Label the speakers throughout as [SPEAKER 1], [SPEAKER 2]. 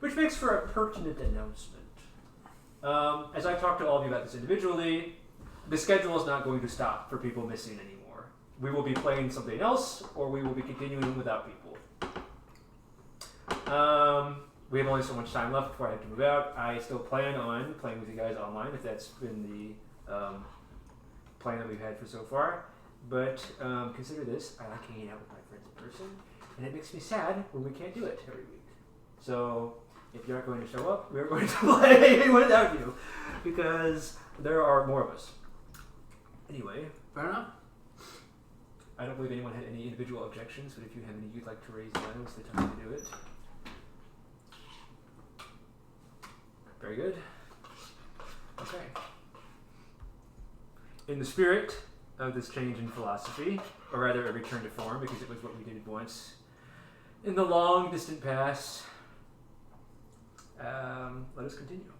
[SPEAKER 1] Which makes for a pertinent announcement. As I've talked to all of you about this individually, the schedule is not going to stop for people missing anymore. We will be playing something else, or we will be continuing without people. We have only so much time left before I have to move out. I still plan on playing with you guys online, if that's been the plan that we've had for so far. But consider this, I like hanging out with my friends in person, and it makes me sad when we can't do it every week. So if you're not going to show up, we're going to play without you, because there are more of us. Anyway.
[SPEAKER 2] Fair enough.
[SPEAKER 1] I don't believe anyone had any individual objections, but if you have any you'd like to raise, now is the time to do it. Very good. Okay. In the spirit of this change in philosophy, or rather a return to form, because it was what we did once in the long distant past, let us continue.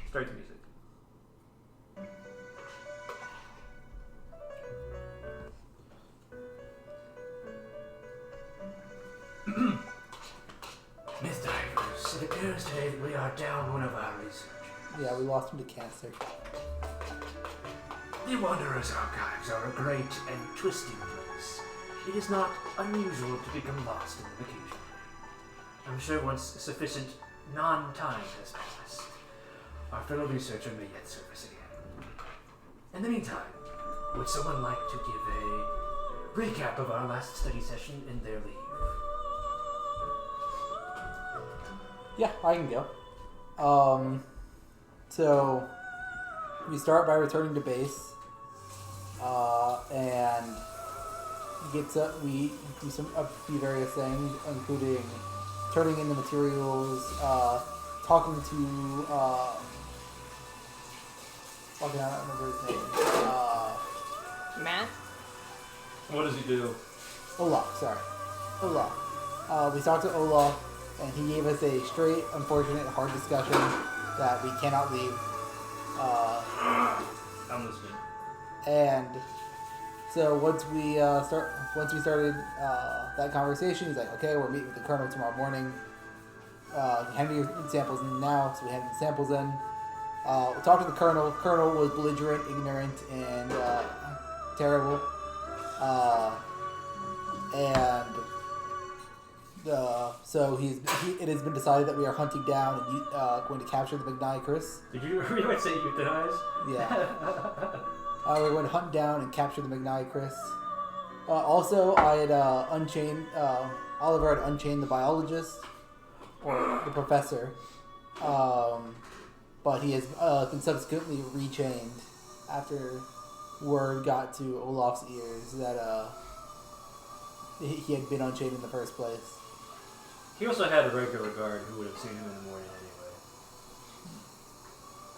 [SPEAKER 1] Start the music. Myth divers, it appears today that we are down one of our researchers.
[SPEAKER 3] Yeah, we lost him to cancer.
[SPEAKER 1] The Wanderer's archives are a great and twisting place. It is not unusual to become lost in them occasionally. I'm sure once sufficient non-time has passed, our fellow researcher may yet surface again. In the meantime, would someone like to give a recap of our last study session in their leave?
[SPEAKER 3] Yeah, I can go. So we start by returning to base, and we do a few various things, including turning in the materials, talking to I don't remember his name.
[SPEAKER 4] Matt?
[SPEAKER 1] What does he do?
[SPEAKER 3] Olaf, sorry. Olaf. We talked to Olaf, and he gave us a straight, unfortunate, hard discussion that we cannot leave.
[SPEAKER 1] I'm listening.
[SPEAKER 3] And so once we started that conversation, he's like, "Okay, we're meeting with the Colonel tomorrow morning. Hand me your samples in now." So we handed the samples in. We talked to the Colonel. Colonel was belligerent, ignorant, and terrible. So it has been decided that we are hunting down and going to capture the McNichris.
[SPEAKER 1] Did you really say euthanize?
[SPEAKER 3] Yeah. We're going to hunt down and capture the McNichris. Also, I had unchained. Oliver had unchained the biologist, or the professor, but he has been subsequently rechained after word got to Olaf's ears that he had been unchained in the first place.
[SPEAKER 1] He also had a regular guard who would have seen him in the morning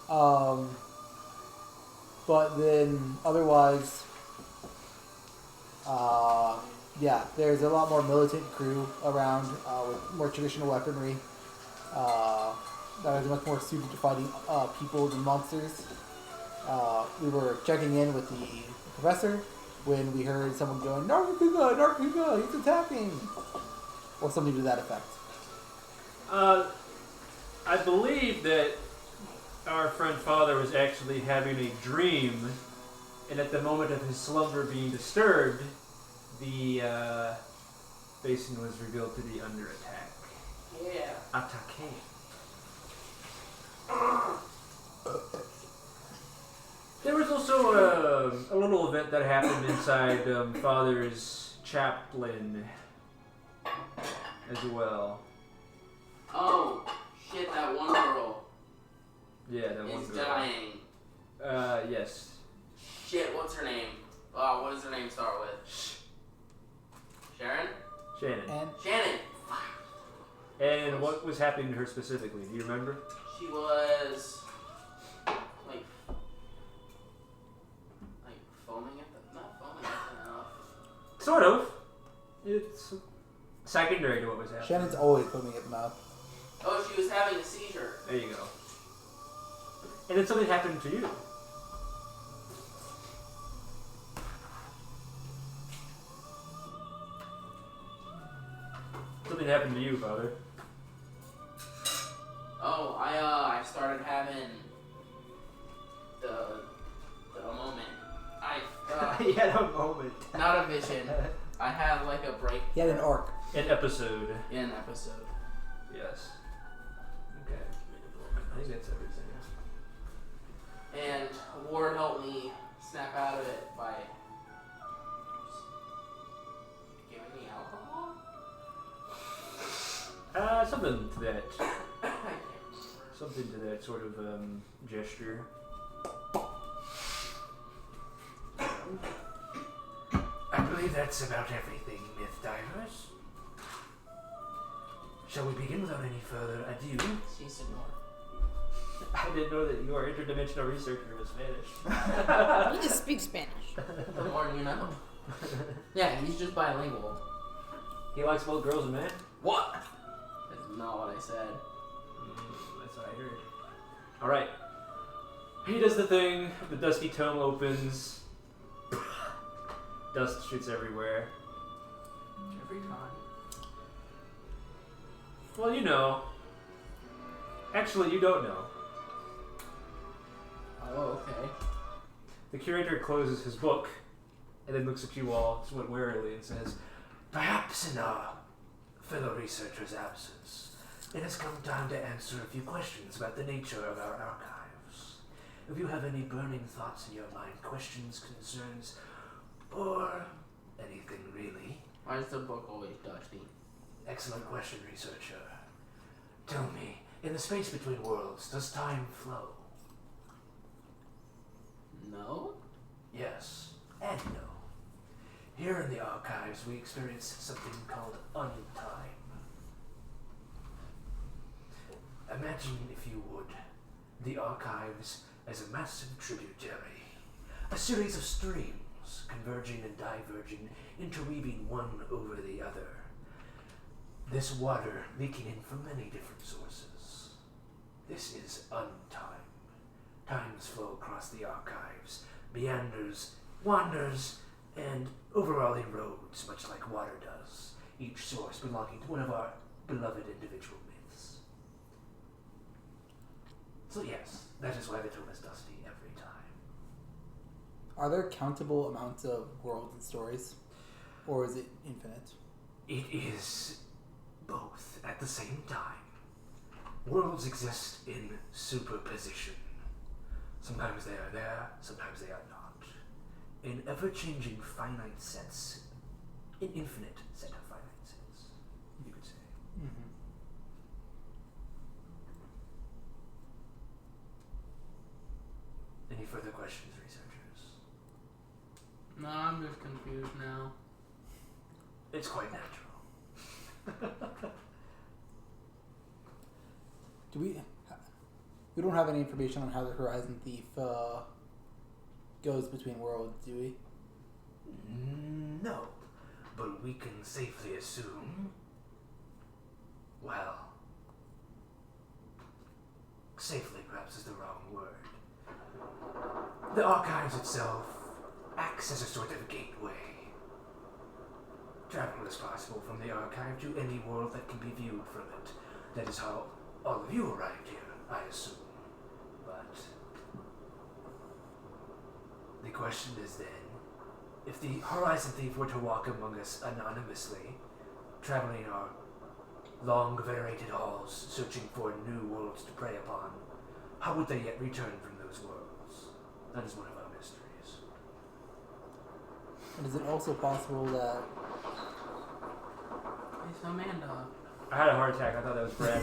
[SPEAKER 1] anyway.
[SPEAKER 3] But then otherwise, there's a lot more militant crew around with more traditional weaponry that is much more suited to fighting people than monsters. We were checking in with the professor when we heard someone going, "Nargacuga, Nargacuga, he's attacking!" Or something to that effect.
[SPEAKER 1] I believe that our friend father was actually having a dream, and at the moment of his slumber being disturbed, the Basin was revealed to be under attack.
[SPEAKER 2] Yeah.
[SPEAKER 1] Attaque. There was also a little event that happened inside Father's chaplain as well.
[SPEAKER 2] Oh, shit, that one girl
[SPEAKER 1] Yeah, that one
[SPEAKER 2] is
[SPEAKER 1] girl.
[SPEAKER 2] dying.
[SPEAKER 1] Yes.
[SPEAKER 2] Shit, what's her name? What does her name start with? Sharon?
[SPEAKER 1] Shannon.
[SPEAKER 2] Shannon!
[SPEAKER 1] And what was happening to her specifically? Do you remember?
[SPEAKER 2] She was like foaming at the, not foaming at the mouth.
[SPEAKER 1] Sort of. It's secondary to what was happening.
[SPEAKER 3] Shannon's always foaming at the mouth.
[SPEAKER 2] Oh, she was having a seizure.
[SPEAKER 1] There you go. And then something happened to you. Something happened to you, Father.
[SPEAKER 2] Oh, I started having the moment.
[SPEAKER 1] He had a moment.
[SPEAKER 2] Not a vision. I had like a break.
[SPEAKER 3] He had an arc.
[SPEAKER 1] An episode.
[SPEAKER 2] In an episode.
[SPEAKER 1] Yes. Okay. I think that's everything.
[SPEAKER 2] And Ward helped me snap out of it by giving me alcohol?
[SPEAKER 1] Something to that. Something to that sort of gesture. I believe that's about everything, Myth Divers. Shall we begin without any further ado?
[SPEAKER 2] Si, senor.
[SPEAKER 1] I didn't know that your interdimensional researcher was Spanish.
[SPEAKER 4] He just speaks Spanish.
[SPEAKER 2] The more you know. Yeah, he's just bilingual.
[SPEAKER 1] He likes both girls and men?
[SPEAKER 2] What? That's not what I said.
[SPEAKER 1] That's what I heard. Alright. He does the thing, the dusty tome opens. Dust shoots everywhere.
[SPEAKER 2] Every time.
[SPEAKER 1] Well, you know. Actually, you don't know.
[SPEAKER 2] Oh, okay.
[SPEAKER 1] The curator closes his book and then looks at you all somewhat warily and says, "Perhaps in our fellow researcher's absence, it has come time to answer a few questions about the nature of our archives. If you have any burning thoughts in your mind, questions, concerns, or anything really."
[SPEAKER 2] Why is the book always dusty?
[SPEAKER 1] Excellent question, researcher. Tell me, in the space between worlds, does time flow?
[SPEAKER 2] No?
[SPEAKER 1] Yes, and no. Here in the archives, we experience something called untime. Imagine, if you would, the archives as a massive tributary, a series of streams converging and diverging, interweaving one over the other. This water leaking in from many different sources. This is untime. Times flow across the archives, meanders, wanders, and overall erodes, much like water does, each source belonging to one of our beloved individual myths. So yes, that is why the tome is dusty every time.
[SPEAKER 3] Are there countable amounts of worlds and stories? Or is it infinite?
[SPEAKER 1] It is both at the same time. Worlds exist in superposition. Sometimes they are there, sometimes they are not. In ever-changing finite sets, an infinite set of finite sets, you could say.
[SPEAKER 3] Mm-hmm.
[SPEAKER 1] Any further questions, researchers?
[SPEAKER 2] No, I'm just confused now.
[SPEAKER 1] It's quite natural.
[SPEAKER 3] Do we don't have any information on how the Horizon Thief goes between worlds, do we?
[SPEAKER 1] No, but we can safely assume, well, safely perhaps is the wrong word. The archives itself acts as a sort of gateway. Travel is possible from the archive to any world that can be viewed from it. That is how all of you arrived here, I assume. But the question is then, if the Horizon Thief were to walk among us anonymously, traveling our long, venerated halls, searching for new worlds to prey upon, how would they yet return from those worlds? That is one of our mysteries.
[SPEAKER 3] And is it also possible that...
[SPEAKER 2] It's Amanda.
[SPEAKER 1] I had a heart attack. I thought that was Brad.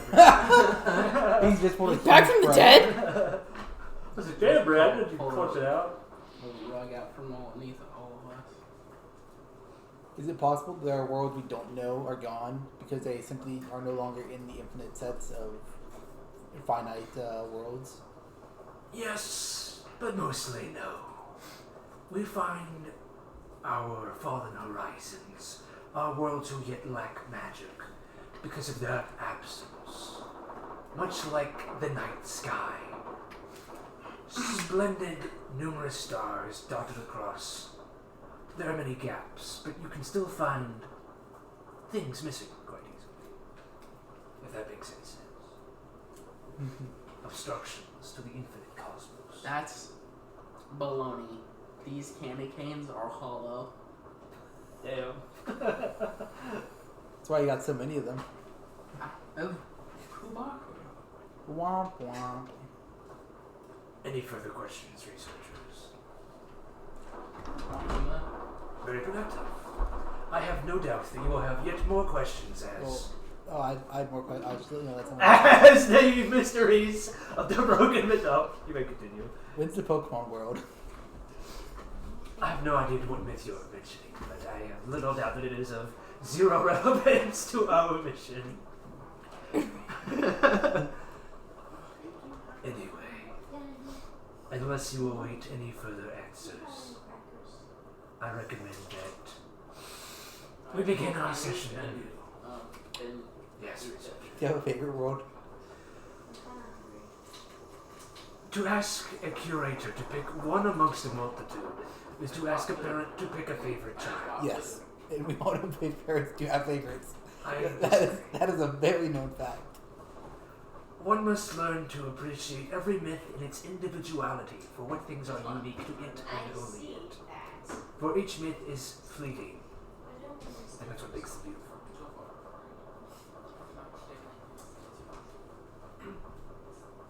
[SPEAKER 3] He's just one of
[SPEAKER 4] Back from the dead?
[SPEAKER 1] Was it dead, Brad? Did you clutch it out?
[SPEAKER 2] Pull the rug out from underneath all of us.
[SPEAKER 3] Is it possible that there are worlds we don't know are gone because they simply are no longer in the infinite sets of finite worlds?
[SPEAKER 1] Yes, but mostly no. We find our fallen horizons, our worlds who yet lack magic, because of their absence. Much like the night sky. Splendid, numerous stars dotted across. There are many gaps, but you can still find things missing quite easily. if that makes any sense. Obstructions to the infinite cosmos.
[SPEAKER 2] That's baloney. These candy canes are hollow.
[SPEAKER 1] Damn.
[SPEAKER 3] That's why you got so many of them.
[SPEAKER 2] Oh, Kubaku.
[SPEAKER 3] Womp womp.
[SPEAKER 1] Any further questions, researchers?
[SPEAKER 2] Wakima.
[SPEAKER 1] Very productive. I have no doubt that you will have yet more questions as...
[SPEAKER 3] I had more questions. I was just letting you know that's not
[SPEAKER 1] as the mysteries of the broken myth. You may continue.
[SPEAKER 3] When's the Pokemon world?
[SPEAKER 1] I have no idea what myth you're mentioning, but I have little doubt that it is of zero relevance to our mission. Anyway, unless you await any further answers, I recommend that we begin our session anew. Yes, researcher.
[SPEAKER 3] Do you have a favorite world?
[SPEAKER 1] To ask a curator to pick one amongst a multitude is to ask a parent to pick a favorite child.
[SPEAKER 3] Yes. And we all know parents do have favorites.
[SPEAKER 1] I
[SPEAKER 3] That is a very known fact.
[SPEAKER 1] One must learn to appreciate every myth in its individuality for what things are unique to it and only it. For each myth is fleeting, and that's what makes it beautiful.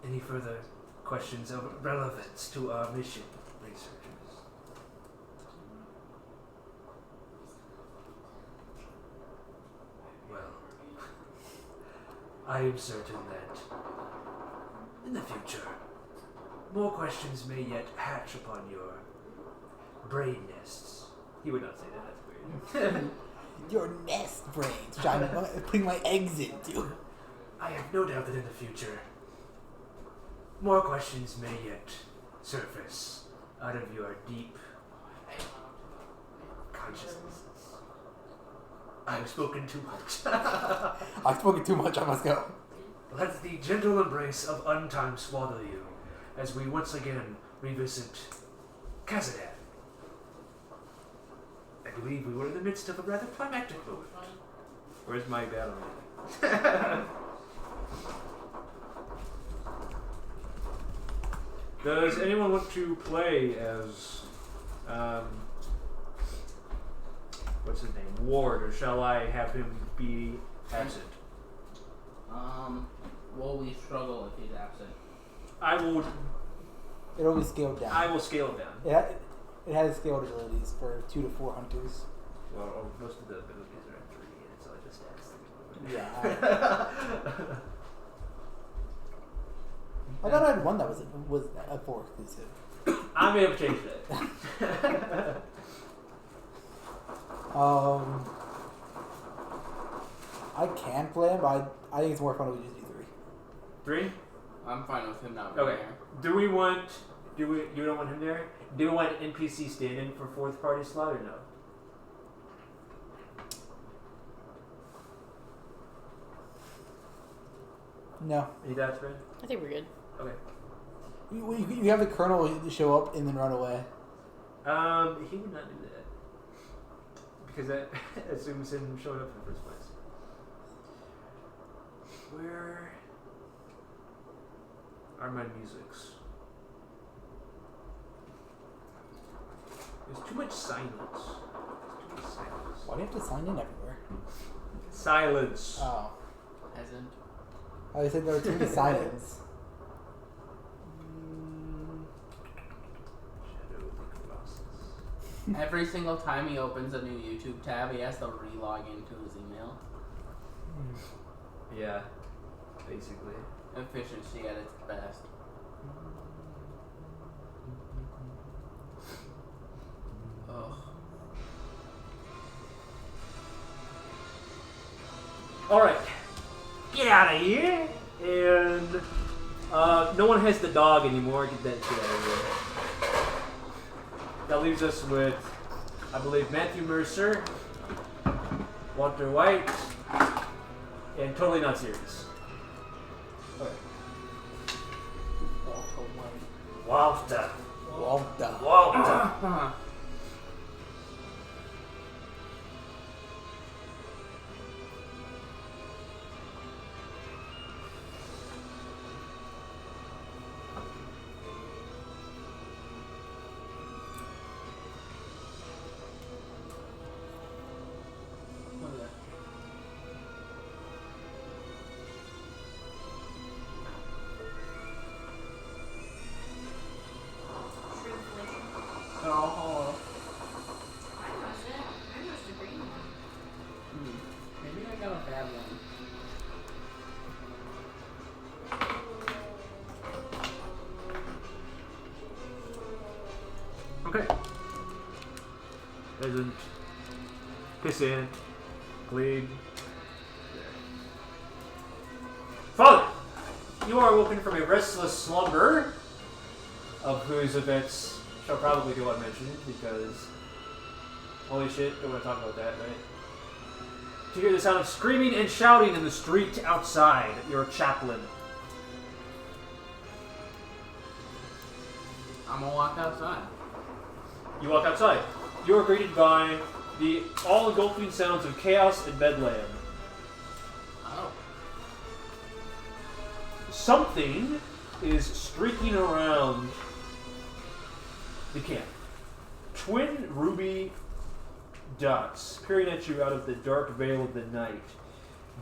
[SPEAKER 1] Any further questions of relevance to our mission, researchers? Well, I am certain that in the future, more questions may yet hatch upon your brain nests. He would not say that, that's weird.
[SPEAKER 3] Your nest brains, which I'm putting my eggs into.
[SPEAKER 1] I have no doubt that in the future, more questions may yet surface out of your deep consciousnesses. I've spoken too much.
[SPEAKER 3] I've spoken too much, I must go.
[SPEAKER 1] Let the gentle embrace of untime swaddle you as we once again revisit Cazadaan. I believe we were in the midst of a rather climactic moment. Where's my battle? Does anyone want to play as, what's his name, Ward, or shall I have him be absent?
[SPEAKER 2] Will we struggle if he's absent?
[SPEAKER 1] I will.
[SPEAKER 3] It'll be scaled down.
[SPEAKER 1] I will scale it down.
[SPEAKER 3] It has scaled abilities for 2 to 4 hunters.
[SPEAKER 1] Well, most of the abilities are at 3, and so I just asked.
[SPEAKER 3] Yeah. I thought I had one that was a 4 exclusive.
[SPEAKER 1] I may have changed it.
[SPEAKER 3] I can play him, but I think it's more fun if we just do 3.
[SPEAKER 1] 3?
[SPEAKER 2] I'm fine with him not being
[SPEAKER 1] Okay.
[SPEAKER 2] there.
[SPEAKER 1] You don't want him there? Do we want NPC stand-in for 4th party slot or no?
[SPEAKER 3] No.
[SPEAKER 1] Any doubts, Fred?
[SPEAKER 4] I think we're good.
[SPEAKER 1] Okay.
[SPEAKER 3] You have the colonel show up and then run away.
[SPEAKER 1] He would not do that. Because that assumes him showing up in the first place. Where are my musics? There's too much silence.
[SPEAKER 3] Why do you have to sign in everywhere?
[SPEAKER 1] Silence.
[SPEAKER 3] Oh.
[SPEAKER 2] Hasn't.
[SPEAKER 3] I said there were too many silence.
[SPEAKER 1] Shadow of the Colossus.
[SPEAKER 2] Every single time he opens a new YouTube tab, he has to re-log into his email.
[SPEAKER 1] Yeah, basically.
[SPEAKER 2] Efficiency at its best. Ugh.
[SPEAKER 1] Alright. Get out of here! And no one has the dog anymore. Get that shit out of here. That leaves us with, I believe, Matthew Mercer, Walter White, and Totally Not Serious. Okay. Walter.
[SPEAKER 2] have one.
[SPEAKER 1] Okay. Peasant. Pissant. Glade. Father! You are awoken from a restless slumber, of whose events shall probably go unmentioned, because holy shit, don't want to talk about that, right? To hear the sound of screaming and shouting in the street outside your chaplain.
[SPEAKER 2] I'm gonna walk outside.
[SPEAKER 1] You walk outside. You are greeted by the all-engulfing sounds of chaos and bedlam.
[SPEAKER 2] Oh.
[SPEAKER 1] Something is streaking around the camp. Twin ruby dots peering at you out of the dark veil of the night,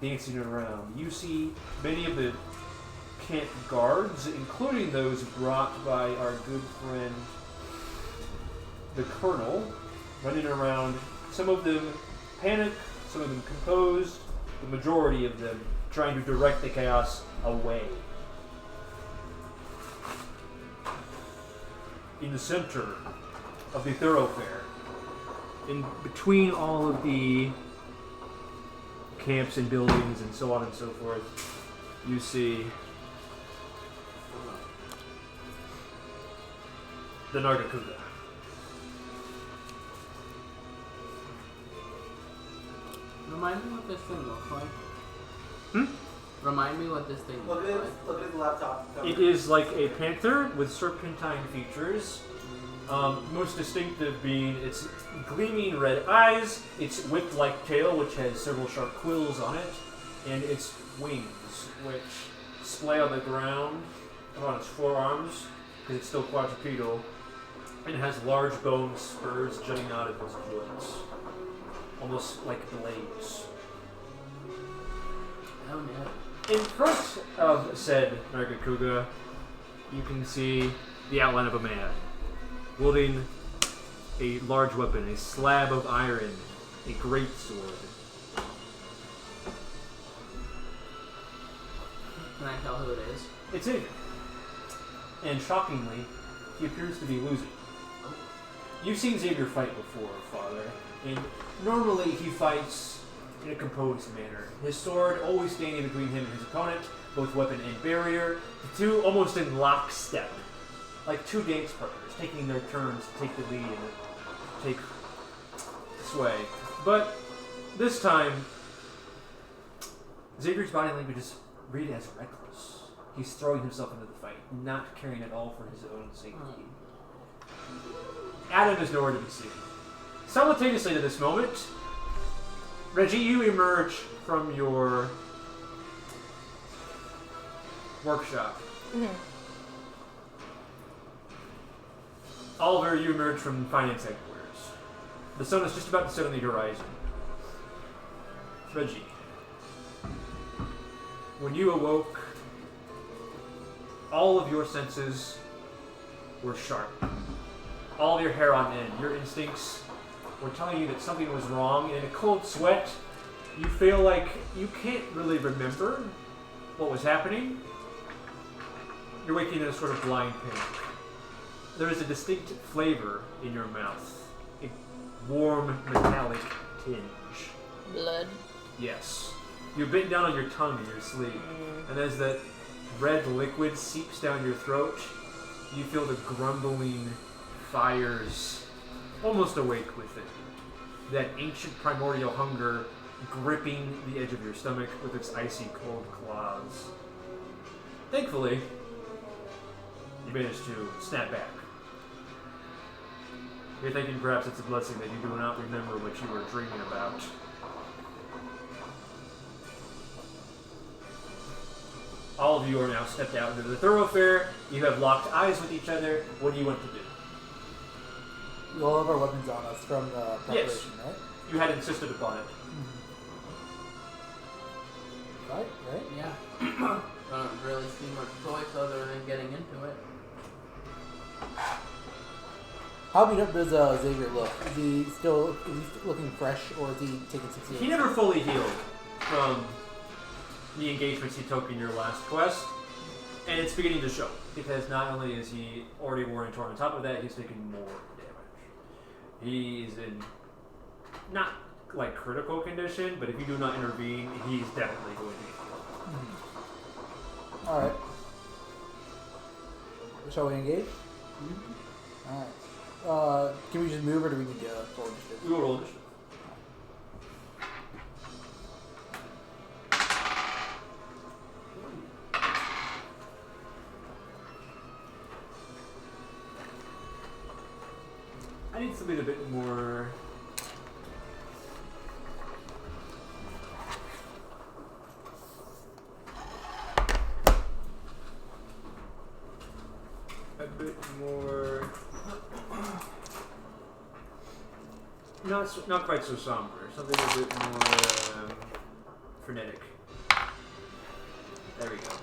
[SPEAKER 1] dancing around. You see many of the camp guards, including those brought by our good friend the Colonel, running around. Some of them panic, some of them composed, the majority of them trying to direct the chaos away. In the center of the thoroughfare, in between all of the camps and buildings and so on and so forth, you see the Nargacuga.
[SPEAKER 2] Remind me what this thing looks like.
[SPEAKER 1] Hmm?
[SPEAKER 2] Remind me what this thing looks like.
[SPEAKER 4] Look at his laptop.
[SPEAKER 1] It is like a panther with serpentine features. Most distinctive being its gleaming red eyes, its whip-like tail, which has several sharp quills on it, and its wings, which splay on the ground on its forearms, because it's still quadrupedal, and it has large bone spurs jutting out of its joints, almost like blades.
[SPEAKER 2] Oh no.
[SPEAKER 1] In front of said Nargacuga, you can see the outline of a man, wielding a large weapon, a slab of iron, a great sword.
[SPEAKER 2] Can I tell who it is?
[SPEAKER 1] It's Xavier. And shockingly, he appears to be losing. You've seen Xavier fight before, Father, and normally he fights in a composed manner. His sword always standing between him and his opponent, both weapon and barrier, the two almost in lockstep, like two dance partners taking their turns to take the lead and take sway. But this time, Xavier's body language is read as reckless. He's throwing himself into the fight, not caring at all for his own safety. Adam is nowhere to be seen. Simultaneously to this moment, Reggie, you emerge from your workshop.
[SPEAKER 5] Mm-hmm.
[SPEAKER 1] Oliver, you emerge from finance headquarters. The sun is just about to set on the horizon. Reggie, when you awoke, all of your senses were sharp. All of your hair on end. Your instincts were telling you that something was wrong. And in a cold sweat, you feel like you can't really remember what was happening. You're waking in a sort of blind panic. There is a distinct flavor in your mouth. A warm, metallic tinge.
[SPEAKER 5] Blood.
[SPEAKER 1] Yes. You bit down on your tongue in your sleep. And as that red liquid seeps down your throat, you feel the grumbling fires almost awake with it. That ancient primordial hunger gripping the edge of your stomach with its icy cold claws. Thankfully, you managed to snap back. You're thinking perhaps it's a blessing that you do not remember what you were dreaming about. All of you are now stepped out into the thoroughfare. You have locked eyes with each other. What do you want to do?
[SPEAKER 3] We all have our weapons on us from the preparation, right?
[SPEAKER 1] You had insisted upon it.
[SPEAKER 3] Right?
[SPEAKER 2] Yeah. Don't really see much choice other than getting into it.
[SPEAKER 3] How beat up does Xavier look? Is he still looking fresh, or is he taking 60
[SPEAKER 1] He never fully healed from the engagements he took in your last quest, and it's beginning to show because not only is he already worn torn, on top of that, he's taking more damage. He is in not like critical condition, but if you do not intervene, he's definitely going to get killed.
[SPEAKER 3] All right. Shall we engage?
[SPEAKER 2] Mm-hmm.
[SPEAKER 3] All right. Can we just move, or do we need to roll initiative?
[SPEAKER 1] We will roll initiative. I need something a bit more. A bit more. Not quite so somber. Something a bit more frenetic. There we go.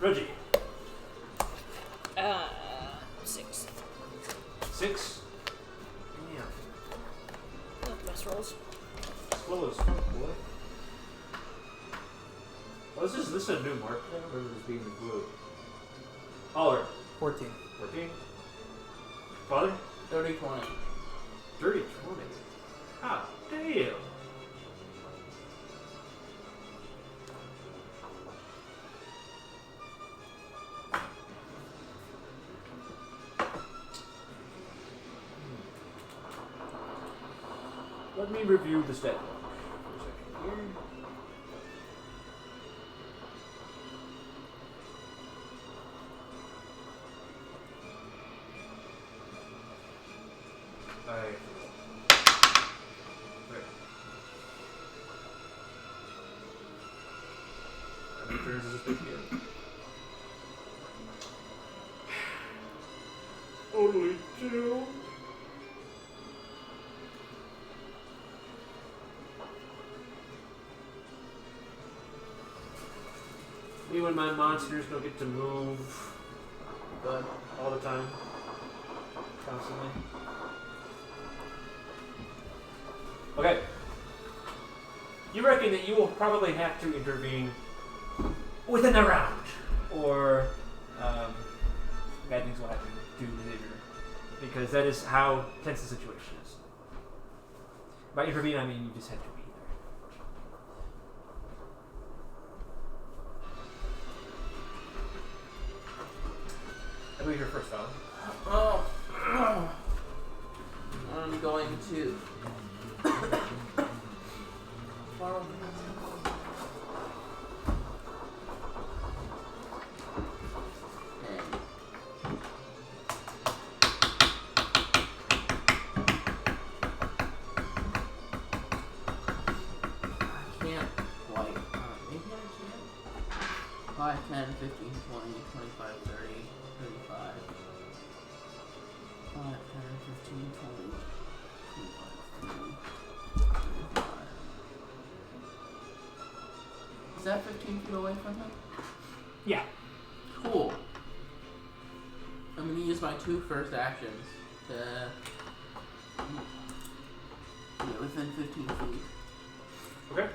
[SPEAKER 1] Reggie.
[SPEAKER 4] 6.
[SPEAKER 1] 6. Yeah.
[SPEAKER 4] Not the best rolls.
[SPEAKER 1] Slow as fuck, boy. Oh, this is a new mark. I don't remember this being in blue. Oliver.
[SPEAKER 3] 14.
[SPEAKER 1] 14. Father?
[SPEAKER 2] 30, 20.
[SPEAKER 1] Dirty 20. Ah, damn. Let me review the stat block for a second here. Alright. Okay. How many turns is this supposed to get? Only 2. Me and my monsters don't get to move
[SPEAKER 2] Good.
[SPEAKER 1] all the time. Constantly. Okay. You reckon that you will probably have to intervene within the round, or bad things will happen to Xavier, because that is how tense the situation is. By intervene, I mean you just have to be there. I believe you're first, Alan.
[SPEAKER 2] Oh. I'm going to. Borrow I can't quite. Maybe I can. 5, 10, 15, 20, 25, 30, 35. 5, 10, 15, 20, 25, 30, 35. Is that 15 feet away from him?
[SPEAKER 1] Yeah.
[SPEAKER 2] Cool. I'm gonna use my 2 first actions to get within 15 feet.
[SPEAKER 1] Okay.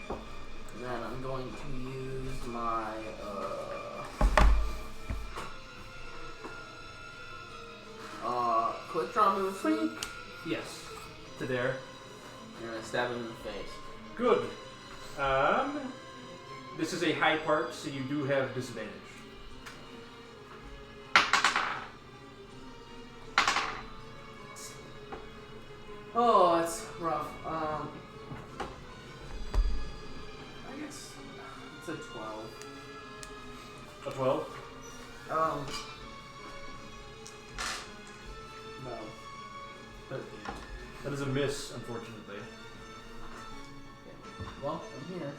[SPEAKER 2] And then I'm going to use my quick draw move sneak.
[SPEAKER 1] Yes. To there.
[SPEAKER 2] You're gonna stab him in the face.
[SPEAKER 1] Good. This is a high part, so you do have disadvantage.
[SPEAKER 2] Oh, that's rough. I guess it's a 12.
[SPEAKER 1] A 12?
[SPEAKER 2] No. 13.
[SPEAKER 1] That is a miss, unfortunately.
[SPEAKER 2] Okay. Well, I'm here.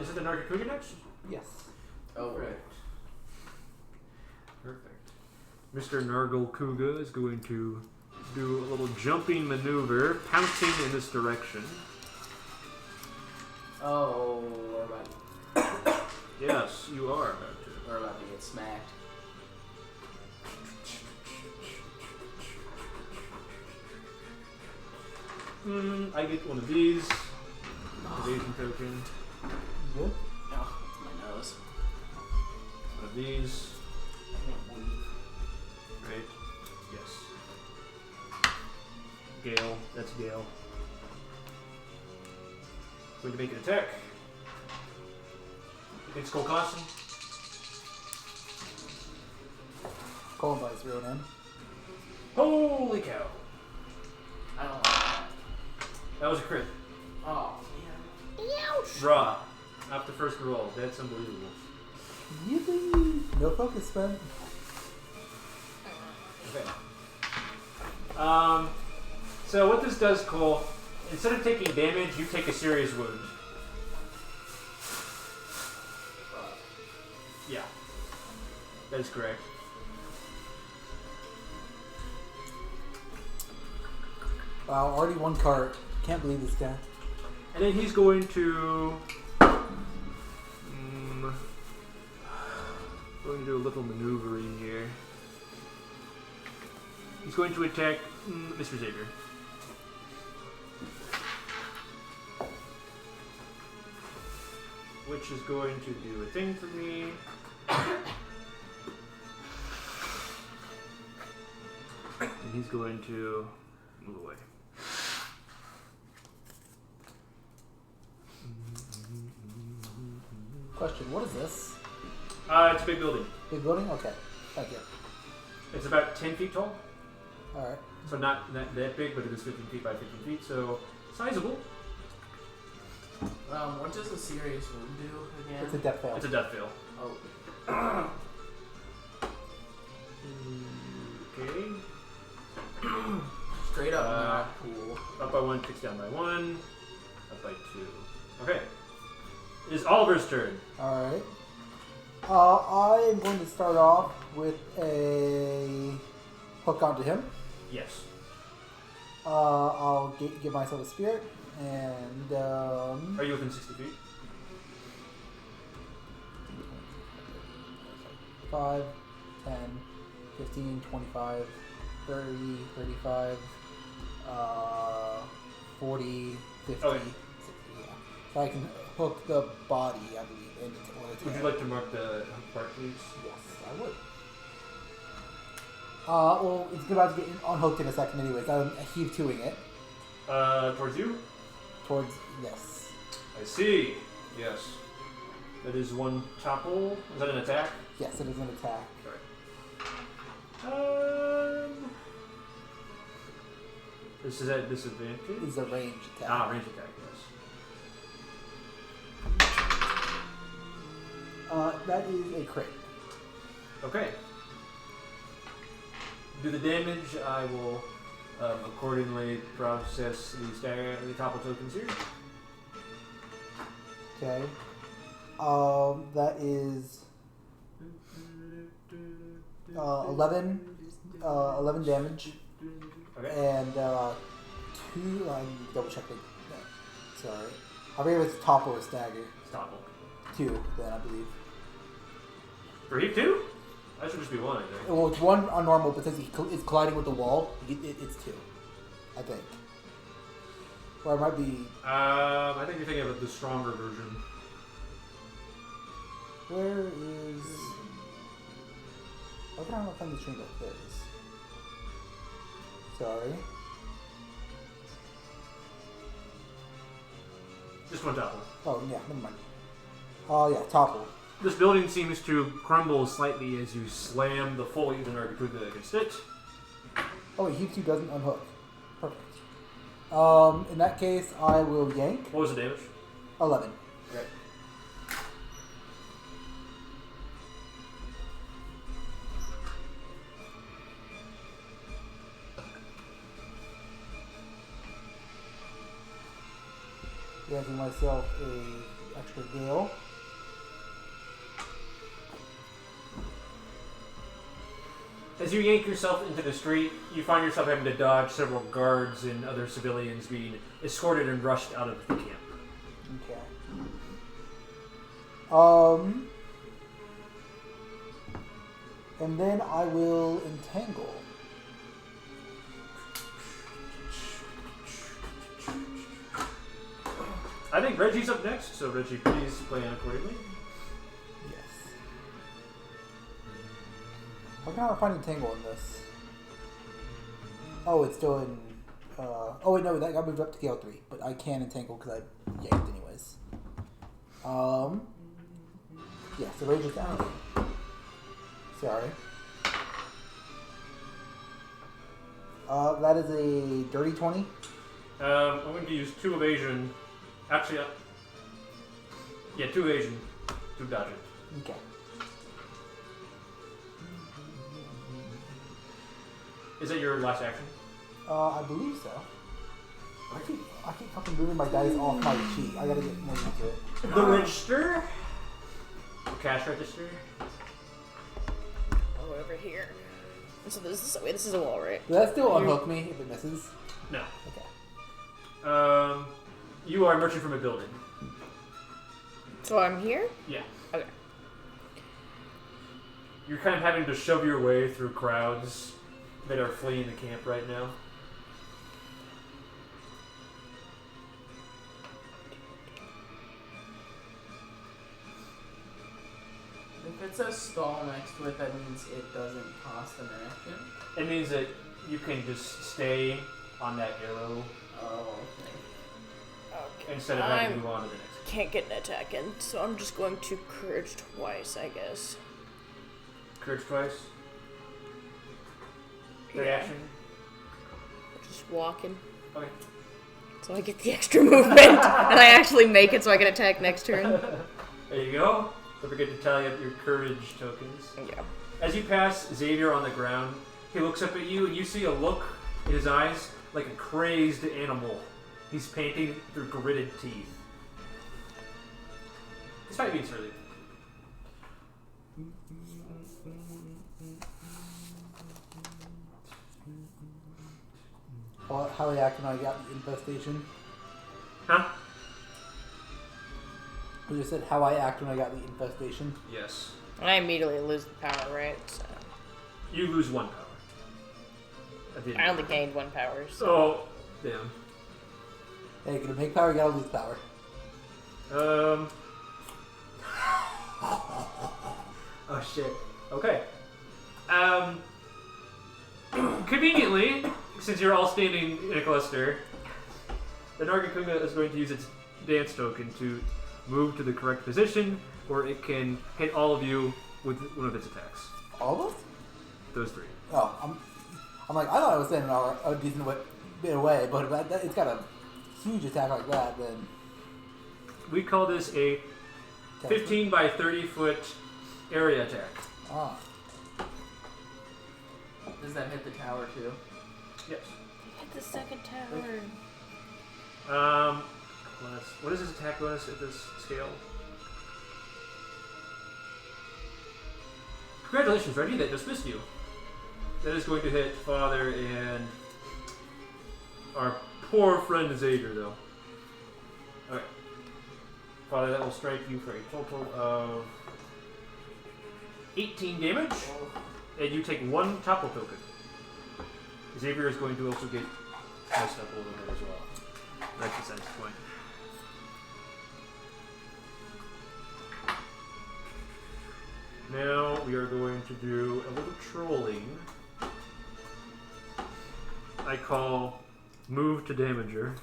[SPEAKER 1] Is it the Nargacuga next?
[SPEAKER 3] Yes.
[SPEAKER 2] Oh, right.
[SPEAKER 1] Perfect. Mr. Nargacuga is going to do a little jumping maneuver, pouncing in this direction.
[SPEAKER 2] Oh, we're about,
[SPEAKER 1] Yes, you are about to.
[SPEAKER 2] we're about to get smacked.
[SPEAKER 1] I get one of these. Evasion token.
[SPEAKER 3] Good.
[SPEAKER 2] Oh, it's my nose.
[SPEAKER 1] One of these.
[SPEAKER 2] I can't believe.
[SPEAKER 1] Right. Yes. Gale. That's Gale. Going to make an attack. Against Colcassin.
[SPEAKER 3] Colin by his real name.
[SPEAKER 1] Holy cow.
[SPEAKER 2] I don't like that.
[SPEAKER 1] That was a crit.
[SPEAKER 2] Oh, man.
[SPEAKER 1] Raw. After first roll. That's unbelievable.
[SPEAKER 3] Yippee! No focus spent.
[SPEAKER 1] Okay. So what this does, Cole, instead of taking damage, you take a serious wound. Yeah. That is correct.
[SPEAKER 3] Wow, already one cart. Can't believe this guy.
[SPEAKER 1] And then he's going to... going to do a little maneuvering here. He's going to attack Mr. Xavier. Which is going to do a thing for me. And he's going to move away.
[SPEAKER 3] Question, what is this?
[SPEAKER 1] It's a big building.
[SPEAKER 3] Big building? Okay. Thank you.
[SPEAKER 1] It's about 10 feet tall.
[SPEAKER 3] Alright.
[SPEAKER 1] So not that big, but it is 15 feet by 15 feet, so sizable.
[SPEAKER 2] What does a serious wound do again?
[SPEAKER 3] It's a death fail.
[SPEAKER 1] It's a death fail.
[SPEAKER 2] Oh.
[SPEAKER 1] Okay.
[SPEAKER 2] Straight up not cool.
[SPEAKER 1] Up by 1, kicks down by 1. Up by 2. Okay. It is Oliver's turn.
[SPEAKER 3] Alright. I am going to start off with a hook onto him.
[SPEAKER 1] Yes.
[SPEAKER 3] I'll give myself a spirit, and
[SPEAKER 1] Are you within 60 feet?
[SPEAKER 3] 5, 10, 15, 25, 30, 35, 40, 50,
[SPEAKER 1] Okay.
[SPEAKER 3] 60, yeah. So I can hook the body, I believe, into
[SPEAKER 1] Would you like to mark the part, please?
[SPEAKER 3] Yes, I would. Well, it's about to get unhooked in a second anyways. I'm heave toing it
[SPEAKER 1] Towards you?
[SPEAKER 3] towards, yes.
[SPEAKER 1] I see. Yes. That is one topple. Is that an attack?
[SPEAKER 3] Yes, it is an attack.
[SPEAKER 1] This is at disadvantage?
[SPEAKER 3] It's a range attack.
[SPEAKER 1] Ah, range attack, yes.
[SPEAKER 3] That is a crit.
[SPEAKER 1] Okay. Do the damage. I will accordingly process the topple tokens here.
[SPEAKER 3] Okay. That is 11 damage.
[SPEAKER 1] Okay.
[SPEAKER 3] And 2, I'm double checking. Sorry. I forget if it's topple or stagger.
[SPEAKER 1] It's topple.
[SPEAKER 3] 2, then I believe.
[SPEAKER 1] For heap 2? That should just be 1, I think.
[SPEAKER 3] Well, it's 1 on normal, but since it's colliding with the wall, it's 2. I think. Or it might be.
[SPEAKER 1] I think you're thinking of the stronger version.
[SPEAKER 3] Where is. Why can I not find the string like this? Sorry.
[SPEAKER 1] Just one topple.
[SPEAKER 3] Oh, yeah, never mind. Oh, yeah, topple.
[SPEAKER 1] This building seems to crumble slightly as you slam the fully the Nargacuga against it.
[SPEAKER 3] Oh, wait, Heat 2 doesn't unhook. Perfect. In that case, I will yank.
[SPEAKER 1] What was the damage?
[SPEAKER 3] 11.
[SPEAKER 1] Okay.
[SPEAKER 3] Yanking myself a extra gale.
[SPEAKER 1] As you yank yourself into the street, you find yourself having to dodge several guards and other civilians being escorted and rushed out of the camp.
[SPEAKER 3] Okay. And then I will entangle.
[SPEAKER 1] I think Reggie's up next, so Reggie, please plan accordingly.
[SPEAKER 3] Yes. How can I find entangle in this? Oh, it's still in. Oh wait, no, that got moved up to Gale 3, but I can entangle because I yanked anyways. Yeah, so Rage is down. Sorry. That is a dirty 20.
[SPEAKER 1] I'm going to use 2 evasion. Actually, yeah, 2 evasion to dodge it.
[SPEAKER 3] Okay.
[SPEAKER 1] Is that your last action?
[SPEAKER 3] I believe so. I keep fucking moving my dice off my sheet. I gotta get more used to it.
[SPEAKER 1] The register? The cash register?
[SPEAKER 4] Oh, over here. So this is a wall, right?
[SPEAKER 3] Does that still unhook me if it misses?
[SPEAKER 1] No.
[SPEAKER 3] Okay.
[SPEAKER 1] You are emerging from a building.
[SPEAKER 4] So I'm here?
[SPEAKER 1] Yeah.
[SPEAKER 4] Okay.
[SPEAKER 1] You're kind of having to shove your way through crowds that are fleeing the camp right now.
[SPEAKER 2] If it says stall next to it, that means it doesn't cost an action.
[SPEAKER 1] It means that you can just stay on that arrow
[SPEAKER 2] Oh,
[SPEAKER 4] Okay.
[SPEAKER 1] instead of having to move on to the next.
[SPEAKER 4] Can't get an attack in, so I'm just going to courage twice, I guess.
[SPEAKER 1] Courage twice. Third
[SPEAKER 4] Yeah.
[SPEAKER 1] action.
[SPEAKER 4] Just walking.
[SPEAKER 1] Okay.
[SPEAKER 4] So I get the extra movement, and I actually make it so I can attack next turn.
[SPEAKER 1] There you go. Don't forget to tally up your courage tokens.
[SPEAKER 4] Yeah.
[SPEAKER 1] As you pass Xavier on the ground, he looks up at you and you see a look in his eyes like a crazed animal. He's panting through gritted teeth. This might be early.
[SPEAKER 3] How I act when I got the infestation.
[SPEAKER 1] Huh?
[SPEAKER 3] We just said how I act when I got the infestation.
[SPEAKER 1] Yes.
[SPEAKER 4] And I immediately lose the power, right? So
[SPEAKER 1] You lose 1 power. At the end
[SPEAKER 4] I
[SPEAKER 1] of
[SPEAKER 4] only
[SPEAKER 1] the turn.
[SPEAKER 4] gained 1 power. So.
[SPEAKER 1] Oh, damn.
[SPEAKER 3] Hey, you gonna make power, you gotta lose power.
[SPEAKER 1] Oh shit. Okay. Conveniently, since you're all standing in a cluster, the Nargacuga is going to use its dance token to move to the correct position, or it can hit all of you with one of its attacks.
[SPEAKER 3] All of us?
[SPEAKER 1] Those 3.
[SPEAKER 3] Oh, I'm like, I thought I was standing a decent bit away, but if it's got a huge attack like that, then...
[SPEAKER 1] We call this a 15 by 30 foot area attack.
[SPEAKER 3] Ah.
[SPEAKER 2] Does that hit the tower too?
[SPEAKER 1] Yes.
[SPEAKER 4] Hit the second tower.
[SPEAKER 1] What is his attack bonus at this scale? Congratulations, Reggie, that dismissed you. That is going to hit Father and our poor friend Xavier, though. Okay. Father, that will strike you for a total of 18 damage, and you take 1 topple token. Xavier is going to also get messed up a little bit as well. That's the sense point. Now we are going to do a little trolling. I call move to damager.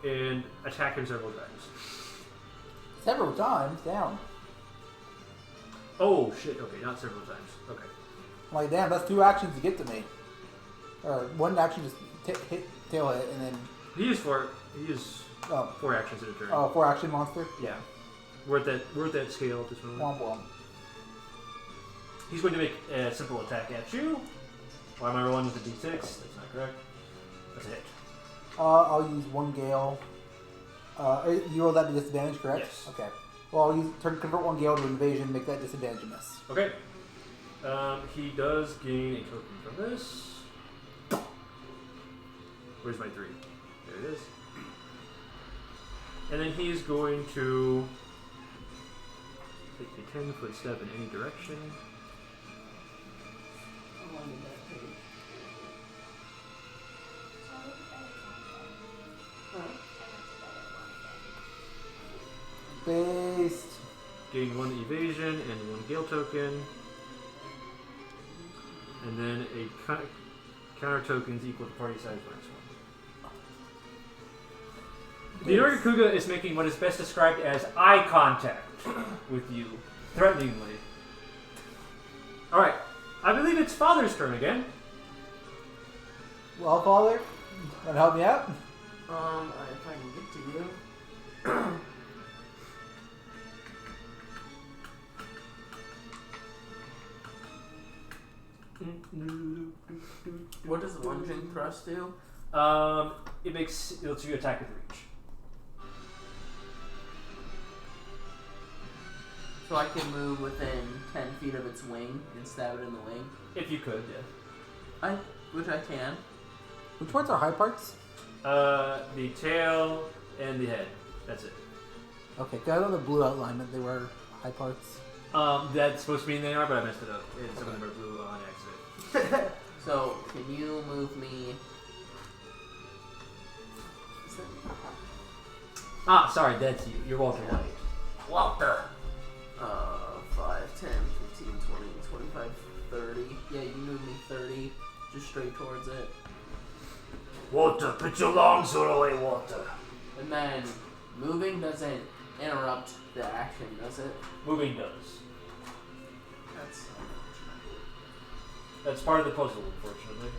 [SPEAKER 1] And attack him several times.
[SPEAKER 3] Several times, down.
[SPEAKER 1] Oh shit, okay, not several times. Okay.
[SPEAKER 3] I'm like, damn, that's 2 actions to get to me. Or 1 action just hit, tail hit, and then...
[SPEAKER 1] He is 4 actions in a turn.
[SPEAKER 3] 4 action monster?
[SPEAKER 1] Yeah. We're at that scale at this moment.
[SPEAKER 3] Womp womp.
[SPEAKER 1] He's going to make a simple attack at you. Why am I rolling with a d6? That's not correct. That's a hit.
[SPEAKER 3] I'll use 1 gale. You roll that to disadvantage, correct?
[SPEAKER 1] Yes.
[SPEAKER 3] Okay. Well, I'll convert 1 gale to an evasion, make that disadvantage a miss.
[SPEAKER 1] Okay. He does gain a token from this. Where's my 3? There it is. And then he's going to take a 10-foot step in any direction.
[SPEAKER 2] How long did that take?
[SPEAKER 3] Based.
[SPEAKER 1] Gain 1 evasion and 1 gale token. And then a counter tokens equal to party size minus 1. The Nargacuga is making what is best described as eye contact with you, threateningly. Alright, I believe it's Father's turn again.
[SPEAKER 3] Well, Father, want to help me out?
[SPEAKER 2] If I can get to you. What does lunging thrust do?
[SPEAKER 1] It lets you attack with reach.
[SPEAKER 2] So I can move within 10 feet of its wing and stab it in the wing?
[SPEAKER 1] If you could, yeah.
[SPEAKER 2] Which I can.
[SPEAKER 3] Which parts are high parts?
[SPEAKER 1] The tail and the head. That's it.
[SPEAKER 3] Okay, because I know the blue outline that they were high parts.
[SPEAKER 1] That's supposed to mean they are, but I messed it up. And some of them are blue on accident.
[SPEAKER 2] So, can you move me... Is that me?
[SPEAKER 1] Ah, sorry, that's you. You're Walter White.
[SPEAKER 2] Walter! 5, 10, 15, 20, 25, 30. Yeah, you move me 30, just straight towards it.
[SPEAKER 1] Walter, put your long sword away, Walter.
[SPEAKER 2] And then, moving doesn't interrupt the action, does it?
[SPEAKER 1] Moving does.
[SPEAKER 2] That's
[SPEAKER 1] part of the puzzle, unfortunately.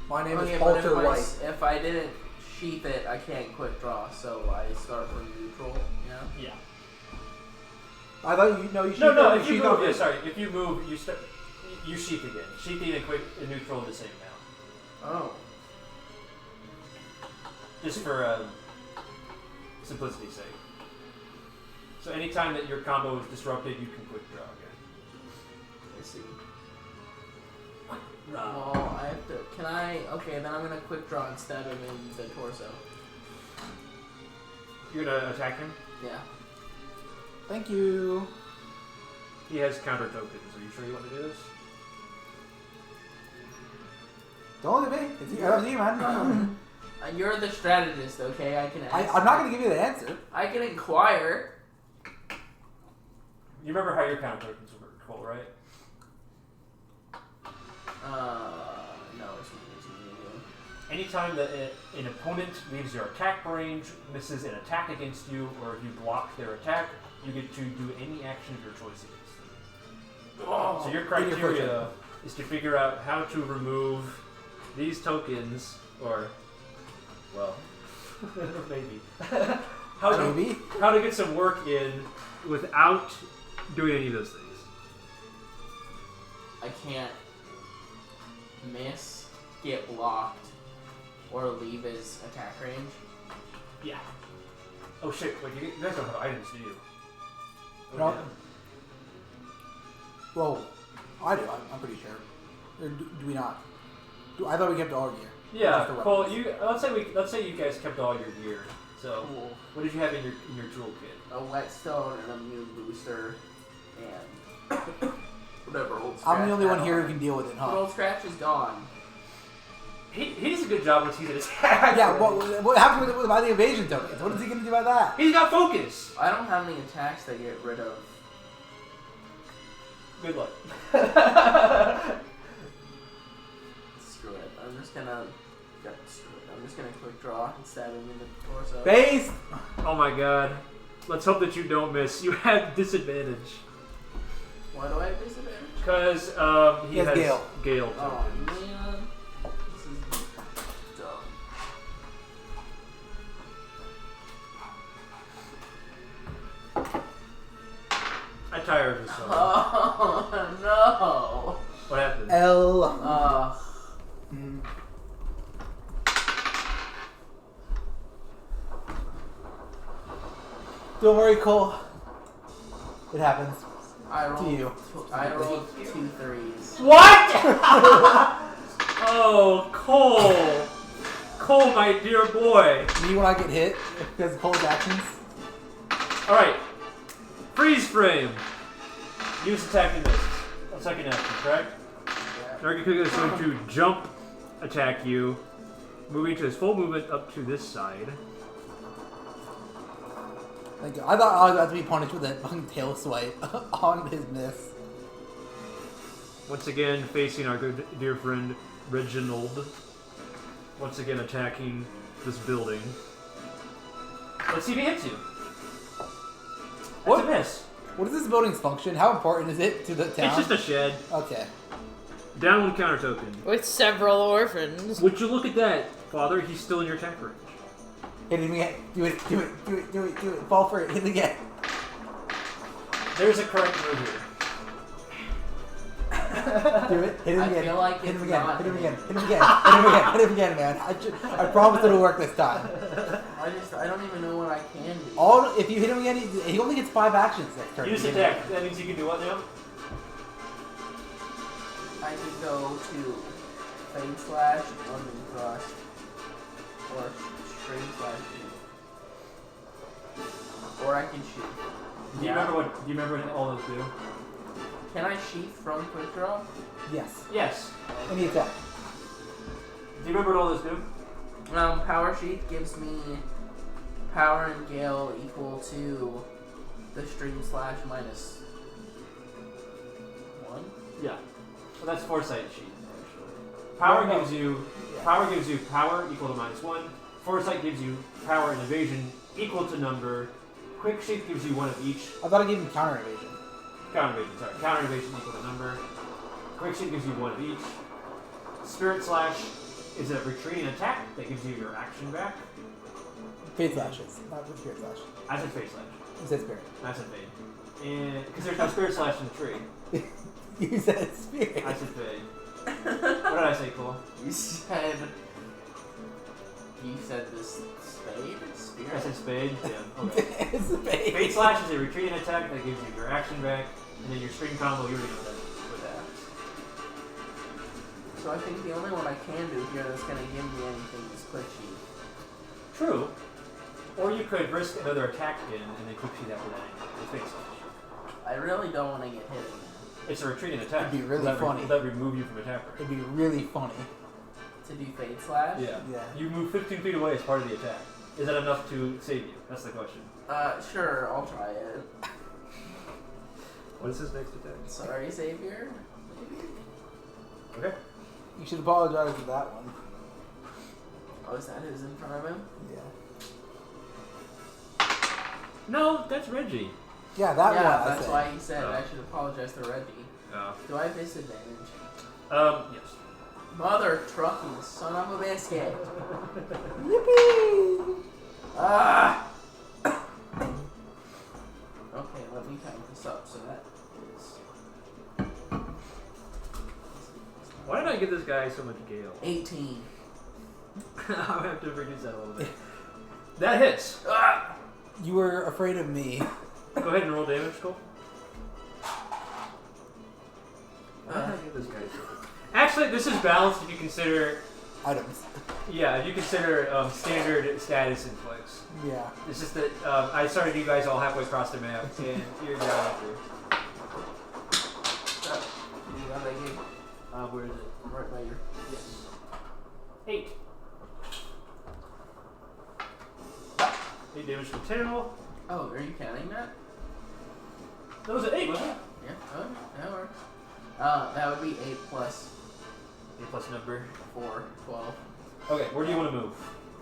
[SPEAKER 3] My name
[SPEAKER 2] okay,
[SPEAKER 3] is
[SPEAKER 2] but
[SPEAKER 3] Walter White.
[SPEAKER 2] if I didn't sheath it, I can't quick draw, so I start from neutral, yeah?
[SPEAKER 1] Yeah.
[SPEAKER 3] I thought you know you should.
[SPEAKER 1] No, if you move, if you move, you sheath again. Sheathing and quick and neutral the same now.
[SPEAKER 2] Oh.
[SPEAKER 1] Just for simplicity's sake. So anytime that your combo is disrupted, you can quick draw again.
[SPEAKER 2] I see. Well, I have to. Can I? Okay, then I'm gonna quick draw and stab him in the torso.
[SPEAKER 1] You're gonna attack him?
[SPEAKER 2] Yeah.
[SPEAKER 3] Thank you.
[SPEAKER 1] He has counter tokens. Are you sure you want to do this?
[SPEAKER 3] Don't look at me. It's up to you, man.
[SPEAKER 2] You're the strategist, okay? I can ask.
[SPEAKER 3] I'm not going to give you the answer.
[SPEAKER 2] I can inquire.
[SPEAKER 1] You remember how your counter tokens work, Cole, right?
[SPEAKER 2] No, it's not.
[SPEAKER 1] Anytime that an opponent leaves your attack range, misses an attack against you, or if you block their attack, you get to do any action of your choice against them.
[SPEAKER 2] Oh,
[SPEAKER 1] so your criteria is to figure out how to remove these tokens, or, well, maybe. how to get some work in without doing any of those things.
[SPEAKER 2] I can't miss, get blocked, or leave his attack range.
[SPEAKER 1] Yeah. Oh shit, wait, you guys don't have items, do you?
[SPEAKER 3] No. Well, I do, I'm pretty sure. Or do we not? I thought we kept all gear.
[SPEAKER 1] Yeah, Cole, let's say you guys kept all your gear. So,
[SPEAKER 2] Cool.
[SPEAKER 1] what did you have in your toolkit?
[SPEAKER 2] A whetstone, an immune booster, and whatever old Scratch.
[SPEAKER 3] I'm the only one here who can deal with it,
[SPEAKER 2] But
[SPEAKER 3] huh?
[SPEAKER 2] old Scratch is gone.
[SPEAKER 1] He does a good job once he's at attack.
[SPEAKER 3] Yeah, what happened with the evasion tokens? What is he going to do about that?
[SPEAKER 1] He's got focus.
[SPEAKER 2] I don't have any attacks that get rid of.
[SPEAKER 1] Good luck.
[SPEAKER 2] Screw it. I'm just gonna quick draw and stab him in the torso.
[SPEAKER 3] Base!
[SPEAKER 1] Oh my god. Let's hope that you don't miss. You have disadvantage.
[SPEAKER 2] Why do I have disadvantage?
[SPEAKER 1] Because he has Gale
[SPEAKER 2] Oh
[SPEAKER 1] tokens.
[SPEAKER 2] man, this is dumb.
[SPEAKER 1] I tire of this song.
[SPEAKER 2] Oh no!
[SPEAKER 1] What happened?
[SPEAKER 3] L. Don't worry, Cole. It happens.
[SPEAKER 2] I rolled
[SPEAKER 3] you.
[SPEAKER 2] I rolled 2 threes.
[SPEAKER 1] What? Oh, Cole. Cole, my dear boy.
[SPEAKER 3] Me when I get hit because of Cole's actions.
[SPEAKER 1] Alright. Freeze frame. Use attack and miss. A second action, correct?
[SPEAKER 2] Yeah.
[SPEAKER 1] Nargacuga is going to jump attack you, moving to his full movement up to this side.
[SPEAKER 3] Thank you. I thought I was about to be punished with a fucking tail swipe on his miss.
[SPEAKER 1] Once again, facing our good dear friend Reginald. Once again, attacking this building. Let's see if he hits you. That's
[SPEAKER 3] What?
[SPEAKER 1] a miss.
[SPEAKER 3] What is this building's function? How important is it to the town?
[SPEAKER 1] It's just a shed.
[SPEAKER 3] Okay.
[SPEAKER 1] Down one counter token.
[SPEAKER 4] With several orphans.
[SPEAKER 1] Would you look at that, Father? He's still in your attack range.
[SPEAKER 3] Hit him again. Do it. Do it. Do it. Do it. Do it. Fall for it. Hit it again.
[SPEAKER 1] There's a correct move here.
[SPEAKER 3] Do it. Hit him
[SPEAKER 2] I
[SPEAKER 3] again.
[SPEAKER 2] feel like
[SPEAKER 3] hit him
[SPEAKER 2] it's
[SPEAKER 3] again.
[SPEAKER 2] not
[SPEAKER 3] Hit him
[SPEAKER 2] me.
[SPEAKER 3] again. Hit him again. Hit him again. Hit him again, man. I promise it'll work this time.
[SPEAKER 2] I don't even know what I can do.
[SPEAKER 3] If you hit him again, he only gets 5 actions next turn.
[SPEAKER 1] Use attack. That means you can do what now?
[SPEAKER 2] I could go to Fade Slash, London Thrust, or String Slash, or I can shoot.
[SPEAKER 1] Do you remember what all those do?
[SPEAKER 2] Can I sheath from Quick Draw?
[SPEAKER 3] Yes.
[SPEAKER 1] Yes.
[SPEAKER 3] Any attack.
[SPEAKER 1] Do you remember what all those do?
[SPEAKER 2] Power Sheath gives me Power and Gale equal to the String Slash minus 1.
[SPEAKER 1] Yeah. Well, that's Foresight sheet, actually. Power gives you power equal to -1. Foresight gives you power and evasion equal to number. Quick sheath gives you one of each.
[SPEAKER 3] I thought I gave him counter evasion.
[SPEAKER 1] Counter evasion, sorry. Counter evasion equal to number. Quick sheath gives you one of each. Spirit slash is a retreating attack that gives you your action back.
[SPEAKER 3] Fade slashes, not with spirit slash.
[SPEAKER 1] I said fade slash.
[SPEAKER 3] You said spirit.
[SPEAKER 1] I said fade. And because there's no spirit slash in the tree.
[SPEAKER 3] You said spirit.
[SPEAKER 1] I said fade. What did I say, Cole?
[SPEAKER 2] You said this spade? Spear?
[SPEAKER 1] I said spade. Yeah. Okay.
[SPEAKER 3] It's a fade.
[SPEAKER 1] Fade slash is a retreating attack that gives you your action back, and then your string combo. You already know that with that.
[SPEAKER 2] So I think the only one I can do here that's going to give me anything is Quick Sheath.
[SPEAKER 1] True. Or you could risk another attack in and then quick sheet after that. With fade slash.
[SPEAKER 2] I really don't want to get hit again.
[SPEAKER 1] It's a retreating attack.
[SPEAKER 3] It'd be really
[SPEAKER 1] Will
[SPEAKER 3] funny.
[SPEAKER 1] That remove you from attack range.
[SPEAKER 3] It'd be really funny.
[SPEAKER 2] To do Fade Slash?
[SPEAKER 1] Yeah.
[SPEAKER 3] Yeah.
[SPEAKER 1] You move 15 feet away as part of the attack. Is that enough to save you? That's the question.
[SPEAKER 2] Sure, I'll try it.
[SPEAKER 1] What is his next attack?
[SPEAKER 2] Sorry, Xavier. Maybe.
[SPEAKER 1] Okay.
[SPEAKER 3] You should apologize for that one.
[SPEAKER 2] Oh, is that who's in front of him?
[SPEAKER 3] Yeah.
[SPEAKER 1] No, that's Reggie.
[SPEAKER 3] Yeah, that one.
[SPEAKER 2] Yeah,
[SPEAKER 3] I
[SPEAKER 2] that's
[SPEAKER 3] said.
[SPEAKER 2] why he said
[SPEAKER 1] Oh.
[SPEAKER 2] I should apologize to Reggie. Do I have disadvantage?
[SPEAKER 1] Yes.
[SPEAKER 2] Mother trucking son of a biscuit.
[SPEAKER 3] Yippee!
[SPEAKER 2] Ah! Okay, let me count this up. So that is
[SPEAKER 1] Why did I give this guy so much gale?
[SPEAKER 2] 18.
[SPEAKER 1] I'll have to reduce that a little bit. That hits.
[SPEAKER 2] Ah!
[SPEAKER 3] You were afraid of me.
[SPEAKER 1] Go ahead and roll damage, Cole.
[SPEAKER 2] Uh,
[SPEAKER 1] Why did I give this guy so much? Actually, this is balanced if you consider,
[SPEAKER 3] Items.
[SPEAKER 1] yeah, if you consider standard status inflicts.
[SPEAKER 3] Yeah.
[SPEAKER 1] It's just that I started you guys all halfway across the map, and you're down after.
[SPEAKER 2] You got that game?
[SPEAKER 1] Where is it?
[SPEAKER 2] Right by your.
[SPEAKER 1] Yes. 8. 8 damage to the tail.
[SPEAKER 2] Oh, are you counting that?
[SPEAKER 1] That was an 8, wasn't it?
[SPEAKER 2] Yeah. Oh, that works. That would be 8 plus
[SPEAKER 1] 8 plus number.
[SPEAKER 2] 4, 12.
[SPEAKER 1] Okay, where do you want to move?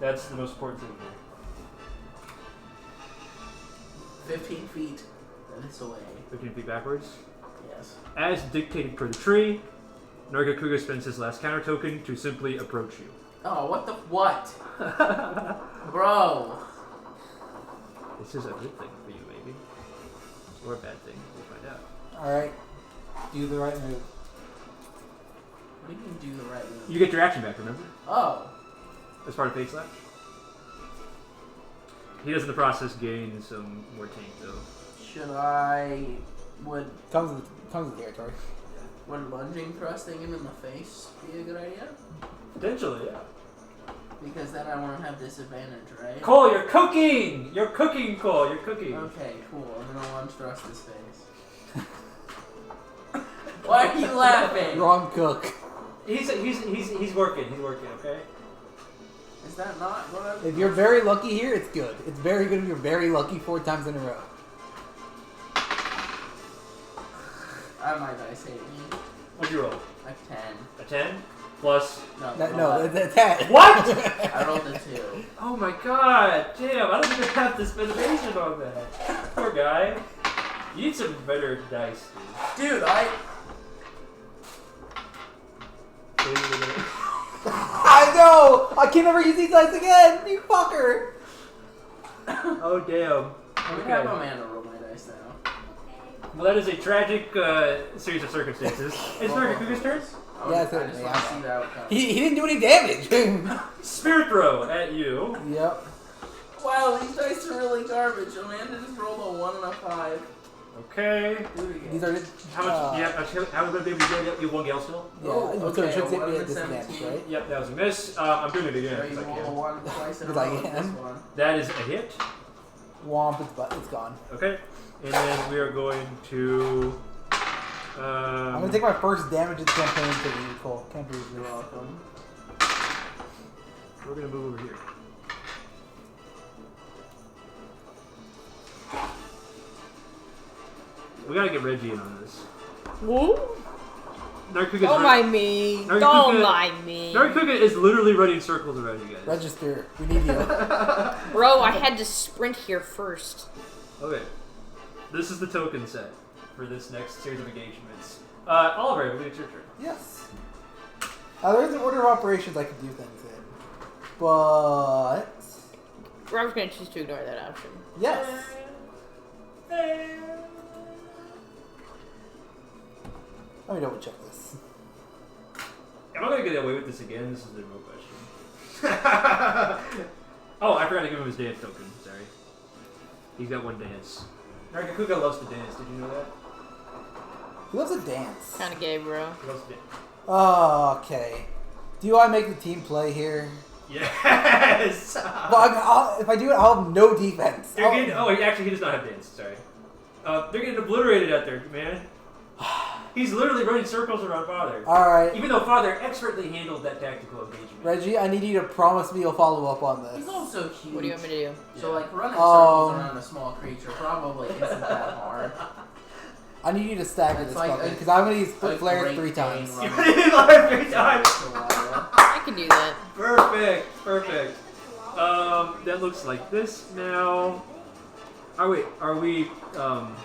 [SPEAKER 1] That's the most important thing here.
[SPEAKER 2] 15 feet. That is away.
[SPEAKER 1] 15 feet backwards.
[SPEAKER 2] Yes.
[SPEAKER 1] As dictated per the tree, Nargacuga spends his last counter token to simply approach you.
[SPEAKER 2] Oh, what? Bro.
[SPEAKER 1] This is a good thing for you, maybe. Or a bad thing. We'll find out.
[SPEAKER 3] Alright. Do the right move.
[SPEAKER 2] What do you mean do the right move?
[SPEAKER 1] You get your action back, remember?
[SPEAKER 2] Oh.
[SPEAKER 1] As part of Fade Slash. He does in the process gain some more tank, though.
[SPEAKER 2] Should I... Would
[SPEAKER 3] Comes with the territory.
[SPEAKER 2] lunging thrusting him in the face be a good idea?
[SPEAKER 1] Potentially, yeah.
[SPEAKER 2] Because then I won't have disadvantage, right?
[SPEAKER 1] Cole, you're cooking! You're cooking, Cole. You're cooking.
[SPEAKER 2] Okay, cool. I'm gonna lunge thrust his face. Why are you laughing?
[SPEAKER 3] Wrong cook.
[SPEAKER 1] He's working. He's working. Okay.
[SPEAKER 2] Is that not what I...
[SPEAKER 3] If you're very lucky here, it's good. It's very good if you're very lucky 4 times in a row.
[SPEAKER 2] My dice hate me.
[SPEAKER 1] What'd you roll?
[SPEAKER 2] A 10.
[SPEAKER 1] A 10 plus.
[SPEAKER 2] No,
[SPEAKER 3] It's a 10.
[SPEAKER 1] What?
[SPEAKER 2] I rolled a 2.
[SPEAKER 1] Oh my god! Damn! I don't even have to spend evasion on that. Poor guy. You need some better dice,
[SPEAKER 2] Dude,
[SPEAKER 3] I know! I can never use these dice again! You fucker!
[SPEAKER 1] Oh damn.
[SPEAKER 2] I'm gonna have Amanda roll my dice now.
[SPEAKER 1] Well, that is a tragic series of circumstances. It's Nargacuga's turn.
[SPEAKER 3] Yeah,
[SPEAKER 2] I just want to see that outcome.
[SPEAKER 3] He didn't do any damage!
[SPEAKER 1] Spirit throw at you.
[SPEAKER 3] Yep.
[SPEAKER 2] Wow, these dice are really garbage. Amanda just rolled a 1 and a 5.
[SPEAKER 1] Okay.
[SPEAKER 2] Do it again.
[SPEAKER 3] These are
[SPEAKER 1] How much? Yeah. How are we gonna be able to get you 1 gale still?
[SPEAKER 3] Yeah,
[SPEAKER 2] Oh,
[SPEAKER 3] so
[SPEAKER 2] okay,
[SPEAKER 3] it should
[SPEAKER 2] a 1
[SPEAKER 3] be at
[SPEAKER 2] and a
[SPEAKER 3] disadvantage,
[SPEAKER 2] 17.
[SPEAKER 3] right?
[SPEAKER 1] Yep, that was a miss. I'm doing it again.
[SPEAKER 2] So
[SPEAKER 1] 'cause
[SPEAKER 2] you
[SPEAKER 1] I
[SPEAKER 2] roll a
[SPEAKER 1] can.
[SPEAKER 2] 1 twice in a
[SPEAKER 3] Because I
[SPEAKER 2] row with
[SPEAKER 3] can.
[SPEAKER 2] this one.
[SPEAKER 1] That is a hit.
[SPEAKER 3] Womp, it's gone.
[SPEAKER 1] Okay. And then we are going to.
[SPEAKER 3] I'm gonna take my first damage of the campaign to you, Cole. Can't believe
[SPEAKER 2] You're
[SPEAKER 3] you're
[SPEAKER 2] welcome.
[SPEAKER 1] We're gonna move over here. We gotta get Reggie in on this.
[SPEAKER 4] Woo?
[SPEAKER 1] Nargacuga's
[SPEAKER 4] Don't mind me.
[SPEAKER 1] Nargacuga-
[SPEAKER 4] Don't mind me.
[SPEAKER 1] Nargacuga is literally running circles around you guys.
[SPEAKER 3] Register. We need you.
[SPEAKER 4] Bro, I had to sprint here first.
[SPEAKER 1] Okay. This is the token set for this next series of engagements. Oliver, I believe it's your turn.
[SPEAKER 3] Yes. There's an order of operations I could do things in. But...
[SPEAKER 4] I was going to choose to ignore that option.
[SPEAKER 3] Yes. Let me double check this.
[SPEAKER 1] Am I gonna get away with this again? This is the real question. Oh, I forgot to give him his dance token. Sorry. He's got 1 dance. Nargacuga loves to dance. Did you know that?
[SPEAKER 3] He loves to dance.
[SPEAKER 4] Kind of gay, bro.
[SPEAKER 1] He loves to dance.
[SPEAKER 3] Okay. Do I make the team play here?
[SPEAKER 1] Yes!
[SPEAKER 3] Well, if I do it, I'll have no defense.
[SPEAKER 1] They're getting, he does not have dance. Sorry. They're getting obliterated out there, man. He's literally running circles around Father.
[SPEAKER 3] Alright.
[SPEAKER 1] Even though Father expertly handled that tactical engagement.
[SPEAKER 3] Reggie, I need you to promise me you'll follow up on this.
[SPEAKER 2] He's also cute.
[SPEAKER 4] What do you want me to do?
[SPEAKER 2] So, like, running circles around a small creature probably isn't that hard.
[SPEAKER 3] I need you to stagger
[SPEAKER 2] It's
[SPEAKER 3] this
[SPEAKER 2] like
[SPEAKER 3] fucker,
[SPEAKER 2] a-
[SPEAKER 3] because I'm going to use
[SPEAKER 2] a
[SPEAKER 3] Split Flare
[SPEAKER 2] Great
[SPEAKER 3] 3 times.
[SPEAKER 2] Dane
[SPEAKER 1] You
[SPEAKER 2] running
[SPEAKER 1] did live 3 times!
[SPEAKER 4] I can do that.
[SPEAKER 1] Perfect. That looks like this now. Oh wait, are we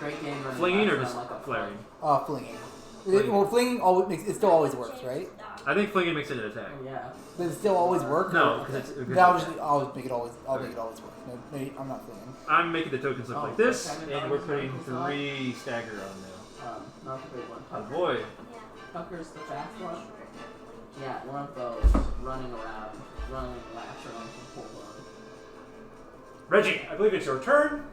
[SPEAKER 2] Great Dane running
[SPEAKER 1] flinging or
[SPEAKER 2] around
[SPEAKER 1] just
[SPEAKER 2] like a
[SPEAKER 1] flaring?
[SPEAKER 3] Flinging.
[SPEAKER 1] Flinging.
[SPEAKER 3] Well, flinging always makes, it still always works, right?
[SPEAKER 1] I think flinging makes it an attack.
[SPEAKER 2] Oh, yeah.
[SPEAKER 3] Does it still always work?
[SPEAKER 1] No,
[SPEAKER 3] or-
[SPEAKER 1] because it's.
[SPEAKER 3] Then I'll make it always work. No, I'm not flinging.
[SPEAKER 1] I'm making the tokens look
[SPEAKER 2] Oh,
[SPEAKER 1] like this,
[SPEAKER 2] okay.
[SPEAKER 1] and we're putting 3 stagger on now.
[SPEAKER 2] Not the big one.
[SPEAKER 1] Oh boy.
[SPEAKER 2] Tucker's the fast one? Yeah, one of those running laps around the full run.
[SPEAKER 1] Reggie, I believe it's your turn.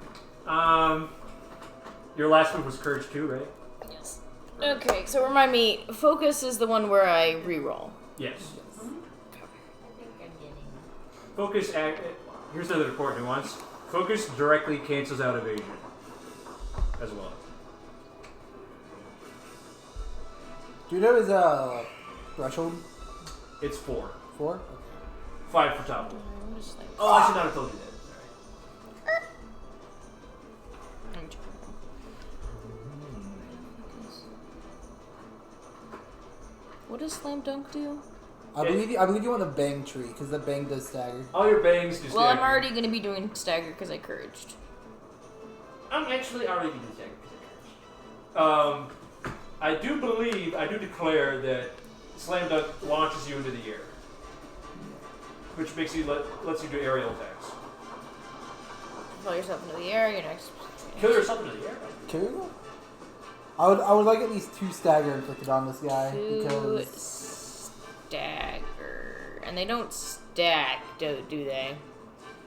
[SPEAKER 1] Your last move was Courage 2, right?
[SPEAKER 4] Yes. Okay, so remind me, Focus is the one where I reroll.
[SPEAKER 1] Yes. Focus. Here's another important nuance. Focus directly cancels out evasion as well.
[SPEAKER 3] Do you know his threshold?
[SPEAKER 1] It's 4.
[SPEAKER 3] 4?
[SPEAKER 1] 5 for top.
[SPEAKER 4] I'm just like,
[SPEAKER 1] Oh, I should not have told you that. Sorry.
[SPEAKER 4] I'm trying. What does Slam Dunk do?
[SPEAKER 3] I believe you want the bang tree because the bang does stagger.
[SPEAKER 1] All your bangs do
[SPEAKER 4] Well, I'm
[SPEAKER 1] stagger.
[SPEAKER 4] already going to be doing stagger because I couraged.
[SPEAKER 1] I'm actually already doing stagger because I do declare that Slam Dunk launches you into the air, which makes you lets you do aerial attacks.
[SPEAKER 4] Throw yourself into the air, your next.
[SPEAKER 1] Kill yourself into the air.
[SPEAKER 3] Can we go? I would like at least 2 stagger inflicted on this guy
[SPEAKER 4] 2
[SPEAKER 3] because
[SPEAKER 4] stagger. And they don't stack, do they?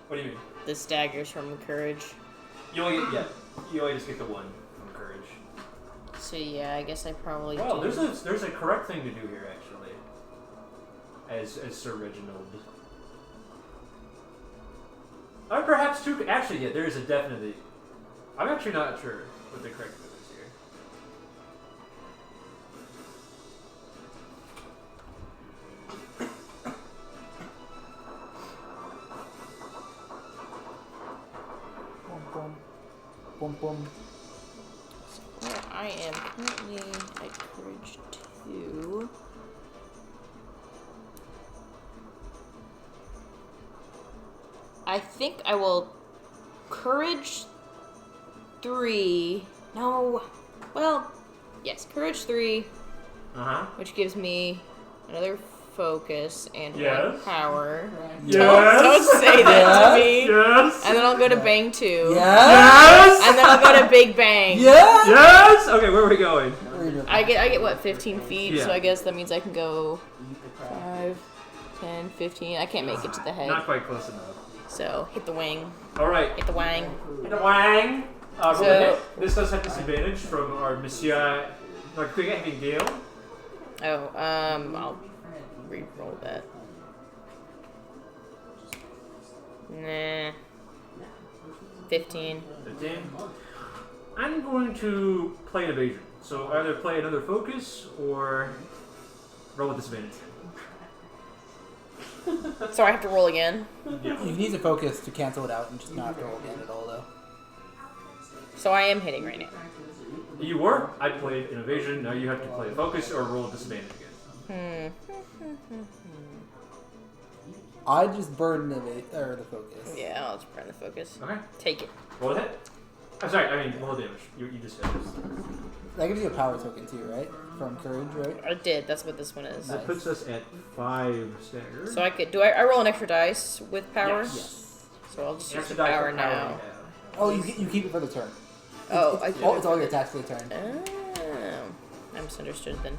[SPEAKER 1] What do you mean?
[SPEAKER 4] The staggers from Courage.
[SPEAKER 1] You only just get the 1 from Courage.
[SPEAKER 4] So yeah, I guess I probably
[SPEAKER 1] Well,
[SPEAKER 4] do.
[SPEAKER 1] there's a correct thing to do here actually. As Sir Reginald. Or perhaps 2. Actually, yeah, there is a definitely. I'm actually not sure what the correct move is here.
[SPEAKER 3] boom, boom.
[SPEAKER 4] So where I am currently at courage 2. I think I will courage 3. No. Well, yes, courage 3, which gives me another focus and
[SPEAKER 1] Yes.
[SPEAKER 4] 1 power.
[SPEAKER 1] Yes.
[SPEAKER 4] Don't say that to me.
[SPEAKER 1] Yes.
[SPEAKER 4] And then I'll go to Bang 2.
[SPEAKER 3] Yes!
[SPEAKER 1] Yes.
[SPEAKER 4] And then I'll go to Big Bang.
[SPEAKER 3] Yes!
[SPEAKER 1] Yes. Okay, where are we going?
[SPEAKER 4] I get what, 15 feet?
[SPEAKER 1] Yeah.
[SPEAKER 4] So I guess that means I can go 5, 10, 15. I can't make it to the head.
[SPEAKER 1] Not quite close enough.
[SPEAKER 4] So hit the wing.
[SPEAKER 1] All right.
[SPEAKER 4] Hit the wang.
[SPEAKER 1] Hit the wang. Roll
[SPEAKER 4] So-
[SPEAKER 1] a hit. This does have disadvantage from our Monsieur Nargacuga having Gale.
[SPEAKER 4] Oh, I'll re-roll that. Nah. 15.
[SPEAKER 1] 15. I'm going to play an evasion. So either play another focus or roll with disadvantage.
[SPEAKER 4] So I have to roll again.
[SPEAKER 1] Yeah.
[SPEAKER 3] You need to focus to cancel it out and just not have to roll again at all, though.
[SPEAKER 4] So I am hitting right now.
[SPEAKER 1] You were. I played an evasion. Now you have to play a focus or roll a disadvantage again.
[SPEAKER 3] I just burned the focus.
[SPEAKER 4] Yeah, I'll just burn the focus.
[SPEAKER 1] Okay.
[SPEAKER 4] Take it.
[SPEAKER 1] Roll a hit. I'm sorry. I mean, roll damage. You just hit.
[SPEAKER 3] That gives you a power token too, right? From courage, right?
[SPEAKER 4] I did. That's what this one is.
[SPEAKER 1] That puts us at 5 stagger.
[SPEAKER 4] So I could I roll an extra dice with power?
[SPEAKER 1] Yes.
[SPEAKER 3] Yes.
[SPEAKER 4] So I'll just use
[SPEAKER 1] Extra
[SPEAKER 4] the
[SPEAKER 1] die
[SPEAKER 4] power
[SPEAKER 1] for
[SPEAKER 4] now.
[SPEAKER 1] we have.
[SPEAKER 3] Oh, you keep it for the turn.
[SPEAKER 4] Oh, I
[SPEAKER 3] It's all your attacks for the turn.
[SPEAKER 4] Oh, I misunderstood then.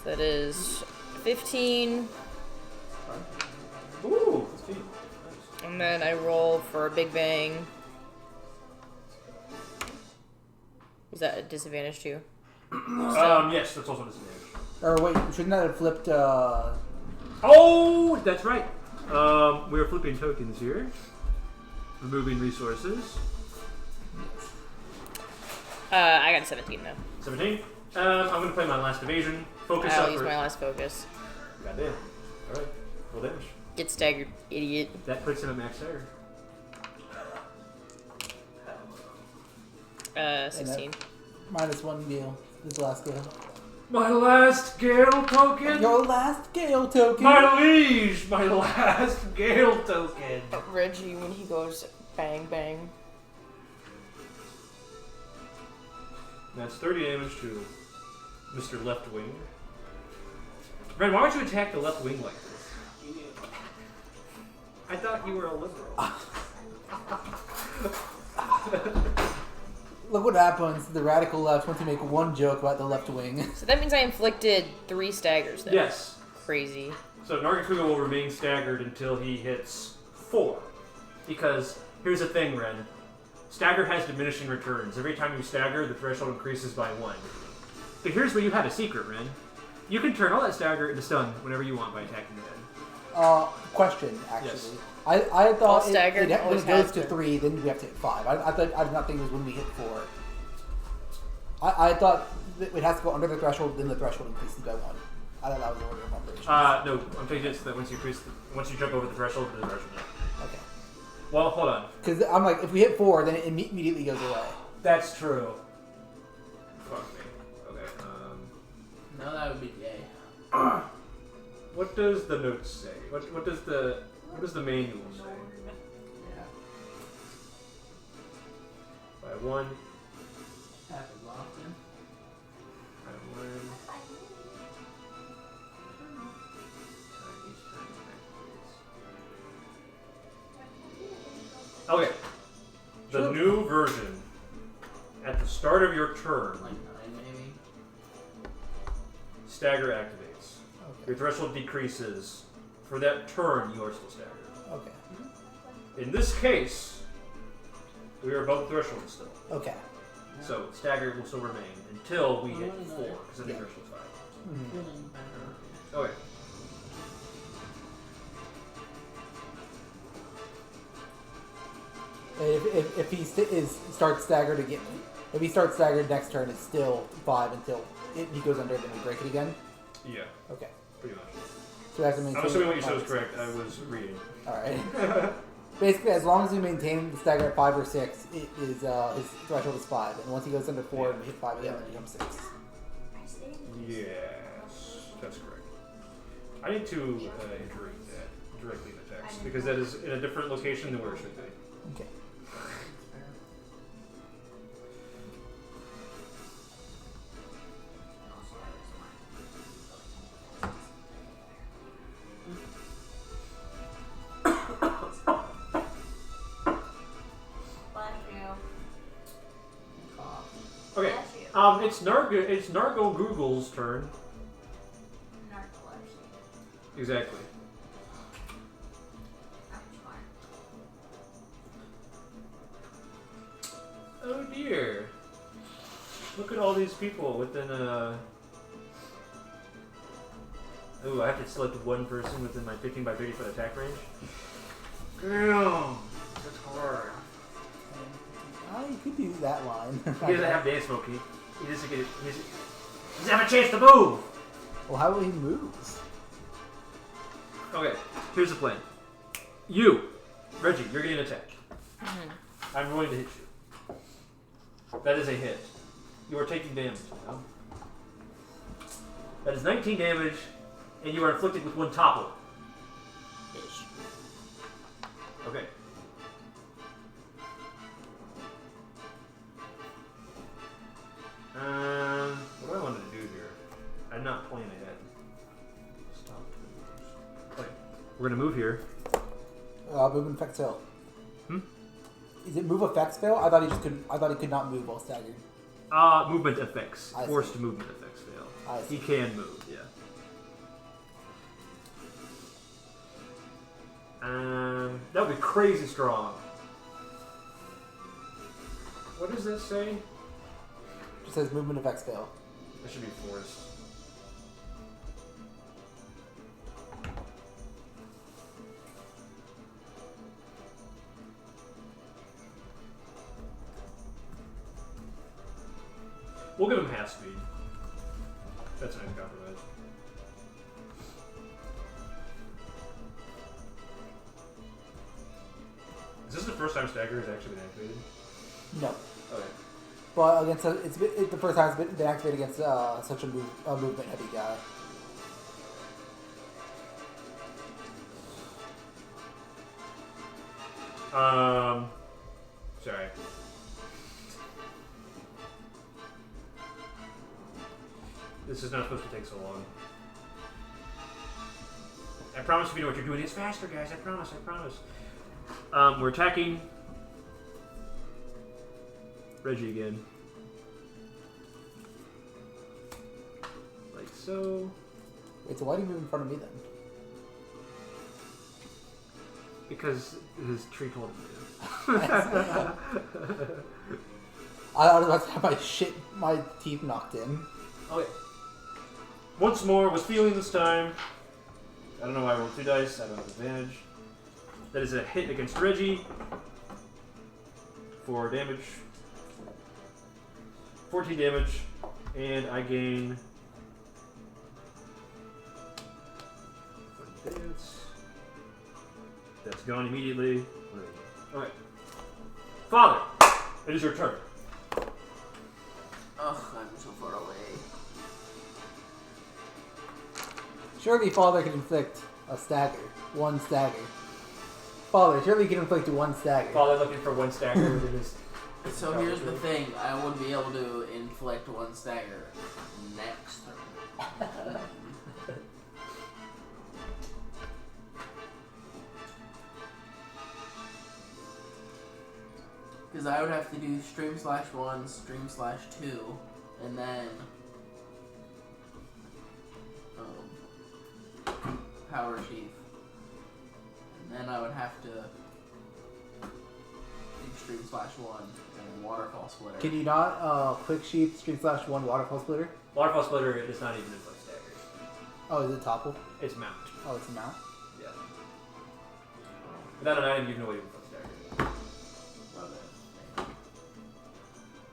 [SPEAKER 4] So that is 15,
[SPEAKER 1] Ooh, 15. Nice.
[SPEAKER 4] and then I roll for a Big Bang. Was that a disadvantage too?
[SPEAKER 1] Yes, that's also disadvantage.
[SPEAKER 3] Or wait, shouldn't that have flipped?
[SPEAKER 1] Oh, that's right. We're flipping tokens here. Removing resources.
[SPEAKER 4] I got a 17 though.
[SPEAKER 1] 17. I'm going to play my last evasion. Focus
[SPEAKER 4] I'll
[SPEAKER 1] up
[SPEAKER 4] use
[SPEAKER 1] for...
[SPEAKER 4] my last focus.
[SPEAKER 1] Goddamn. Alright. Roll damage.
[SPEAKER 4] Get staggered, idiot.
[SPEAKER 1] That puts him at max stagger.
[SPEAKER 4] 16.
[SPEAKER 3] -1 deal. This last deal.
[SPEAKER 1] My last Gale token?
[SPEAKER 3] Your last Gale token.
[SPEAKER 1] My liege! My last Gale token.
[SPEAKER 4] Reggie, when he goes bang bang.
[SPEAKER 1] That's 30 damage to Mr. Left Wing. Ren, why would you attack the left wing like this? I thought you were a liberal.
[SPEAKER 3] Look what happens to the radical left once you make one joke about the left wing.
[SPEAKER 4] So that means I inflicted 3 staggers there.
[SPEAKER 1] Yes.
[SPEAKER 4] Crazy.
[SPEAKER 1] So Nargacuga will remain staggered until he hits 4. Because here's the thing, Ren. Stagger has diminishing returns. Every time you stagger, the threshold increases by 1. But here's where you have a secret, Ren. You can turn all that stagger into stun whenever you want by attacking the head.
[SPEAKER 3] Question, actually.
[SPEAKER 1] Yes.
[SPEAKER 3] I
[SPEAKER 4] All
[SPEAKER 3] thought
[SPEAKER 4] stagger
[SPEAKER 3] when
[SPEAKER 4] always
[SPEAKER 3] it goes
[SPEAKER 4] has
[SPEAKER 3] to
[SPEAKER 4] to.
[SPEAKER 3] 3, then we have to hit 5. I did not think it was when we hit 4. I thought that it has to go under the threshold, then the threshold increases by 1. I thought that was the order of operations.
[SPEAKER 1] No. I'm thinking it's that once you jump over the threshold, the threshold.
[SPEAKER 3] Okay.
[SPEAKER 1] Well, hold on.
[SPEAKER 3] Because I'm like, if we hit 4, then it immediately goes away.
[SPEAKER 1] That's true. Fuck me. Okay.
[SPEAKER 2] No, that would be gay.
[SPEAKER 1] What does the notes say? What does the manual say?
[SPEAKER 2] Yeah.
[SPEAKER 1] By 1.
[SPEAKER 2] Happens often.
[SPEAKER 1] By 1. Okay. The
[SPEAKER 3] Sure.
[SPEAKER 1] new version. At the start of your turn,
[SPEAKER 2] Like 9 maybe.
[SPEAKER 1] stagger activates.
[SPEAKER 3] Okay.
[SPEAKER 1] Your threshold decreases. For that turn, you are still staggered.
[SPEAKER 3] Okay.
[SPEAKER 1] In this case, we are above the threshold still.
[SPEAKER 3] Okay.
[SPEAKER 1] So stagger will still remain until we hit 4, because I think
[SPEAKER 3] Yeah.
[SPEAKER 1] threshold's 5.
[SPEAKER 3] Mhm.
[SPEAKER 2] Feeling better.
[SPEAKER 1] Okay.
[SPEAKER 3] If he starts staggered again, if he starts staggered next turn, it's still 5 until he goes under, then we break it again.
[SPEAKER 1] Yeah,
[SPEAKER 3] Okay.
[SPEAKER 1] pretty much.
[SPEAKER 3] So we have to maintain.
[SPEAKER 1] I'm assuming what you said was correct. I was reading.
[SPEAKER 3] All right. Basically, as long as you maintain the stagger at 5 or 6, it is his threshold is 5, and once he goes under 4 and hit 5 again, it becomes 6.
[SPEAKER 1] Yes, that's correct. I need to integrate that directly in the text because that is in a different location than where it should be.
[SPEAKER 3] Okay.
[SPEAKER 1] Okay. It's Nargacuga's turn.
[SPEAKER 5] Narcolepsy.
[SPEAKER 1] Exactly. Oh dear. Look at all these people within a... Ooh, I have to select one person within my 15 by 30 foot attack range. Damn, that's hard.
[SPEAKER 3] You could use that line.
[SPEAKER 1] He doesn't have dance smoke. He doesn't get it. He doesn't have a chance to move.
[SPEAKER 3] Well, how will he move?
[SPEAKER 1] Okay, here's the plan. You, Reggie, you're getting attacked.
[SPEAKER 4] Mm-hmm.
[SPEAKER 1] I'm going to hit you. That is a hit. You are taking damage now. That is 19 damage, and you are inflicted with 1 topple.
[SPEAKER 4] Ish.
[SPEAKER 1] Okay. What do I want to do here? I'm not playing ahead. Stop. Okay. We're gonna move here.
[SPEAKER 3] Movement effects fail. Is it move effects fail? I thought he just couldn't. I thought he could not move while staggered.
[SPEAKER 1] Movement effects.
[SPEAKER 3] I
[SPEAKER 1] Forced
[SPEAKER 3] see.
[SPEAKER 1] movement effects fail.
[SPEAKER 3] I see.
[SPEAKER 1] He can move, yeah. That would be crazy strong. What does that say?
[SPEAKER 3] It just says movement effects fail.
[SPEAKER 1] That should be forced. We'll give him half speed. That's a nice compromise. Is this the first time Stagger has actually been activated?
[SPEAKER 3] No.
[SPEAKER 1] Okay.
[SPEAKER 3] But against it's the first time it's been activated against such a movement heavy guy.
[SPEAKER 1] Sorry. This is not supposed to take so long. I promise if you know what you're doing, it's faster, guys. I promise, I promise. We're attacking Reggie again. Like so.
[SPEAKER 3] Wait, so why do you move in front of me then?
[SPEAKER 1] Because his tree told him
[SPEAKER 3] I was about to have my teeth knocked in.
[SPEAKER 1] to. Okay. Once more, was feeling this time. I don't know why I rolled 2 dice. I don't have advantage. That is a hit against Reggie. 4 damage. 14 damage. And I gain... That's gone immediately. Okay. Father, it is your turn.
[SPEAKER 2] Ugh, I'm so far away.
[SPEAKER 3] Surely Father can inflict a stagger. 1 stagger. Father, surely you can inflict 1 stagger.
[SPEAKER 1] Father looking for 1 stagger within his...
[SPEAKER 2] So here's the thing, I would be able to inflict 1 stagger next turn. Because I would have to do stream/1, stream/2, and then power sheath. And then I would have to do stream/1 and waterfall splitter.
[SPEAKER 3] Can you not quick sheath stream/1 waterfall splitter?
[SPEAKER 1] Waterfall splitter is not even inflict staggers.
[SPEAKER 3] Oh, is it topple?
[SPEAKER 1] It's mount.
[SPEAKER 3] Oh, it's a mount?
[SPEAKER 1] Yeah. Without an item, you have no way to inflict staggers.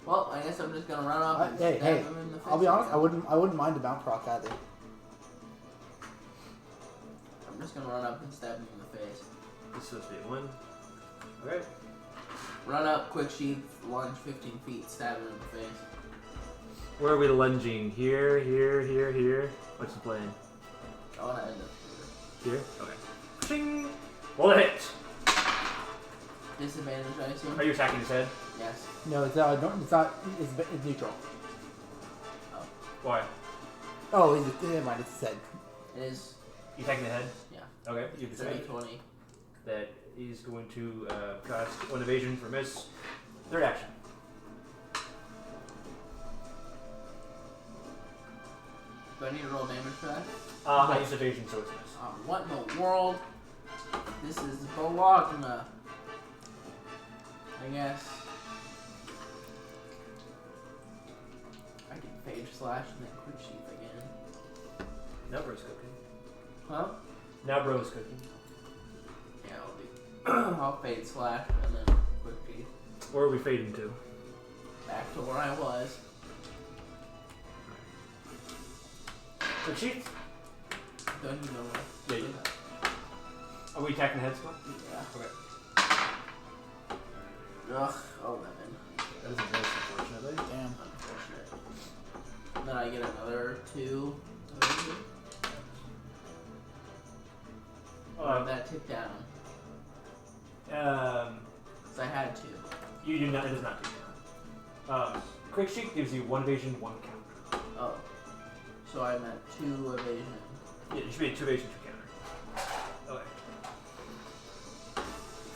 [SPEAKER 2] Well, I guess I'm just gonna run up and
[SPEAKER 3] Hey,
[SPEAKER 2] stab
[SPEAKER 3] hey!
[SPEAKER 2] him in the face.
[SPEAKER 3] I'll be honest.
[SPEAKER 2] again.
[SPEAKER 3] I wouldn't mind a mount proc either.
[SPEAKER 2] I'm just gonna run up and stab him in the face.
[SPEAKER 1] This is supposed to be 1. Okay.
[SPEAKER 2] Run up, quick sheath, lunge 15 feet, stab him in the face.
[SPEAKER 1] Where are we lunging? Here, here, here, here. What's the plan?
[SPEAKER 2] I want to end up here.
[SPEAKER 1] Here? Okay. Ching! Roll a hit!
[SPEAKER 2] Disadvantage, I assume?
[SPEAKER 1] Are you attacking his head?
[SPEAKER 2] Yes.
[SPEAKER 3] No, it's not. It's not. It's neutral.
[SPEAKER 1] Why?
[SPEAKER 3] Oh, never mind. It's said.
[SPEAKER 2] It is.
[SPEAKER 1] You attacking the head?
[SPEAKER 2] Yeah.
[SPEAKER 1] Okay. You
[SPEAKER 2] It's
[SPEAKER 1] decide
[SPEAKER 2] 20.
[SPEAKER 1] that he's going to cost 1 evasion for miss. Third action.
[SPEAKER 2] Do I need to roll damage for that?
[SPEAKER 1] I use evasion, so it's miss.
[SPEAKER 2] What in the world? This is Bologna. I guess. I can phage slash and then quick sheath again.
[SPEAKER 1] Now bro's cooking.
[SPEAKER 2] Huh?
[SPEAKER 1] Now bro's cooking.
[SPEAKER 2] Yeah, I'll do. I'll fade slash and then quick sheath.
[SPEAKER 1] Where are we fading to?
[SPEAKER 2] Back to where I was.
[SPEAKER 1] Quick sheet?
[SPEAKER 2] Don't you know what?
[SPEAKER 1] Yeah, you Are we attacking the head still?
[SPEAKER 2] Yeah.
[SPEAKER 1] Okay.
[SPEAKER 2] Ugh, 11.
[SPEAKER 1] That is a miss, unfortunately.
[SPEAKER 3] Damn.
[SPEAKER 2] Unfortunate. And then I get another 2. Or did that tick down? Because I had 2.
[SPEAKER 1] You do not. It does not do that. Quick sheet gives you 1 evasion, 1 counter.
[SPEAKER 2] Oh. So I meant 2 evasion.
[SPEAKER 1] Yeah, it should be a 2 evasion, 2 counter. Okay.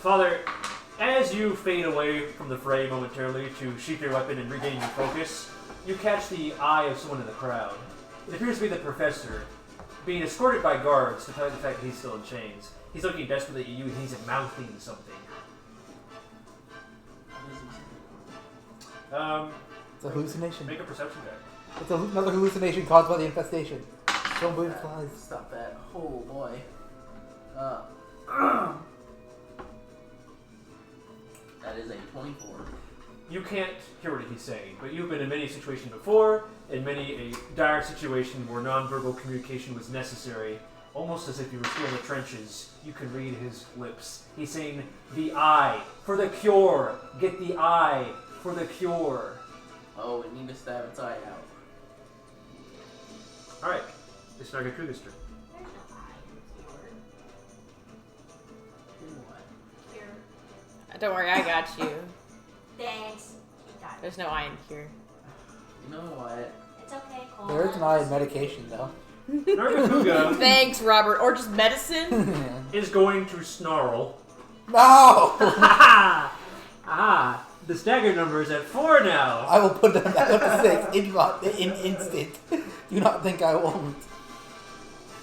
[SPEAKER 1] Father, as you fade away from the fray momentarily to sheath your weapon and regain your focus, you catch the eye of someone in the crowd. It appears to be the professor, being escorted by guards despite the fact that he's still in chains. He's looking desperately at you and he's mouthing something.
[SPEAKER 3] It's a hallucination.
[SPEAKER 1] Make a perception check.
[SPEAKER 3] It's another hallucination caused by the infestation. Don't believe flies.
[SPEAKER 2] Stop that. Oh boy. That is a 24.
[SPEAKER 1] You can't hear what he's saying, but you've been in many situations before, in many a dire situation where nonverbal communication was necessary, almost as if you were still in the trenches. You can read his lips. He's saying, "The eye for the cure. Get the eye for the cure."
[SPEAKER 2] Oh, we need to stab its eye out.
[SPEAKER 1] All right, it's Nargacuga's turn.
[SPEAKER 5] There's no eye in
[SPEAKER 2] Then what?
[SPEAKER 5] here.
[SPEAKER 4] Don't worry, I got you.
[SPEAKER 5] Thanks. You got it.
[SPEAKER 4] There's no eye in here.
[SPEAKER 2] You know what?
[SPEAKER 5] It's okay, Cole.
[SPEAKER 3] There is an eye in medication, though.
[SPEAKER 1] Nargacuga
[SPEAKER 4] Thanks, Robert. Or just medicine?
[SPEAKER 1] is going to snarl.
[SPEAKER 3] No!
[SPEAKER 1] Aha! The stagger number is at 4 now.
[SPEAKER 3] I will put them back up to 6 in instant. Do not think I won't.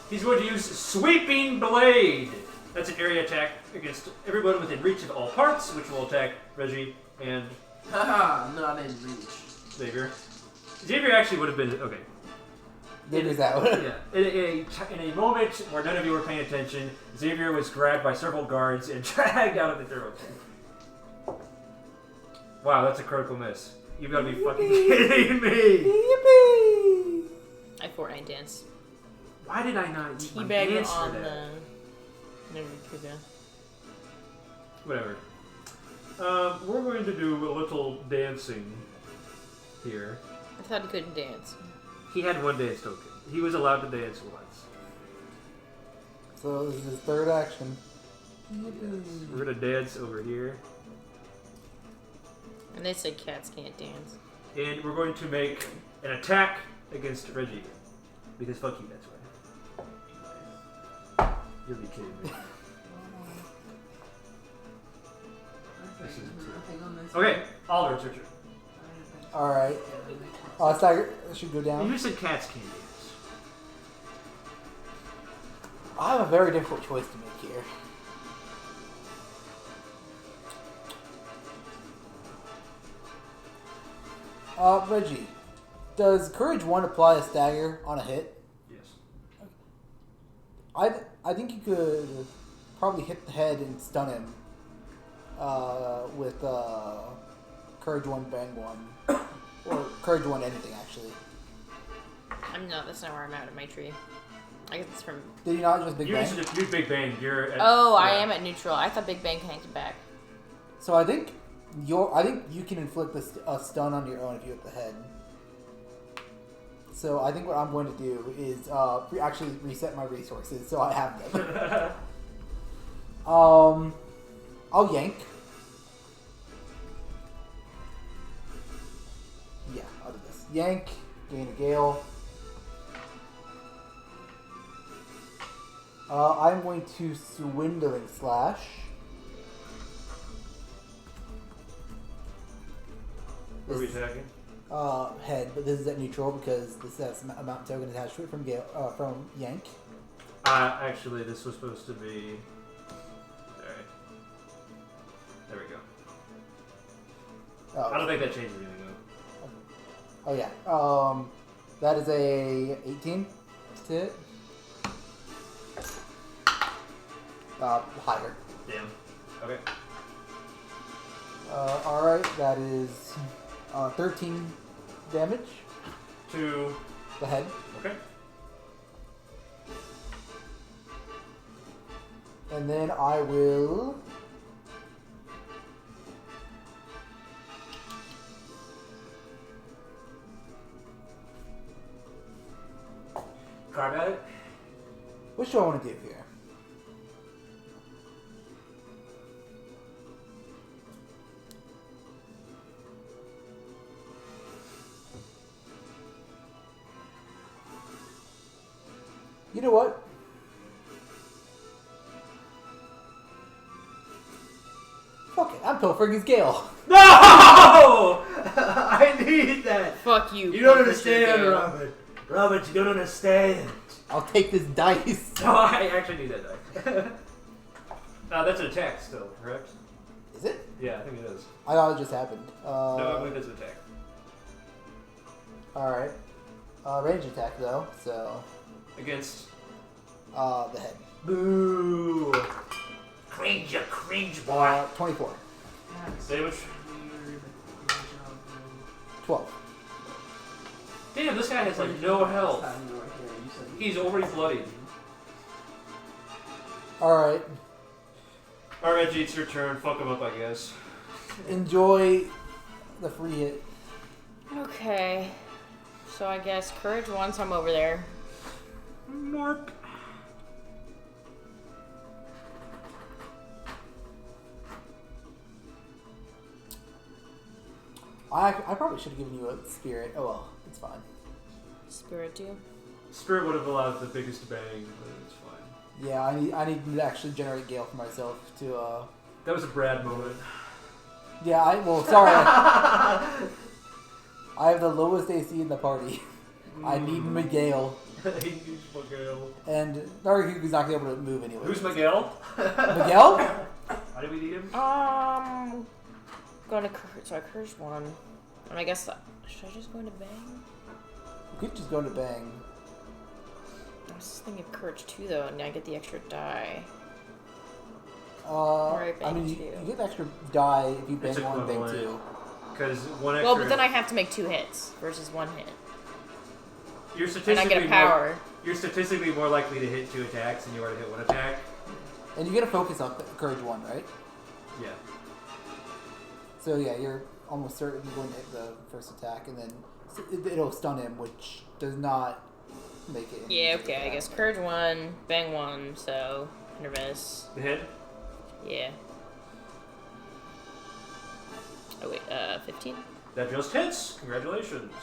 [SPEAKER 1] He's going to use Sweeping Blade. That's an area attack against everyone within reach of all parts, which will attack Reggie and
[SPEAKER 2] Haha, not in reach.
[SPEAKER 1] Xavier. Xavier actually would have been okay.
[SPEAKER 3] Figures out.
[SPEAKER 1] Yeah. In a moment where none of you were paying attention, Xavier was grabbed by several guards and dragged out of the throat. Wow, that's a critical miss. You've got to be fucking kidding me!
[SPEAKER 3] Yippee!
[SPEAKER 4] I Fortnite dance.
[SPEAKER 1] Why did I not use my
[SPEAKER 4] Teabag
[SPEAKER 1] dance for
[SPEAKER 4] on
[SPEAKER 1] that?
[SPEAKER 4] the Nargacuga.
[SPEAKER 1] Whatever. We're going to do a little dancing here.
[SPEAKER 4] I thought he couldn't dance.
[SPEAKER 1] He had 1 dance token. He was allowed to dance once.
[SPEAKER 3] So this is his third action.
[SPEAKER 1] We're going to dance over here.
[SPEAKER 4] And they said cats can't dance.
[SPEAKER 1] And we're going to make an attack against Reggie. Because fuck you, that's why. You'll be kidding me.
[SPEAKER 2] Nothing on this.
[SPEAKER 1] Okay, Oliver, it's your turn.
[SPEAKER 3] Alright. Stagger should go down.
[SPEAKER 1] You said cats can't dance.
[SPEAKER 3] I have a very difficult choice to make here. Reggie, does Courage 1 apply a stagger on a hit?
[SPEAKER 1] Yes.
[SPEAKER 3] I think you could probably hit the head and stun him with Courage 1 Bang 1. Or Courage 1 anything, actually.
[SPEAKER 4] I'm not. That's not where I'm at in my tree. I guess it's from.
[SPEAKER 3] Did you not just Big
[SPEAKER 1] You
[SPEAKER 3] Bang?
[SPEAKER 1] should use Big Bang. You're at,
[SPEAKER 4] Oh, I
[SPEAKER 1] yeah.
[SPEAKER 4] am at neutral. I thought Big Bang connected back.
[SPEAKER 3] So I think you can inflict a stun on your own if you hit the head. So I think what I'm going to do is actually reset my resources so I have them. I'll yank. Yeah, I'll do this. Yank, gain a gale. I'm going to swindling slash.
[SPEAKER 1] Where are we attacking?
[SPEAKER 3] Head, but this is at neutral because this has a mountain token attached to it from yank.
[SPEAKER 1] Actually, this was supposed to be. Alright. There we go.
[SPEAKER 3] Oh,
[SPEAKER 1] I don't think that changes anything though.
[SPEAKER 3] oh yeah. That is a 18 to hit. Higher.
[SPEAKER 1] Damn. Okay.
[SPEAKER 3] Alright, that is 13 damage.
[SPEAKER 1] To
[SPEAKER 3] The head.
[SPEAKER 1] okay.
[SPEAKER 3] And then I will.
[SPEAKER 1] Carve at it.
[SPEAKER 3] What do I want to do here? You know what? Fuck it, I'm pilfering his gale.
[SPEAKER 1] No! I need that.
[SPEAKER 4] Fuck you.
[SPEAKER 1] You don't
[SPEAKER 4] Professor
[SPEAKER 1] understand,
[SPEAKER 4] Gale.
[SPEAKER 1] Robert. Robert, you don't understand.
[SPEAKER 3] I'll take this dice.
[SPEAKER 1] No, I actually need that die. That's an attack still, correct?
[SPEAKER 3] Is it?
[SPEAKER 1] Yeah, I think it is.
[SPEAKER 3] I thought it just happened.
[SPEAKER 1] No, I believe it's an attack.
[SPEAKER 3] Alright. Range attack though, so.
[SPEAKER 1] Against.
[SPEAKER 3] The head.
[SPEAKER 1] Boo! Cringe, you cringe boy.
[SPEAKER 3] 24.
[SPEAKER 1] Damage.
[SPEAKER 3] 12.
[SPEAKER 1] Damn, this guy has like no health. He's already bloodied.
[SPEAKER 3] Alright.
[SPEAKER 1] Alright, Reggie, it's your turn. Fuck him up, I guess.
[SPEAKER 3] Enjoy the free hit.
[SPEAKER 4] Okay. So I guess courage once I'm over there.
[SPEAKER 1] Mark.
[SPEAKER 3] I probably should have given you a spirit. Oh well, it's fine.
[SPEAKER 4] Spirit you.
[SPEAKER 1] Spirit would have allowed the biggest bang, but it's fine.
[SPEAKER 3] Yeah, I need to actually generate gale for myself to
[SPEAKER 1] That was a Brad moment.
[SPEAKER 3] Yeah, sorry. I have the lowest AC in the party. I need Miguel.
[SPEAKER 1] He needs Miguel.
[SPEAKER 3] And Nargacuga's not gonna be able to move anyway.
[SPEAKER 1] Who's Miguel?
[SPEAKER 3] Miguel?
[SPEAKER 1] Why do we need him?
[SPEAKER 4] Going to courage. So I courage one. And I guess should I just go into bang?
[SPEAKER 3] You could just go into bang.
[SPEAKER 4] I was just thinking courage 2 though, and I get the extra die.
[SPEAKER 3] I
[SPEAKER 4] bang
[SPEAKER 3] mean, you
[SPEAKER 4] 2.
[SPEAKER 3] get the extra die if you bang
[SPEAKER 1] It's
[SPEAKER 3] one, bang
[SPEAKER 1] equivalent.
[SPEAKER 3] two.
[SPEAKER 1] Because one extra.
[SPEAKER 4] Well, but then I have to make 2 hits versus 1 hit.
[SPEAKER 1] You're
[SPEAKER 4] And I
[SPEAKER 1] statistically
[SPEAKER 4] get a power.
[SPEAKER 1] You're statistically more likely to hit 2 attacks than you are to hit 1 attack.
[SPEAKER 3] And you get a focus on courage one, right?
[SPEAKER 1] Yeah.
[SPEAKER 3] So yeah, you're almost certain you're going to hit the first attack, and then it'll stun him, which does not make it.
[SPEAKER 4] Yeah, okay, I guess courage 1, bang 1, so nervous.
[SPEAKER 1] The hit.
[SPEAKER 4] Yeah. Oh wait, 15?
[SPEAKER 1] That just hits. Congratulations.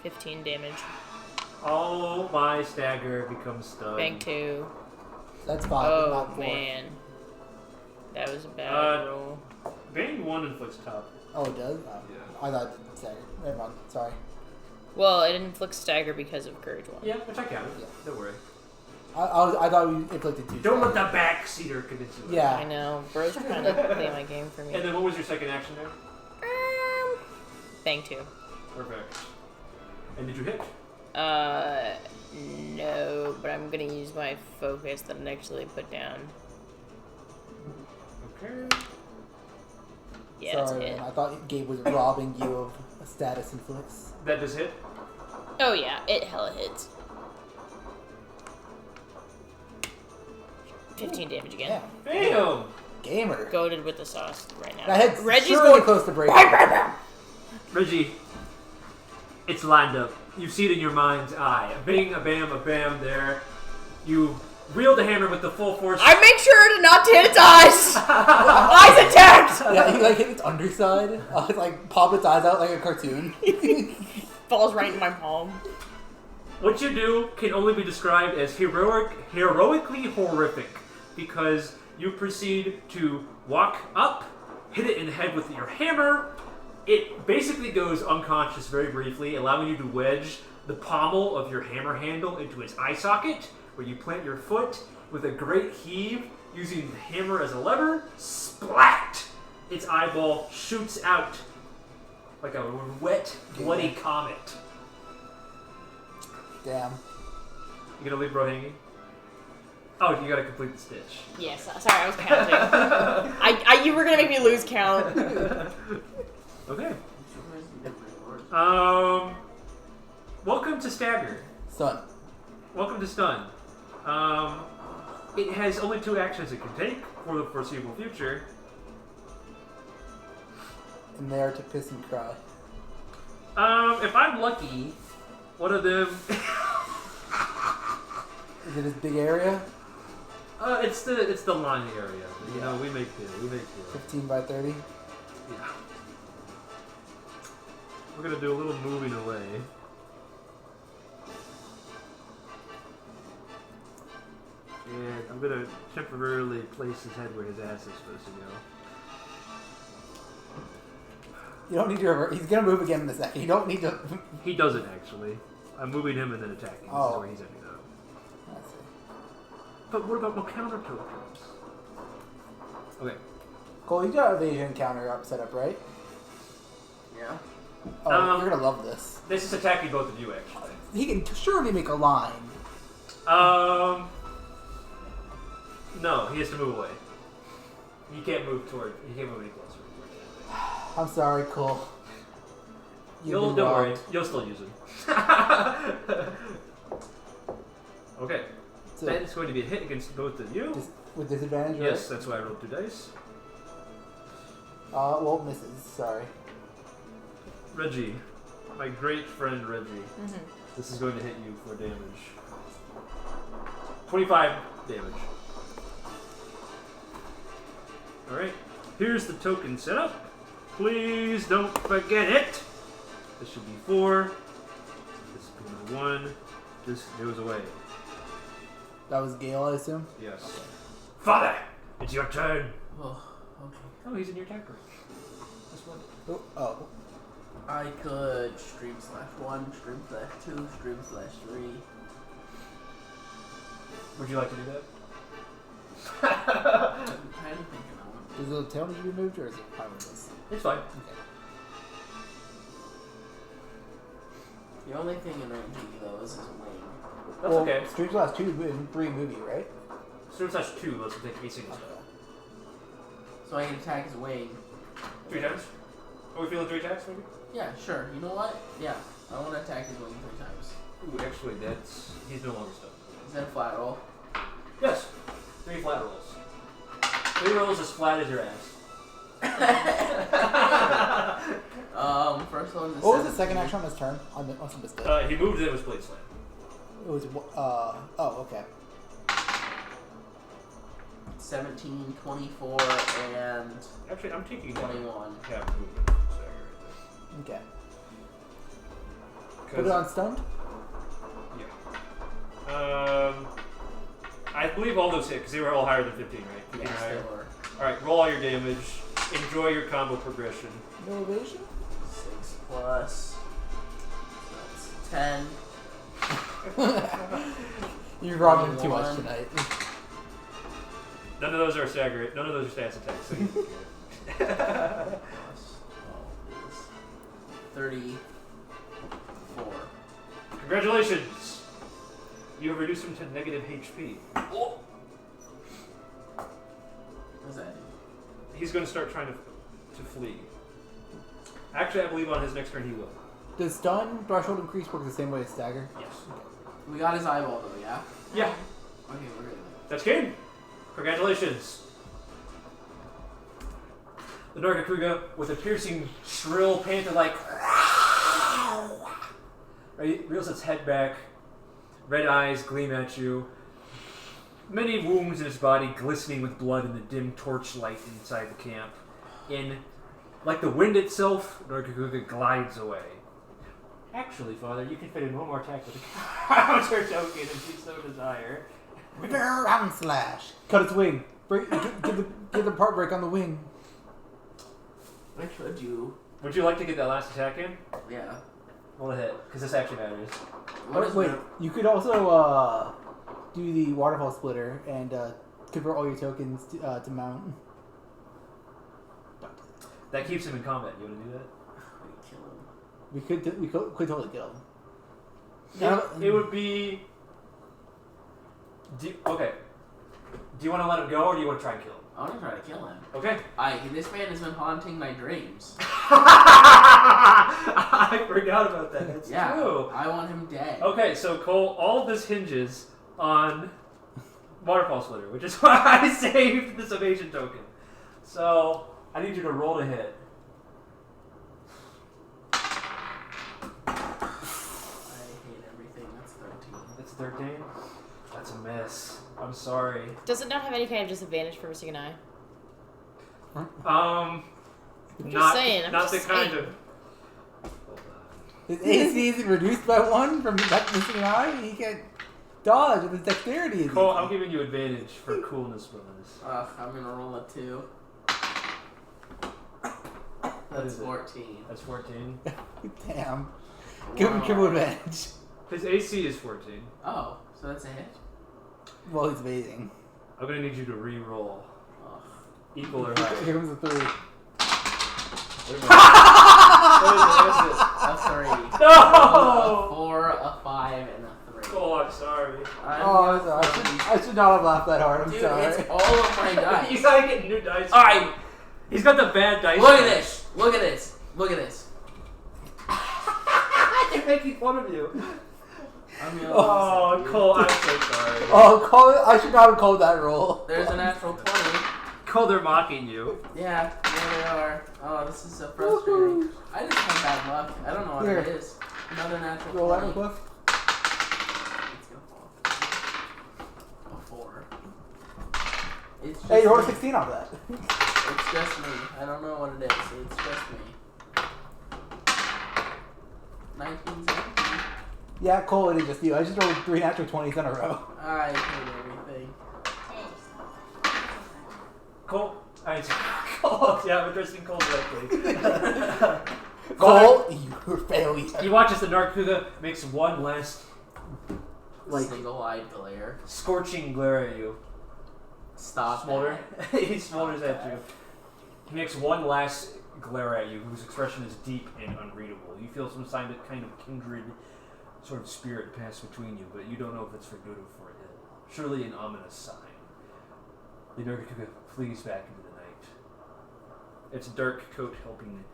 [SPEAKER 4] 15 damage.
[SPEAKER 1] Oh, my stagger becomes stunned.
[SPEAKER 4] Bang 2.
[SPEAKER 3] That's 5, but
[SPEAKER 4] Oh
[SPEAKER 3] not 4.
[SPEAKER 4] man. That was a bad
[SPEAKER 1] Uh,
[SPEAKER 4] roll.
[SPEAKER 1] Bang 1 inflicts top.
[SPEAKER 3] Oh, it does? Oh.
[SPEAKER 1] Yeah.
[SPEAKER 3] I thought it did stagger. Never mind. Sorry.
[SPEAKER 4] Well, it inflicts stagger because of courage 1.
[SPEAKER 1] Yeah, which I counted.
[SPEAKER 3] Yeah.
[SPEAKER 1] Don't worry.
[SPEAKER 3] I thought we inflicted 2.
[SPEAKER 1] Don't let
[SPEAKER 3] stagger.
[SPEAKER 1] the backseater convince you.
[SPEAKER 3] Yeah.
[SPEAKER 4] I know. Bro's trying to play my game for me.
[SPEAKER 1] And then what was your second action there?
[SPEAKER 4] Bang 2.
[SPEAKER 1] Perfect. And did you hit?
[SPEAKER 4] No, but I'm gonna use my focus that I actually put down.
[SPEAKER 1] Okay.
[SPEAKER 4] Yeah, that's a
[SPEAKER 3] Sorry,
[SPEAKER 4] hit.
[SPEAKER 3] man. I thought Gabe was robbing you of a status inflicts.
[SPEAKER 1] That does hit.
[SPEAKER 4] Oh yeah, it hella hits. 15 damage again.
[SPEAKER 3] Yeah.
[SPEAKER 1] Damn!
[SPEAKER 3] Gamer.
[SPEAKER 4] Goated with the sauce right now.
[SPEAKER 3] That hit's
[SPEAKER 4] Reggie's
[SPEAKER 3] surely
[SPEAKER 4] going
[SPEAKER 3] close to breaking.
[SPEAKER 1] Reggie, it's lined up. You see it in your mind's eye. A bing, a bam, a bam there. You wield the hammer with the full force.
[SPEAKER 4] I make sure to not to hit its eyes! Eyes attacked!
[SPEAKER 3] Yeah, he like hit its underside. It's like pop its eyes out like a cartoon.
[SPEAKER 4] Falls right in my palm.
[SPEAKER 1] What you do can only be described as heroically horrific, because you proceed to walk up, hit it in the head with your hammer. It basically goes unconscious very briefly, allowing you to wedge the pommel of your hammer handle into its eye socket, where you plant your foot with a great heave, using the hammer as a lever. Splat! Its eyeball shoots out like a wet, bloody comet.
[SPEAKER 3] Damn.
[SPEAKER 1] You gonna leave bro hanging? Oh, you gotta complete the stitch.
[SPEAKER 4] Yes, sorry, I was counting. You were gonna make me lose count.
[SPEAKER 1] Okay. Welcome to Stagger.
[SPEAKER 3] Stun.
[SPEAKER 1] Welcome to Stun. It has only 2 actions it can take for the foreseeable future.
[SPEAKER 3] And there to piss and cry.
[SPEAKER 1] If I'm lucky, one of them.
[SPEAKER 3] Is it his big area?
[SPEAKER 1] It's the line area. You know, we make do.
[SPEAKER 3] 15 by 30.
[SPEAKER 1] Yeah. We're gonna do a little moving away. And I'm gonna temporarily place his head where his ass is supposed to go.
[SPEAKER 3] You don't need to revert. He's gonna move again in a second. You don't need to.
[SPEAKER 1] He doesn't actually. I'm moving him and then attacking. This is where he's ending up.
[SPEAKER 3] I see.
[SPEAKER 1] But what about no counter tokens? Okay.
[SPEAKER 3] Cole, you got evasion counter up set up, right?
[SPEAKER 2] Yeah.
[SPEAKER 3] Oh, you're gonna love this.
[SPEAKER 1] This is attacking both of you actually.
[SPEAKER 3] He can surely make a line.
[SPEAKER 1] No, he has to move away. He can't move any closer.
[SPEAKER 3] I'm sorry, Cole.
[SPEAKER 1] Don't worry, you'll still use him. Okay.
[SPEAKER 3] So,
[SPEAKER 1] That is going to be a hit against both of you.
[SPEAKER 3] with disadvantage, right?
[SPEAKER 1] Yes, that's why I rolled 2 dice.
[SPEAKER 3] Well, misses. Sorry.
[SPEAKER 1] Reggie, my great friend Reggie.
[SPEAKER 4] Mm-hmm.
[SPEAKER 1] This is going to hit you for damage. 25 damage. Alright, here's the token setup. Please don't forget it. This should be 4. This should be 1. This goes away.
[SPEAKER 3] That was Gale, I assume?
[SPEAKER 1] Yes. Okay. Father, it's your turn.
[SPEAKER 2] Oh, okay.
[SPEAKER 1] Oh, he's in your attack range. That's one.
[SPEAKER 3] Oh.
[SPEAKER 2] I could stream/1, stream/2, stream/3.
[SPEAKER 1] Would you like to do that?
[SPEAKER 2] I'm kind of thinking on
[SPEAKER 3] Does the tail need to be moved, or is it fine with this?
[SPEAKER 1] It's fine.
[SPEAKER 3] Okay.
[SPEAKER 2] The only thing in range of you, though, is his wing.
[SPEAKER 1] That's okay.
[SPEAKER 3] Stream Class 2 and 3 movie, right?
[SPEAKER 1] Stream/2 lets him take a single step.
[SPEAKER 2] So I can attack his wing.
[SPEAKER 1] 3 times? Are we feeling 3 attacks, maybe?
[SPEAKER 2] Yeah, sure. You know what? Yeah. I want to attack his wing 3 times.
[SPEAKER 1] Ooh, actually, he's no longer stuck.
[SPEAKER 2] Is that a flat roll?
[SPEAKER 1] Yes. 3 flat rolls. 3 rolls as flat as your ass.
[SPEAKER 2] First one.
[SPEAKER 3] What was the second action on this turn? On this day?
[SPEAKER 1] He moved and it was blade slam.
[SPEAKER 3] It was, oh, okay.
[SPEAKER 2] 17, 24, and
[SPEAKER 1] Actually, I'm taking
[SPEAKER 2] 21.
[SPEAKER 1] half movement.
[SPEAKER 3] Okay. Put it on stunned?
[SPEAKER 1] Yeah. I believe all those hit because they were all higher than 15, right? 15
[SPEAKER 2] Yes,
[SPEAKER 1] higher.
[SPEAKER 2] they were.
[SPEAKER 1] Alright, roll all your damage. Enjoy your combo progression.
[SPEAKER 3] No evasion?
[SPEAKER 2] 6 plus. That's 10.
[SPEAKER 3] You're robbing too much
[SPEAKER 2] 21.
[SPEAKER 3] tonight.
[SPEAKER 1] None of those are stagger. None of those are stats attacks. So
[SPEAKER 2] Plus 12 is 34.
[SPEAKER 1] Congratulations! You have reduced him to negative HP.
[SPEAKER 2] What's that?
[SPEAKER 1] He's going to start trying to flee. Actually, I believe on his next turn he will.
[SPEAKER 3] Does stun threshold increase work the same way as stagger?
[SPEAKER 1] Yes.
[SPEAKER 2] We got his eyeball though, yeah?
[SPEAKER 1] Yeah.
[SPEAKER 2] Okay, we're good.
[SPEAKER 1] That's game. Congratulations. The Nargacuga, with a piercing, shrill, panther-like, reels its head back. Red eyes gleam at you. Many wounds in its body glistening with blood in the dim torchlight inside the camp. Like the wind itself, Nargacuga glides away. Actually, Father, you can fit in one more attack with a counter token if you so desire.
[SPEAKER 3] With a round slash. Cut its wing. Give the part break on the wing.
[SPEAKER 2] Which would you?
[SPEAKER 1] Would you like to get that last attack in?
[SPEAKER 2] Yeah.
[SPEAKER 1] Roll a hit, because this actually matters.
[SPEAKER 3] Wait, you could also do the waterfall splitter and convert all your tokens to mount.
[SPEAKER 1] That keeps him in combat. You want to do that?
[SPEAKER 2] We kill him.
[SPEAKER 3] We could totally kill him.
[SPEAKER 1] It would be... Okay. Do you want to let him go, or do you want to try and kill him?
[SPEAKER 2] I want to try to kill him.
[SPEAKER 1] Okay.
[SPEAKER 2] This man has been haunting my dreams.
[SPEAKER 1] I forgot about that. That's true.
[SPEAKER 2] I want him dead.
[SPEAKER 1] Okay, so Cole, all of this hinges on Waterfall Splitter, which is why I saved this evasion token. So, I need you to roll to hit.
[SPEAKER 2] I hate everything. That's 13.
[SPEAKER 1] That's 13? That's a miss. I'm sorry.
[SPEAKER 4] Does it not have any kind of disadvantage for missing an eye?
[SPEAKER 1] I'm
[SPEAKER 4] just saying. I'm
[SPEAKER 1] not
[SPEAKER 4] just
[SPEAKER 1] the kind
[SPEAKER 4] saying.
[SPEAKER 1] of...
[SPEAKER 3] His AC is reduced by 1 from that missing an eye. He can't dodge with his dexterity.
[SPEAKER 1] Cole, I'm giving you advantage for coolness bonus.
[SPEAKER 2] I'm gonna roll a 2.
[SPEAKER 1] What
[SPEAKER 2] That's
[SPEAKER 1] is it?
[SPEAKER 2] 14.
[SPEAKER 1] That's 14.
[SPEAKER 3] Damn. Give him triple advantage.
[SPEAKER 1] His AC is 14.
[SPEAKER 2] Oh, so that's a hit?
[SPEAKER 3] Well, he's amazing.
[SPEAKER 1] I'm gonna need you to re-roll.
[SPEAKER 2] Ugh.
[SPEAKER 1] Equal or higher.
[SPEAKER 3] Here comes the 3.
[SPEAKER 1] What is it?
[SPEAKER 2] A 3.
[SPEAKER 1] No!
[SPEAKER 2] A 4, a 5, and a 3.
[SPEAKER 1] Oh, I'm sorry.
[SPEAKER 3] Oh, I'm sorry. I should not have laughed that hard. I'm
[SPEAKER 2] Dude,
[SPEAKER 3] sorry.
[SPEAKER 2] it's all of my dice.
[SPEAKER 1] You gotta get new dice.
[SPEAKER 2] Alright,
[SPEAKER 1] He's got the bad dice.
[SPEAKER 2] look at this. Look at this. Look at this.
[SPEAKER 1] They're making fun of you.
[SPEAKER 2] I'm gonna
[SPEAKER 1] Oh, Cole, I'm so sorry.
[SPEAKER 3] Oh, I should not have called that roll.
[SPEAKER 2] There's a natural 20.
[SPEAKER 1] Cole, they're mocking you.
[SPEAKER 2] Yeah, there they are. Oh, this is so frustrating. I just have bad luck. I don't know what
[SPEAKER 3] Here.
[SPEAKER 2] it is. Another natural
[SPEAKER 3] Roll that
[SPEAKER 2] 20.
[SPEAKER 3] real quick.
[SPEAKER 2] It's gonna fall. A 4. It's just
[SPEAKER 3] Hey, you rolled a
[SPEAKER 2] me.
[SPEAKER 3] 16 off that.
[SPEAKER 2] It's just me. I don't know what it is. It's just me. 19, 17.
[SPEAKER 3] Yeah, Cole, it is just you. I just rolled 3 natural 20s in a row.
[SPEAKER 2] I hate everything.
[SPEAKER 1] Cole, Cole, yeah, I'm addressing Cole directly.
[SPEAKER 3] Cole, you failure.
[SPEAKER 1] You watch as the Nargacuga makes one last,
[SPEAKER 2] Single-eyed glare.
[SPEAKER 1] scorching glare at you.
[SPEAKER 2] Stop.
[SPEAKER 1] Smolder.
[SPEAKER 2] that.
[SPEAKER 1] He smolders at you. He makes one last glare at you, whose expression is deep and unreadable. You feel some kind of kindred sort of spirit pass between you, but you don't know if it's for good or for ill. Surely an ominous sign. The Nargacuga flees back into the night. Its dark coat helping,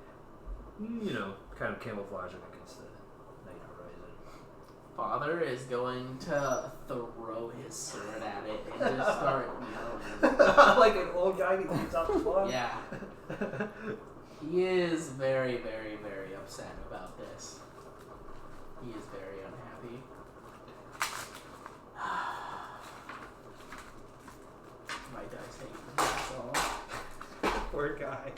[SPEAKER 1] kind of camouflaging against the night horizon.
[SPEAKER 2] Father is going to throw his sword at it and just start yelling.
[SPEAKER 1] Like an old guy who gets off the lawn?
[SPEAKER 2] Yeah. He is very, very, very upset about this. He is very unhappy. My dice hate me, that's all.
[SPEAKER 1] Poor guy.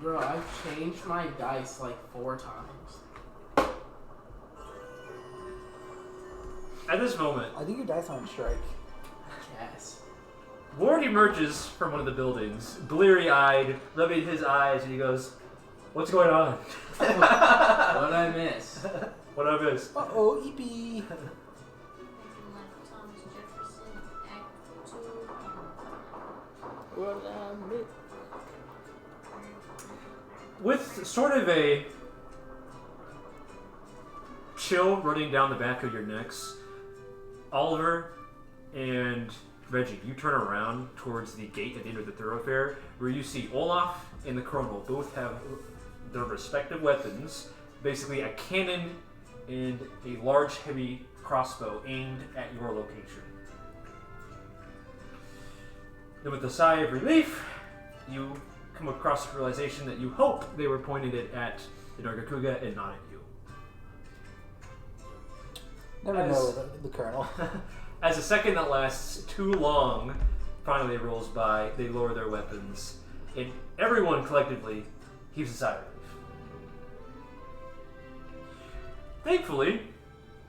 [SPEAKER 2] Bro, I've changed my dice like 4 times.
[SPEAKER 1] At this moment,
[SPEAKER 3] I think your dice are on strike.
[SPEAKER 2] Yes.
[SPEAKER 1] Lord emerges from one of the buildings, bleary-eyed, rubbing his eyes, and he goes, "What's going on?"
[SPEAKER 2] What'd I miss?
[SPEAKER 1] What I miss?
[SPEAKER 3] Uh-oh, EP.
[SPEAKER 1] With sort of a chill running down the back of your necks, Oliver and Reggie, you turn around towards the gate at the end of the thoroughfare, where you see Olaf and the Colonel both have their respective weapons, basically a cannon and a large, heavy crossbow aimed at your location. Then with a sigh of relief, you come across the realization that you hope they were pointing it at the Nargacuga and not at you.
[SPEAKER 3] Never know the Colonel.
[SPEAKER 1] As a second that lasts too long finally rolls by, they lower their weapons, and everyone collectively heaves a sigh of relief. Thankfully,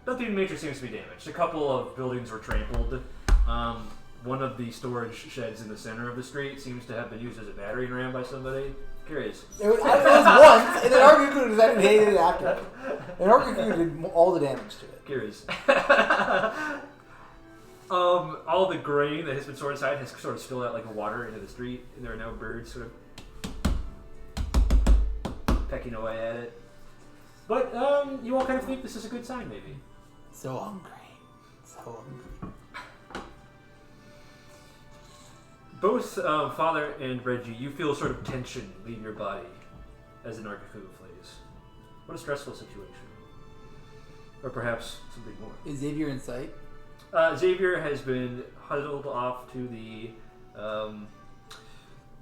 [SPEAKER 1] nothing major seems to be damaged. A couple of buildings were trampled. One of the storage sheds in the center of the street seems to have been used as a battering ram by somebody. Curious.
[SPEAKER 3] It was once, and then Nargacuga decided to hate it after. And Nargacuga did all the damage to it.
[SPEAKER 1] Curious. All the grain that has been stored inside has sort of spilled out like water into the street, and there are now birds sort of pecking away at it. But you all kind of think this is a good sign, maybe.
[SPEAKER 3] So hungry. So hungry.
[SPEAKER 1] Both Father and Reggie, you feel sort of tension leave your body as the Nargacuga flees. What a stressful situation. Or perhaps something more.
[SPEAKER 3] Is Xavier in sight?
[SPEAKER 1] Xavier has been huddled off to the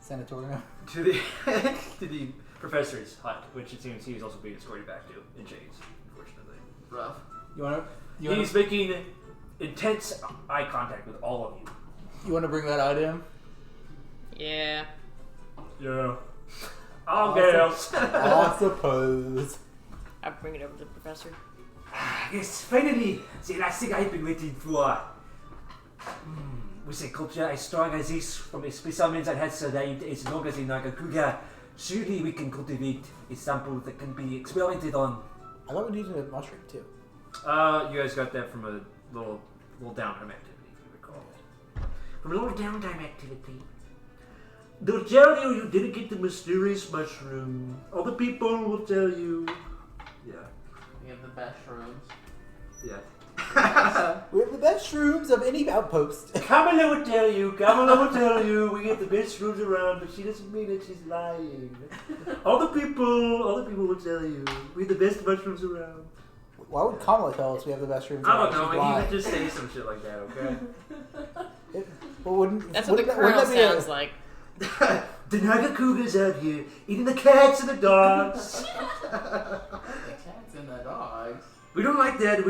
[SPEAKER 3] Sanatorium?
[SPEAKER 1] to the professor's hut, which it seems he is also being escorted back to in chains, unfortunately.
[SPEAKER 2] Rough.
[SPEAKER 1] He's making intense eye contact with all of you.
[SPEAKER 3] You want to bring that out to him?
[SPEAKER 4] Yeah.
[SPEAKER 1] Yeah. I'll guess.
[SPEAKER 3] I suppose.
[SPEAKER 4] I'll bring it over to the professor.
[SPEAKER 1] Yes, finally! The last thing I've been waiting for. With a culture as strong as this from the specimens that has survived as long as the Nargacuga, surely we can cultivate a sample that can be experimented on.
[SPEAKER 3] I thought we needed a mushroom too.
[SPEAKER 1] You guys got that from a little downtime activity, if you recall. From a little downtime activity. They'll tell you you didn't get the mysterious mushroom. Other people will tell you. Yeah.
[SPEAKER 2] We have the best rooms.
[SPEAKER 1] Yeah.
[SPEAKER 3] We have the best shrooms of any outpost.
[SPEAKER 1] Kamala will tell you, we get the best rooms around, but she doesn't mean it, she's lying. Other people will tell you, we have the best mushrooms around.
[SPEAKER 3] Why would Kamala tell us we have the best shrooms?
[SPEAKER 1] I don't know,
[SPEAKER 3] She's
[SPEAKER 1] he
[SPEAKER 3] lying.
[SPEAKER 1] would just say some shit like that, okay?
[SPEAKER 4] That's what the Colonel sounds like.
[SPEAKER 1] The Nargacuga's out here, eating the cats and the dogs.
[SPEAKER 2] The cats and the dogs.
[SPEAKER 1] We don't like that.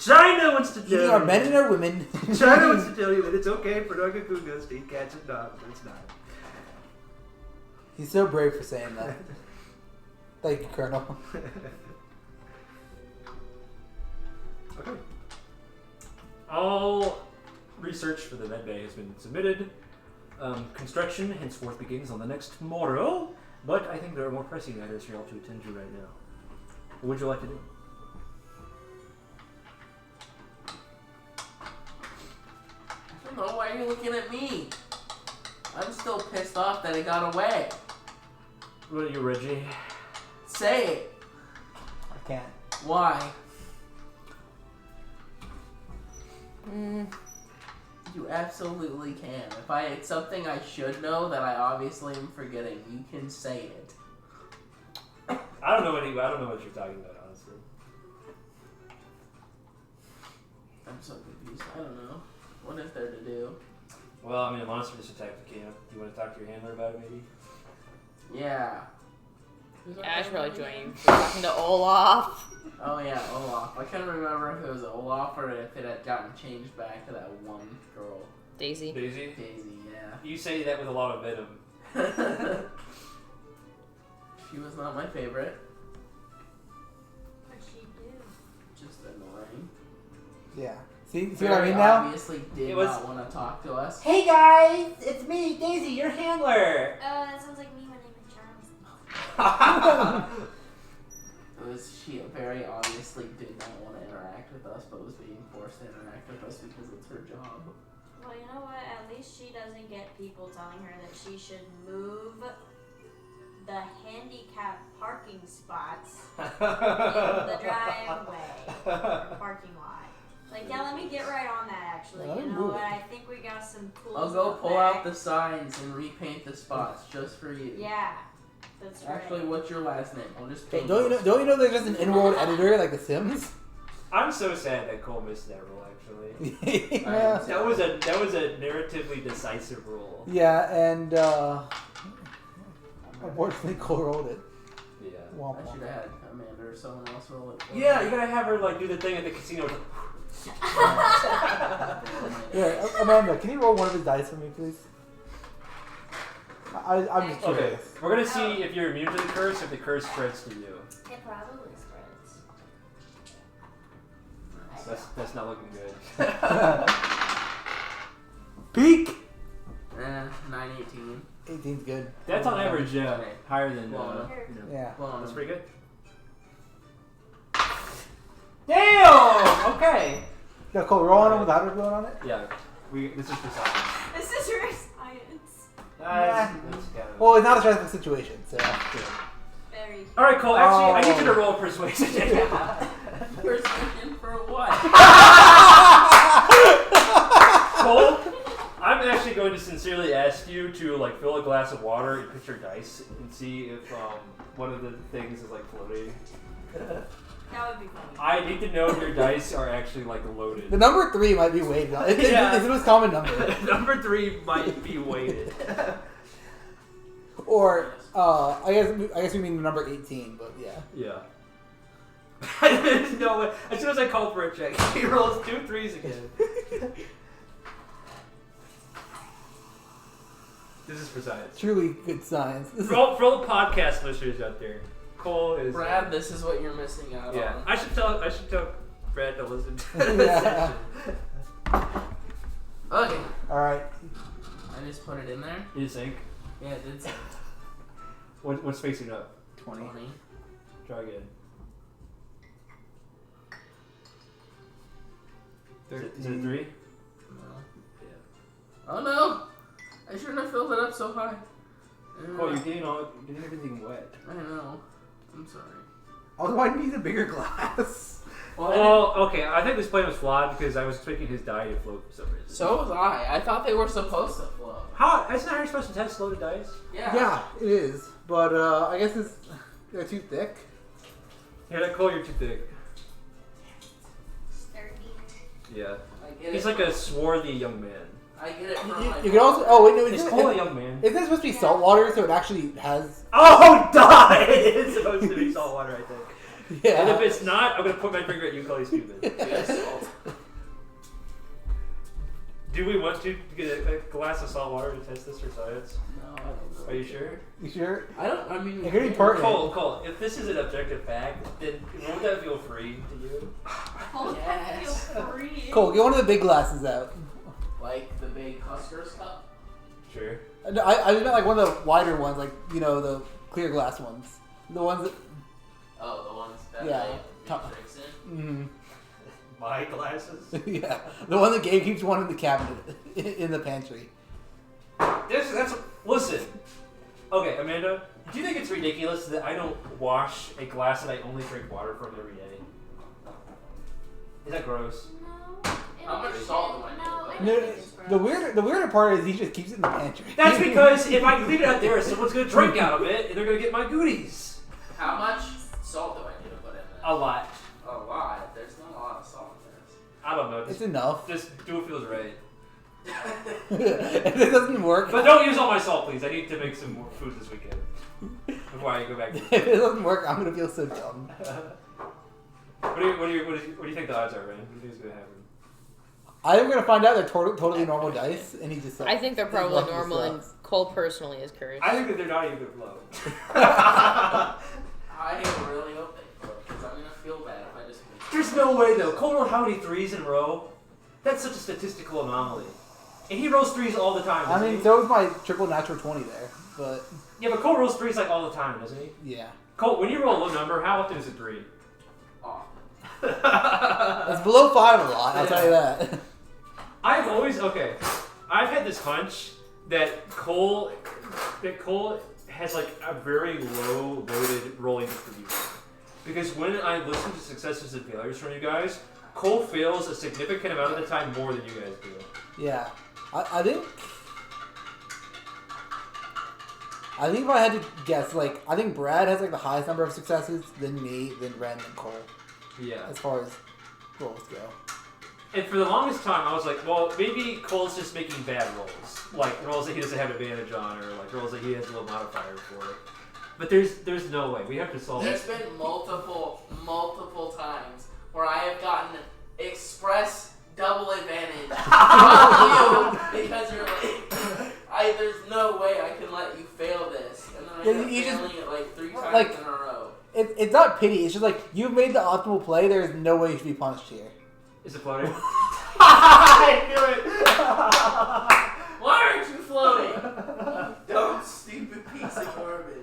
[SPEAKER 1] China wants to tell
[SPEAKER 3] Eating
[SPEAKER 1] you.
[SPEAKER 3] our men and our women.
[SPEAKER 1] China wants to tell you that it's okay for Nargacugas to eat cats and dogs, but it's not.
[SPEAKER 3] He's so brave for saying that. Thank you, Colonel.
[SPEAKER 1] Okay. All research for the med bay has been submitted. Construction henceforth begins on the next morrow, but I think there are more pressing matters for y'all to attend to right now. What would you like to do?
[SPEAKER 2] I don't know, why are you looking at me? I'm still pissed off that it got away.
[SPEAKER 1] What are you, Reggie?
[SPEAKER 2] Say it.
[SPEAKER 3] I can't.
[SPEAKER 2] Why? You absolutely can. If it's something I should know that I obviously am forgetting, you can say it.
[SPEAKER 1] I don't know what you're talking about, honestly.
[SPEAKER 2] I'm so confused. I don't know. What is there to do?
[SPEAKER 1] Well, I mean, a monster just attacked the camp. Do you want to talk to your handler about it, maybe?
[SPEAKER 2] Yeah.
[SPEAKER 4] Yeah, I should probably join you. Talking to Olaf.
[SPEAKER 2] Oh yeah, Olaf. I couldn't remember if it was Olaf or if it had gotten changed back to that one girl.
[SPEAKER 4] Daisy.
[SPEAKER 1] Daisy?
[SPEAKER 2] Daisy, yeah.
[SPEAKER 1] You say that with a lot of venom.
[SPEAKER 2] She was not my favorite.
[SPEAKER 5] What'd she do?
[SPEAKER 2] Just annoying.
[SPEAKER 3] Yeah. See what I
[SPEAKER 2] Very
[SPEAKER 3] mean now?
[SPEAKER 2] obviously did
[SPEAKER 1] It was-
[SPEAKER 2] not want to talk to us.
[SPEAKER 1] Hey guys, it's me, Daisy, your handler.
[SPEAKER 5] That sounds like me when I'm in Charles.
[SPEAKER 2] She very obviously did not want to interact with us, but was being forced to interact with us because it's her job.
[SPEAKER 5] Well, you know what? At least she doesn't get people telling her that she should move the handicap parking spots in the driveway or parking lot. Like, yeah, let me get right on that, actually.
[SPEAKER 3] Let me
[SPEAKER 5] You know
[SPEAKER 3] move
[SPEAKER 5] what?
[SPEAKER 3] it.
[SPEAKER 5] I think we got some tools.
[SPEAKER 2] I'll
[SPEAKER 5] in
[SPEAKER 2] go
[SPEAKER 5] the
[SPEAKER 2] pull
[SPEAKER 5] back.
[SPEAKER 2] out the signs and repaint the spots just for you.
[SPEAKER 5] Yeah, that's right.
[SPEAKER 2] Actually, what's your last name? I'll just paint
[SPEAKER 3] Don't you know there's just an in-world editor like The Sims?
[SPEAKER 1] I'm so sad that Cole missed that roll. Actually,
[SPEAKER 3] Yeah.
[SPEAKER 1] that was a narratively decisive roll.
[SPEAKER 3] Yeah, and unfortunately Cole rolled it.
[SPEAKER 1] Yeah.
[SPEAKER 3] Womp
[SPEAKER 2] I
[SPEAKER 3] womp.
[SPEAKER 2] should have had Amanda or someone else roll it. For
[SPEAKER 1] Yeah,
[SPEAKER 2] me.
[SPEAKER 1] you gotta have her like do the thing at the casino.
[SPEAKER 3] Yeah, Amanda, can you roll one of his dice for me, please? I'm just
[SPEAKER 1] Okay,
[SPEAKER 3] curious.
[SPEAKER 1] we're gonna see if you're immune to the curse, if the curse spreads to you.
[SPEAKER 5] It probably spreads.
[SPEAKER 1] That's not looking good.
[SPEAKER 3] Peak!
[SPEAKER 2] 9/18.
[SPEAKER 3] 18's good.
[SPEAKER 1] That's on average, yeah,
[SPEAKER 2] Okay.
[SPEAKER 1] higher than.
[SPEAKER 2] Well,
[SPEAKER 3] Yeah.
[SPEAKER 2] Well,
[SPEAKER 1] That's pretty good. Damn. Okay.
[SPEAKER 3] Yeah, Cole, roll on him without her blowing on it?
[SPEAKER 1] Yeah, this is for science.
[SPEAKER 5] This is your science.
[SPEAKER 1] That's kind of
[SPEAKER 3] Well, it's not a stressful situation, so.
[SPEAKER 1] good.
[SPEAKER 5] Very.
[SPEAKER 1] All right, Cole. Actually, I need you
[SPEAKER 3] Oh.
[SPEAKER 1] to roll persuasion.
[SPEAKER 2] Persuasion for what?
[SPEAKER 1] Cole, I'm actually going to sincerely ask you to like fill a glass of water and put your dice and see if one of the things is like floating.
[SPEAKER 5] That would be funny.
[SPEAKER 1] I need to know if your dice are actually like loaded.
[SPEAKER 3] The number 3 might be weighted. It's
[SPEAKER 1] Yeah.
[SPEAKER 3] the most common number.
[SPEAKER 1] Number 3 might be weighted.
[SPEAKER 3] Or, I guess we mean the number 18, but yeah.
[SPEAKER 1] Yeah. There's no way. As soon as I call for a check, he rolls 2 3s again. This is for science.
[SPEAKER 3] Truly good science.
[SPEAKER 1] For all the podcast listeners out there, Cole is.
[SPEAKER 2] Brad, this is what you're missing out
[SPEAKER 1] Yeah,
[SPEAKER 2] on.
[SPEAKER 1] I should tell Brad to listen to this
[SPEAKER 3] Yeah.
[SPEAKER 1] section.
[SPEAKER 2] Okay.
[SPEAKER 3] Alright.
[SPEAKER 2] I just put it in there.
[SPEAKER 1] You think?
[SPEAKER 2] Yeah, it did say
[SPEAKER 1] What's facing up?
[SPEAKER 3] 20.
[SPEAKER 2] 20.
[SPEAKER 1] Try again. Is it 3?
[SPEAKER 2] No.
[SPEAKER 1] Yeah.
[SPEAKER 2] Oh no! I shouldn't have filled it up so high.
[SPEAKER 1] Cole, you're getting everything wet.
[SPEAKER 2] I know. I'm sorry.
[SPEAKER 3] Also, why do you need a bigger glass?
[SPEAKER 1] Well, okay. I think this plan was flawed because I was expecting his die to float for some reason.
[SPEAKER 2] So was I. I thought they were supposed to float.
[SPEAKER 1] How? That's not how you're supposed to test loaded dice.
[SPEAKER 2] Yeah.
[SPEAKER 3] It is. But, I guess they're too thick.
[SPEAKER 1] Yeah, that Cole, you're too thick.
[SPEAKER 5] Sturdy.
[SPEAKER 1] Yeah.
[SPEAKER 2] I get
[SPEAKER 1] He's
[SPEAKER 2] it.
[SPEAKER 1] like a swarthy young man.
[SPEAKER 2] I get it from my
[SPEAKER 3] You can also. Oh, wait, no.
[SPEAKER 1] Is Cole a young man?
[SPEAKER 3] Isn't it supposed to be salt water so it actually has.
[SPEAKER 1] Oh, die! It's supposed to be salt water, I think.
[SPEAKER 3] Yeah.
[SPEAKER 1] And if it's not, I'm gonna point my finger at you and call you stupid.
[SPEAKER 2] Yes.
[SPEAKER 1] Do we want to get a glass of salt water to test this for science?
[SPEAKER 2] No, I don't know.
[SPEAKER 1] Are you sure?
[SPEAKER 3] You sure?
[SPEAKER 2] I don't. I mean,
[SPEAKER 3] It could be pertinent.
[SPEAKER 1] Cole, if this is an objective fact, then won't that feel free to you?
[SPEAKER 5] Hold
[SPEAKER 2] Yes.
[SPEAKER 5] feel free.
[SPEAKER 3] Cole, get one of the big glasses out.
[SPEAKER 2] like the big Custer's cup.
[SPEAKER 1] Sure.
[SPEAKER 3] No, I just meant like one of the wider ones, like, you know, the clear glass ones. The ones that.
[SPEAKER 2] Oh, the ones that
[SPEAKER 3] Yeah.
[SPEAKER 2] they make drinks in.
[SPEAKER 1] My glasses?
[SPEAKER 3] Yeah. The one that Gabe keeps one in the cabinet in the pantry.
[SPEAKER 1] Listen. Okay, Amanda, do you think it's ridiculous that I don't wash a glass that I only drink water from every day? Is that gross?
[SPEAKER 5] No.
[SPEAKER 2] How much salt do I need?
[SPEAKER 5] No,
[SPEAKER 3] No, the weirder part is he just keeps it in the pantry.
[SPEAKER 1] That's because if I leave it out there, someone's gonna drink out of it and they're gonna get my goodies.
[SPEAKER 2] How much salt do I need to put in there?
[SPEAKER 1] A lot.
[SPEAKER 2] A lot. There's not a lot of salt in
[SPEAKER 1] I don't know.
[SPEAKER 3] It's
[SPEAKER 1] Just,
[SPEAKER 3] enough.
[SPEAKER 1] just do what feels right.
[SPEAKER 2] this.
[SPEAKER 3] If it doesn't work,
[SPEAKER 1] But don't use all my salt, please. I need to make some more food this weekend before I go back to.
[SPEAKER 3] if it doesn't work, I'm gonna feel so dumb.
[SPEAKER 1] What do you think the odds are, Ryan? What do you think is gonna happen?
[SPEAKER 3] I think we're gonna find out they're totally normal dice, and he just.
[SPEAKER 4] I think they're probably
[SPEAKER 3] lucky
[SPEAKER 4] normal, and
[SPEAKER 3] sucks.
[SPEAKER 4] Cole personally is cursed.
[SPEAKER 1] I think that they're not even gonna flow.
[SPEAKER 2] I really hope they float because I'm gonna feel bad if I just.
[SPEAKER 1] There's no way though. Cole rolled how many 3s in a row? That's such a statistical anomaly. And he rolls 3s all the time.
[SPEAKER 3] I
[SPEAKER 1] Doesn't
[SPEAKER 3] mean,
[SPEAKER 1] he?
[SPEAKER 3] so was my triple natural 20 there, but
[SPEAKER 1] Yeah, but Cole rolls 3s like all the time, doesn't he?
[SPEAKER 3] yeah,
[SPEAKER 1] Cole, when you roll a low number, how often is it 3?
[SPEAKER 2] Oh.
[SPEAKER 3] it's below 5 a lot. I'll tell you that.
[SPEAKER 1] I've always I've had this hunch that Cole has like a very low loaded rolling distribution. Because when I listen to successes and failures from you guys, Cole fails a significant amount of the time more than you guys do.
[SPEAKER 3] Yeah, I think if I had to guess, like, I think Brad has like the highest number of successes, then me, then Ren, then Cole.
[SPEAKER 1] Yeah.
[SPEAKER 3] As far as rolls go.
[SPEAKER 1] And for the longest time, I was like, well, maybe Cole's just making bad rolls. Like, rolls that he doesn't have advantage on, or like rolls that he has a low modifier for. But there's no way. We have to solve
[SPEAKER 2] There's
[SPEAKER 1] it.
[SPEAKER 2] been multiple times where I have gotten express double advantage on you because you're like, there's no way I can let you fail this. And then I end up failing it like 3 times in a row.
[SPEAKER 3] It's not pity. It's just like, you've made the optimal play. There's no way you should be punished here.
[SPEAKER 1] Is it floating? I knew it!
[SPEAKER 2] Why aren't you floating? You dumb, stupid piece of garbage.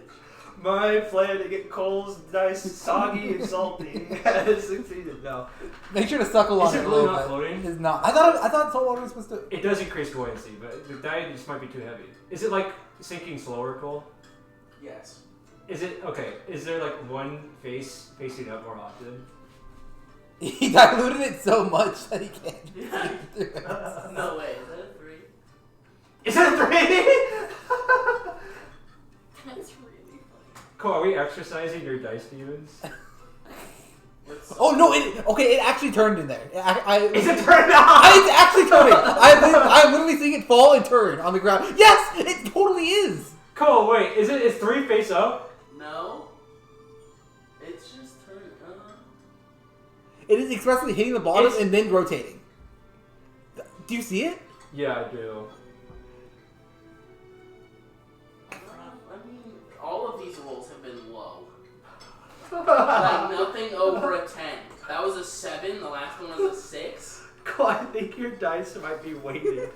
[SPEAKER 1] My plan to get Cole's dice soggy and salty has succeeded. No.
[SPEAKER 3] Make sure to suckle on
[SPEAKER 1] Is it
[SPEAKER 3] it a
[SPEAKER 1] really
[SPEAKER 3] little
[SPEAKER 1] not
[SPEAKER 3] bit.
[SPEAKER 1] floating?
[SPEAKER 3] It's not. I thought salt water was supposed to.
[SPEAKER 1] It does increase buoyancy, but the die just might be too heavy. Is it like sinking slower, Cole?
[SPEAKER 2] Yes.
[SPEAKER 1] Is it okay? Is there like one face facing up more often?
[SPEAKER 3] He diluted it so much that he can't.
[SPEAKER 2] No way. Is that a 3?
[SPEAKER 1] Is it 3?
[SPEAKER 5] That's really funny.
[SPEAKER 1] Cole, are we exercising your dice demons?
[SPEAKER 3] Oh no! It actually turned in there.
[SPEAKER 1] Is it turned on?
[SPEAKER 3] It's actually turning. I'm literally seeing it fall and turn on the ground. Yes, it totally is.
[SPEAKER 1] Cole, wait, is 3 face up?
[SPEAKER 2] No. It's just turning.
[SPEAKER 3] It is expressly hitting the bottom
[SPEAKER 1] It's-
[SPEAKER 3] and then rotating. Do you see it?
[SPEAKER 1] Yeah, I do.
[SPEAKER 2] I mean, all of these rolls have been low. Like nothing over a 10. That was a 7. The last one was a 6.
[SPEAKER 1] Cole, I think your dice might be weighted.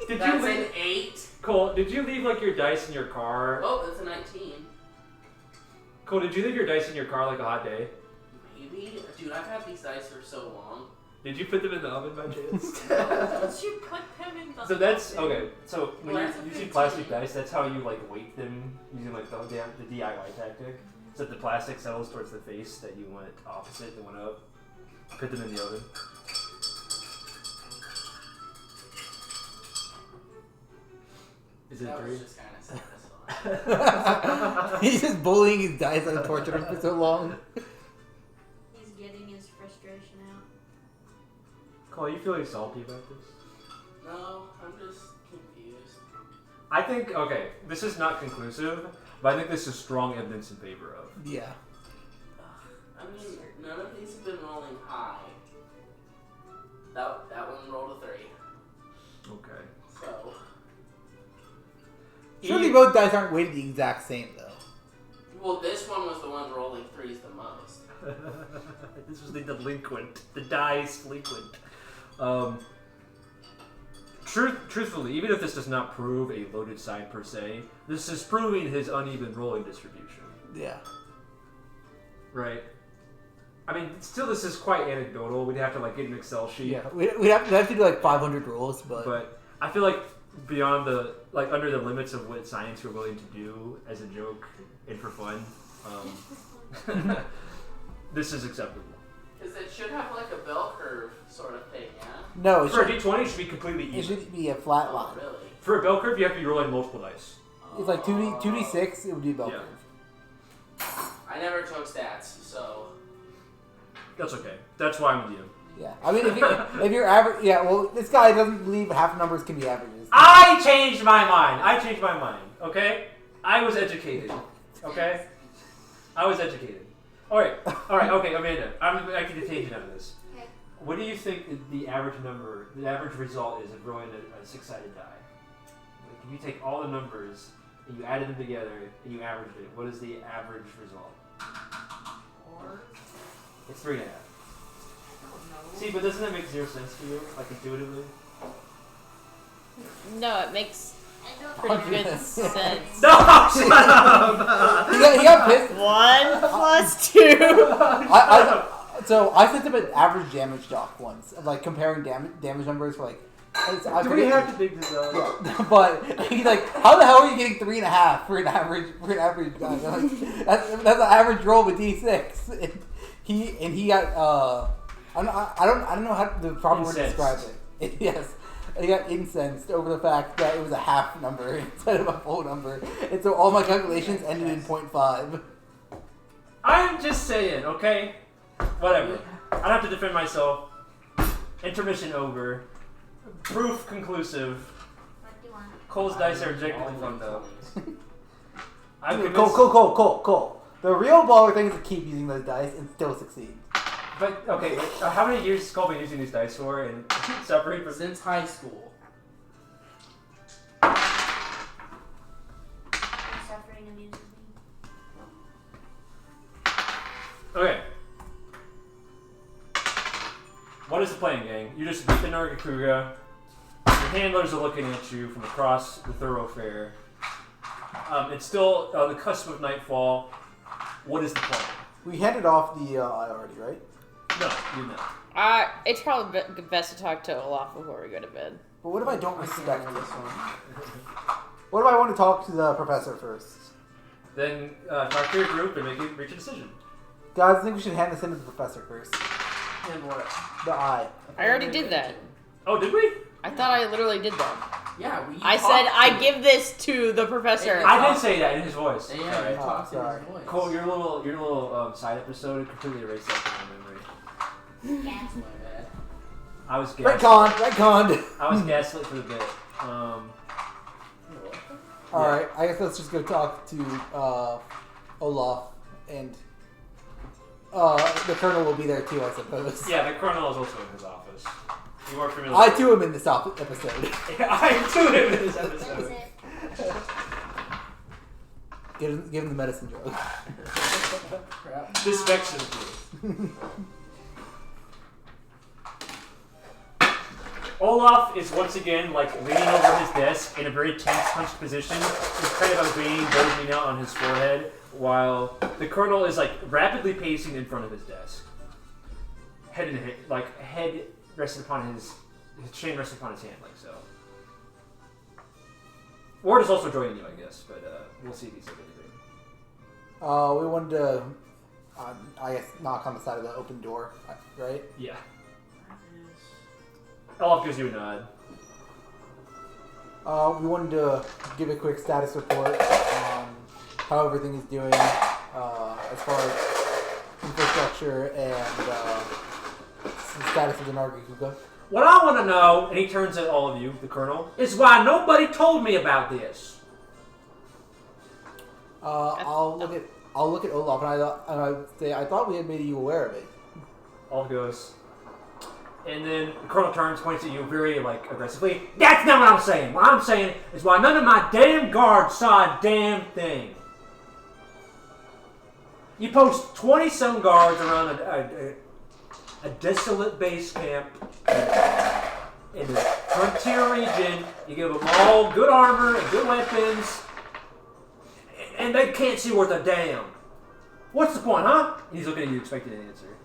[SPEAKER 1] Did
[SPEAKER 2] That's
[SPEAKER 1] you
[SPEAKER 2] an
[SPEAKER 1] leave,
[SPEAKER 2] 8.
[SPEAKER 1] Cole, did you leave like your dice in your car?
[SPEAKER 2] Oh, that's a 19.
[SPEAKER 1] Cole, did you leave your dice in your car like a hot day?
[SPEAKER 2] Maybe. Dude, I've had these dice for so long.
[SPEAKER 1] Did you put them in the oven by chance?
[SPEAKER 5] Did you put them in the
[SPEAKER 1] So that's
[SPEAKER 5] oven?
[SPEAKER 1] okay. So when
[SPEAKER 2] Well,
[SPEAKER 1] you're
[SPEAKER 2] that's a
[SPEAKER 1] using
[SPEAKER 2] 15.
[SPEAKER 1] plastic dice, that's how you like weight them using like the DIY tactic. So that the plastic settles towards the face that you want opposite the one up. Put them in the oven. Is it
[SPEAKER 2] That
[SPEAKER 1] 3?
[SPEAKER 2] was just kind of satisfying.
[SPEAKER 3] He's just bullying his dice and tortured him for so long.
[SPEAKER 5] He's getting his frustration out.
[SPEAKER 1] Cole, are you feeling salty about this?
[SPEAKER 2] No, I'm just confused.
[SPEAKER 1] I think okay. This is not conclusive, but I think this is strong evidence in favor of.
[SPEAKER 3] Yeah.
[SPEAKER 2] I mean, none of these have been rolling high. That one rolled a 3.
[SPEAKER 1] Okay.
[SPEAKER 2] So,
[SPEAKER 3] Surely both dice aren't weighted the exact same though.
[SPEAKER 2] well, this one was the one rolling 3s the most.
[SPEAKER 1] This was the delinquent, the dice delinquent. Truthfully, even if this does not prove a loaded sign per se, this is proving his uneven rolling distribution.
[SPEAKER 3] Yeah.
[SPEAKER 1] Right? I mean, still, this is quite anecdotal. We'd have to like get an Excel sheet.
[SPEAKER 3] Yeah. We'd have to do like 500 rolls,
[SPEAKER 1] But I feel like beyond the like under the limits of what science we're willing to do as a joke and for fun, this is acceptable.
[SPEAKER 2] Because it should have like a bell curve sort of thing, yeah?
[SPEAKER 3] no, it
[SPEAKER 1] For a
[SPEAKER 3] should,
[SPEAKER 1] D20, it should be completely
[SPEAKER 3] it
[SPEAKER 1] even.
[SPEAKER 3] should be a flat
[SPEAKER 2] Oh,
[SPEAKER 3] line.
[SPEAKER 2] really?
[SPEAKER 1] For a bell curve, you have to be rolling multiple dice.
[SPEAKER 3] It's like 2d6. It would be a bell
[SPEAKER 1] Yeah.
[SPEAKER 3] curve.
[SPEAKER 2] I never took stats, so.
[SPEAKER 1] That's okay. That's why I'm with you.
[SPEAKER 3] Yeah. I mean, if you're average, yeah. Well, this guy doesn't believe half numbers can be averages.
[SPEAKER 1] I changed my mind. Okay, I was educated. Okay, I was educated. All right. Okay, Amanda, I'm actually changing out of this.
[SPEAKER 5] Okay.
[SPEAKER 1] What do you think the average result is of rolling a 6-sided die? Like, if you take all the numbers and you added them together and you averaged it, what is the average result?
[SPEAKER 2] 4?
[SPEAKER 1] It's 3.5. See, but doesn't that make zero sense to you, like intuitively?
[SPEAKER 4] No, it makes
[SPEAKER 5] I don't
[SPEAKER 4] pretty good sense.
[SPEAKER 1] No, shut up!
[SPEAKER 3] He got pissed.
[SPEAKER 4] 1 plus 2.
[SPEAKER 3] So I sent him an average damage doc once, of like comparing damage numbers for like. I
[SPEAKER 1] Do we
[SPEAKER 3] forget-
[SPEAKER 1] have to dig this out?
[SPEAKER 3] Yeah, but he's like, how the hell are you getting 3.5 for an average guy? Like, that's an average roll with D6. And he got I don't know how the proper word to describe it. Yes, he got incensed over the fact that it was a half number instead of a full number, and so all my calculations ended in 0.5.
[SPEAKER 1] I'm just saying, okay? Whatever. I don't have to defend myself. Intermission over. Proof conclusive.
[SPEAKER 5] What do you want?
[SPEAKER 1] Cole's dice are objectively fun though. I'm
[SPEAKER 3] Dude,
[SPEAKER 1] convinced.
[SPEAKER 3] Cole. The real baller thing is to keep using those dice and still succeed.
[SPEAKER 1] But okay, how many years has Cole been using these dice for and suffering from?
[SPEAKER 2] Since high school.
[SPEAKER 5] Suffering amuses me.
[SPEAKER 1] Okay. What is the plan, gang? You just beat the Nargacuga. Your handlers are looking at you from across the thoroughfare. It's still on the cusp of nightfall. What is the plan?
[SPEAKER 3] We handed off the eye already, right?
[SPEAKER 1] No, you know.
[SPEAKER 4] It's probably best to talk to Olaf before we go to bed.
[SPEAKER 3] But what if I don't respect
[SPEAKER 2] this
[SPEAKER 3] this
[SPEAKER 2] one.
[SPEAKER 3] What if I want to talk to the professor first?
[SPEAKER 1] Then talk to your group and reach a decision.
[SPEAKER 3] Guys, I think we should hand this in to the professor first.
[SPEAKER 2] And what?
[SPEAKER 3] The eye.
[SPEAKER 4] I already did that.
[SPEAKER 1] Oh, did we?
[SPEAKER 4] I thought I literally did that.
[SPEAKER 2] Yeah,
[SPEAKER 4] I said I give this to the professor.
[SPEAKER 1] I did say that in his voice.
[SPEAKER 2] Yeah,
[SPEAKER 1] Sorry.
[SPEAKER 2] you talked in
[SPEAKER 3] sorry.
[SPEAKER 2] his voice.
[SPEAKER 1] Cole, your little side episode completely erased that from my memory.
[SPEAKER 5] Yes.
[SPEAKER 2] My bad.
[SPEAKER 1] I was gaslit.
[SPEAKER 3] Retconned.
[SPEAKER 1] I was gaslit for the bit.
[SPEAKER 3] Alright, I guess let's just go talk to Olaf, and the colonel will be there too, I suppose.
[SPEAKER 1] Yeah, the colonel is also in his office. You are familiar.
[SPEAKER 3] I too am in this episode.
[SPEAKER 1] I too am in this
[SPEAKER 5] That's
[SPEAKER 1] episode.
[SPEAKER 5] it.
[SPEAKER 3] Give him the medicine drug.
[SPEAKER 2] Crap.
[SPEAKER 1] This vexes me. Olaf is once again leaning over his desk in a very tense, hunched position, with kind of a vein bulging out on his forehead, while the colonel is rapidly pacing in front of his desk. Head rested upon his chin rested upon his hand, like so. Ward is also joining you, I guess, but we'll see if he says anything.
[SPEAKER 3] We wanted to, I guess, knock on the side of the open door, right?
[SPEAKER 1] Yeah. Olaf gives you a nod.
[SPEAKER 3] We wanted to give a quick status report on how everything is doing as far as infrastructure and the status of the Nargacuga.
[SPEAKER 1] What I want to know, and he turns at all of you, the colonel, is why nobody told me about this.
[SPEAKER 3] I'll look at Olaf and I thought we had made you aware of it.
[SPEAKER 1] Olaf goes, and then the colonel turns, points at you very aggressively. That's not what I'm saying. What I'm saying is why none of my damn guards saw a damn thing. You post 20-some guards around a desolate base camp in the frontier region. You give them all good armor and good weapons, and they can't see worth a damn. What's the point, huh? And he's looking at you, expecting an answer.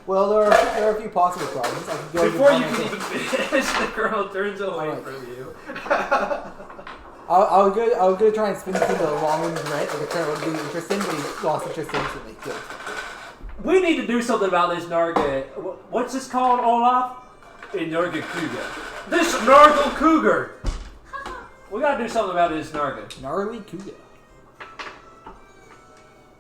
[SPEAKER 3] Well, there are a few possible problems. I could go
[SPEAKER 1] Before you
[SPEAKER 3] into
[SPEAKER 1] can even finish, the colonel turns away from you.
[SPEAKER 3] I was gonna try and spin this into a long winded rant, like the colonel would be interesting, but he lost interest instantly. Good.
[SPEAKER 1] We need to do something about this What's this called, Olaf? In Nargacuga. This Nargacuga! We gotta do something about this Narga.
[SPEAKER 3] Gnarly Kuga.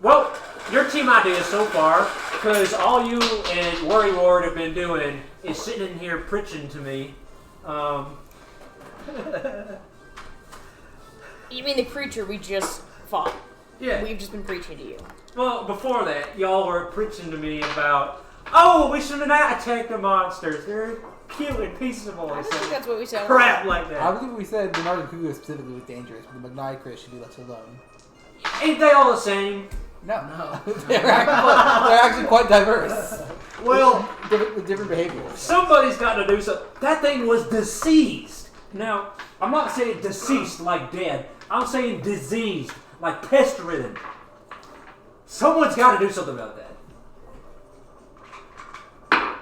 [SPEAKER 1] Well, your team idea so far, because all you and Worry Ward have been doing is sitting in here preaching to me.
[SPEAKER 4] You mean the creature we just fought?
[SPEAKER 1] Yeah.
[SPEAKER 4] We've just been preaching to you.
[SPEAKER 1] Well, before that, y'all were preaching to me about, oh, we should not attack the monsters. They're cute and peaceable.
[SPEAKER 4] I don't think that's what we said.
[SPEAKER 1] Crap like
[SPEAKER 3] I
[SPEAKER 1] that.
[SPEAKER 3] believe we said the Nargacuga specifically was dangerous, but the Magniacris should be left alone.
[SPEAKER 1] Ain't they all the same?
[SPEAKER 3] No. they're actually quite diverse.
[SPEAKER 1] Well,
[SPEAKER 3] with different behaviors.
[SPEAKER 1] somebody's got to do something. That thing was deceased. Now, I'm not saying deceased like dead. I'm saying diseased, like pest-ridden. Someone's got to do something about that.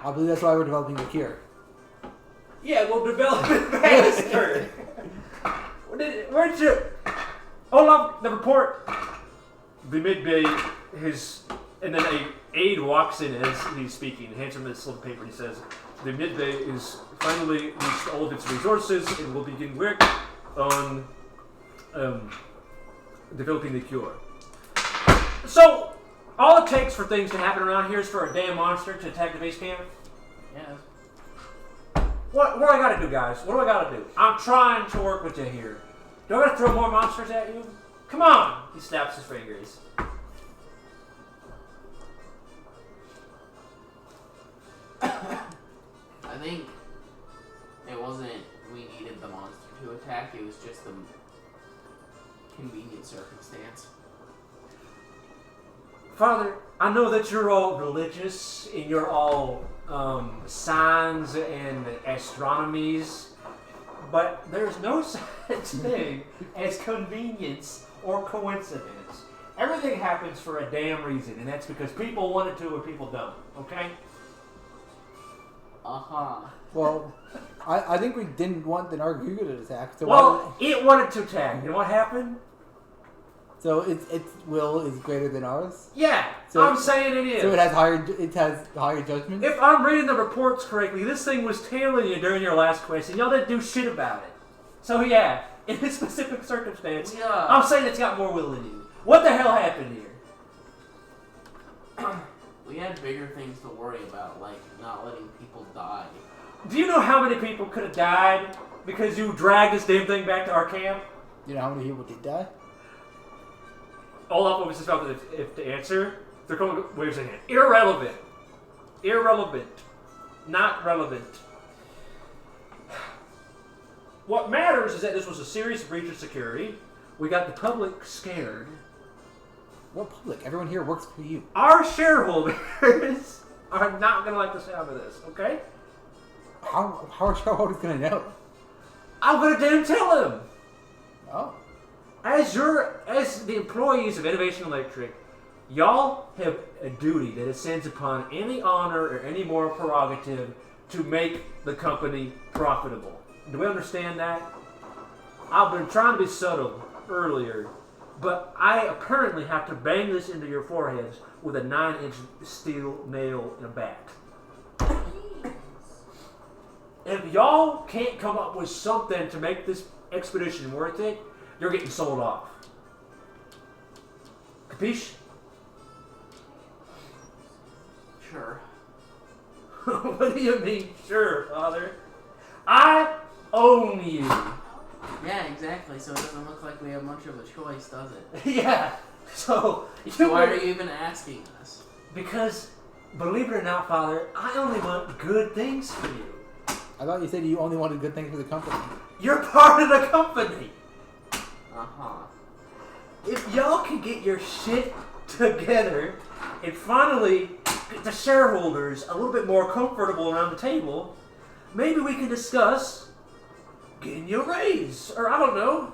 [SPEAKER 3] I believe that's why we're developing a cure.
[SPEAKER 1] Yeah, we'll develop it faster. Where'd you... Olaf, the report. The midday, and then a aide walks in as he's speaking, hands him a slip of paper, and he says, the midday is finally reached all of its resources and will begin work on developing the cure. So, all it takes for things to happen around here is for a damn monster to attack the base camp?
[SPEAKER 2] Yes.
[SPEAKER 1] What do I gotta do, guys? What do I gotta do? I'm trying to work with you here. Do I gotta throw more monsters at you? Come on! He snaps his fingers.
[SPEAKER 2] I think it wasn't we needed the monster to attack, it was just the convenient circumstance.
[SPEAKER 1] Father, I know that you're all religious and you're all signs and astronomies, but there's no such thing as convenience or coincidence. Everything happens for a damn reason, and that's because people wanted to or people don't, okay?
[SPEAKER 2] Uh-huh.
[SPEAKER 3] Well, I think we didn't want the Nargacuga to attack. So
[SPEAKER 1] Well, it wanted to attack. You know what happened?
[SPEAKER 3] So its will is greater than ours.
[SPEAKER 1] Yeah,
[SPEAKER 3] So-
[SPEAKER 1] I'm saying it is.
[SPEAKER 3] So it has higher judgment.
[SPEAKER 1] If I'm reading the reports correctly, this thing was tailing you during your last quest, and y'all didn't do shit about it. So yeah, in this specific circumstance,
[SPEAKER 2] Yeah.
[SPEAKER 1] I'm saying it's got more will than you. What the hell happened here?
[SPEAKER 2] We had bigger things to worry about, like not letting people die.
[SPEAKER 1] Do you know how many people could have died because you dragged this damn thing back to our camp?
[SPEAKER 3] You know how many people did die?
[SPEAKER 1] Olaf was just about to answer. They're going waves in hand. Irrelevant. Irrelevant. Not relevant. What matters is that this was a serious breach of security. We got the public scared.
[SPEAKER 3] What public? Everyone here works for you.
[SPEAKER 1] Our shareholders are not going to like the sound of this, okay?
[SPEAKER 3] How are shareholders gonna know?
[SPEAKER 1] I'm going to damn tell them.
[SPEAKER 3] Oh.
[SPEAKER 1] As the employees of Innovation Electric, y'all have a duty that ascends upon any honor or any moral prerogative to make the company profitable. Do we understand that? I've been trying to be subtle earlier, but I apparently have to bang this into your foreheads with a 9-inch steel nail and a bat. If y'all can't come up with something to make this expedition worth it, you're getting sold off. Capiche?
[SPEAKER 2] Sure.
[SPEAKER 1] What do you mean, sure, Father? I own you.
[SPEAKER 2] Yeah, exactly. So it doesn't look like we have much of a choice, does it?
[SPEAKER 1] Yeah. So
[SPEAKER 2] Why are you even asking us?
[SPEAKER 1] Because, believe it or not, Father, I only want good things for you.
[SPEAKER 3] I thought you said you only wanted good things for the company.
[SPEAKER 1] You're part of the company.
[SPEAKER 2] Uh-huh.
[SPEAKER 1] If y'all can get your shit together and finally get the shareholders a little bit more comfortable around the table, maybe we can discuss getting you a raise, or I don't know,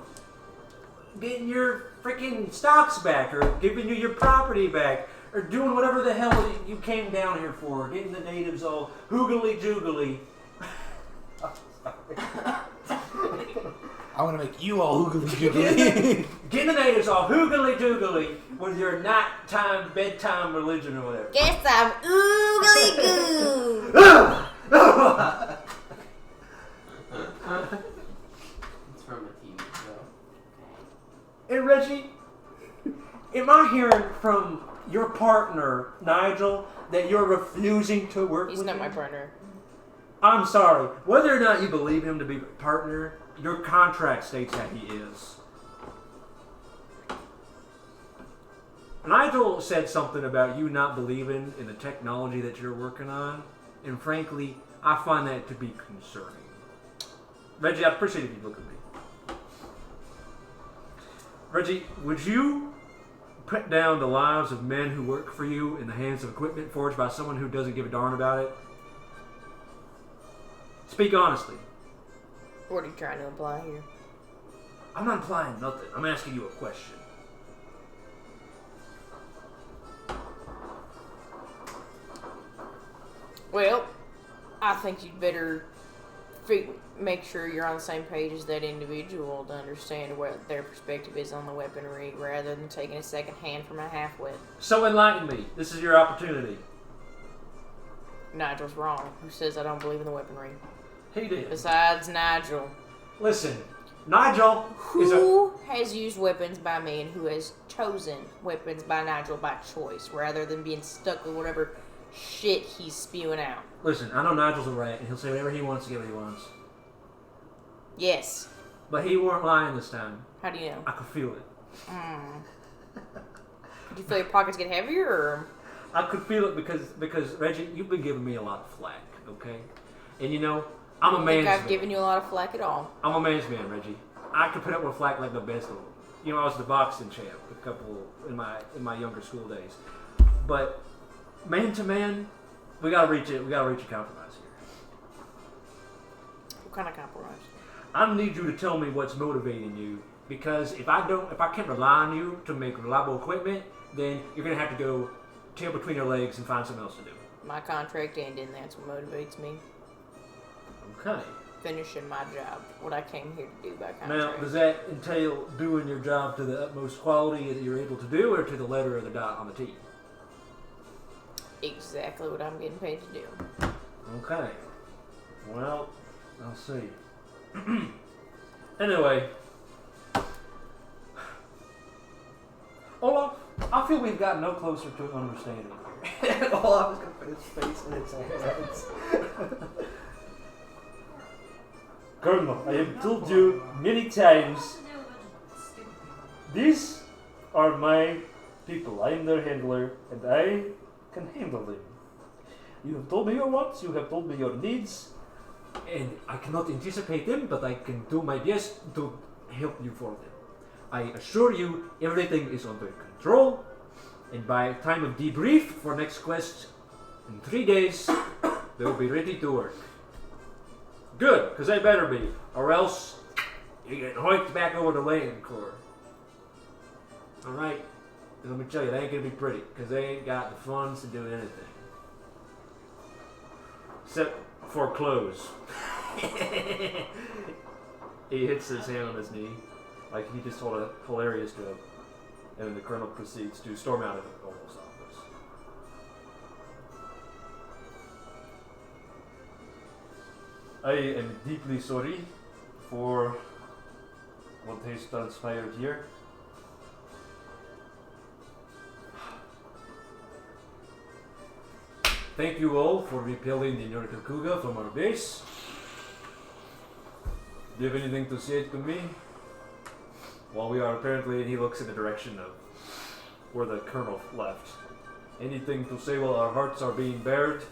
[SPEAKER 1] getting your freaking stocks back, or giving you your property back, or doing whatever the hell you came down here for, getting the natives all hoogly-joogly.
[SPEAKER 3] I want to make you all hoogly-joogly.
[SPEAKER 1] Getting the natives all hoogly-joogly with your nighttime, bedtime religion or whatever.
[SPEAKER 4] Guess I'm oogly goo.
[SPEAKER 2] It's from a TV show.
[SPEAKER 1] And Reggie, am I hearing from your partner, Nigel, that you're refusing to work
[SPEAKER 4] He's
[SPEAKER 1] with
[SPEAKER 4] not
[SPEAKER 1] him?
[SPEAKER 4] my partner.
[SPEAKER 1] I'm sorry. Whether or not you believe him to be a partner, your contract states that he is. Nigel said something about you not believing in the technology that you're working on, and frankly, I find that to be concerning. Reggie, I appreciate if you look at me. Reggie, would you put down the lives of men who work for you in the hands of equipment forged by someone who doesn't give a darn about it? Speak honestly.
[SPEAKER 4] What are you trying to imply here?
[SPEAKER 1] I'm not implying nothing. I'm asking you a question.
[SPEAKER 4] Well, I think you'd better make sure you're on the same page as that individual to understand what their perspective is on the weaponry rather than taking a second hand from a half-wit.
[SPEAKER 1] So enlighten me. This is your opportunity.
[SPEAKER 4] Nigel's wrong. Who says I don't believe in the weaponry?
[SPEAKER 1] He did.
[SPEAKER 4] Besides Nigel.
[SPEAKER 1] Listen, Nigel is a...
[SPEAKER 4] Who has used weapons by me and who has chosen weapons by Nigel by choice rather than being stuck with whatever shit he's spewing out?
[SPEAKER 1] Listen, I know Nigel's a rat and he'll say whatever he wants to get what he wants.
[SPEAKER 4] Yes.
[SPEAKER 1] But he weren't lying this time.
[SPEAKER 4] How do you know?
[SPEAKER 1] I could feel it.
[SPEAKER 4] Did you feel your pockets get heavier, or?
[SPEAKER 1] I could feel it because Reggie, you've been giving me a lot of flack, okay? And you know, I'm a
[SPEAKER 4] I
[SPEAKER 1] man's
[SPEAKER 4] think I've
[SPEAKER 1] man.
[SPEAKER 4] given you a lot of flack at all.
[SPEAKER 1] I'm a man's man, Reggie. I could put up with flack like the best of them. You know, I was the boxing champ a couple in my younger school days. But man to man, we gotta reach it. We gotta reach a compromise here.
[SPEAKER 4] What kind of compromise?
[SPEAKER 1] I need you to tell me what's motivating you, because if I can't rely on you to make reliable equipment, then you're gonna have to go tail between your legs and find something else to do.
[SPEAKER 4] My contract ending, that's what motivates me.
[SPEAKER 1] Okay.
[SPEAKER 4] Finishing my job, what I came here to do by contract.
[SPEAKER 1] Now, does that entail doing your job to the utmost quality that you're able to do, or to the letter of the dot on the T?
[SPEAKER 4] Exactly what I'm getting paid to do.
[SPEAKER 1] Okay. Well, I'll see. Anyway. Olaf, I feel we've gotten no closer to an understanding here. Olaf is going to put his face in his hands. Colonel, I have told you many times, these are my people. I am their handler, and I can handle them. You have told me your wants, you have told me your needs, and I cannot anticipate them, but I can do my best to help you for them. I assure you, everything is under control, and by time of debrief for next quest, in 3 days, they'll be ready to work. Good, because they better be, or else you get hoiked back over the land core. Alright, let me tell you, they ain't gonna be pretty, because they ain't got the funds to do anything. Except for clothes. He hits his hand on his knee, like he just told a hilarious joke, and then the colonel proceeds to storm out of the Olaf's office. I am deeply sorry for what has transpired here. Thank you all for repelling the Nargacuga from our base. Do you have anything to say to me? While we are apparently, he looks in the direction of where the colonel left. Anything to say while our hearts are being bared?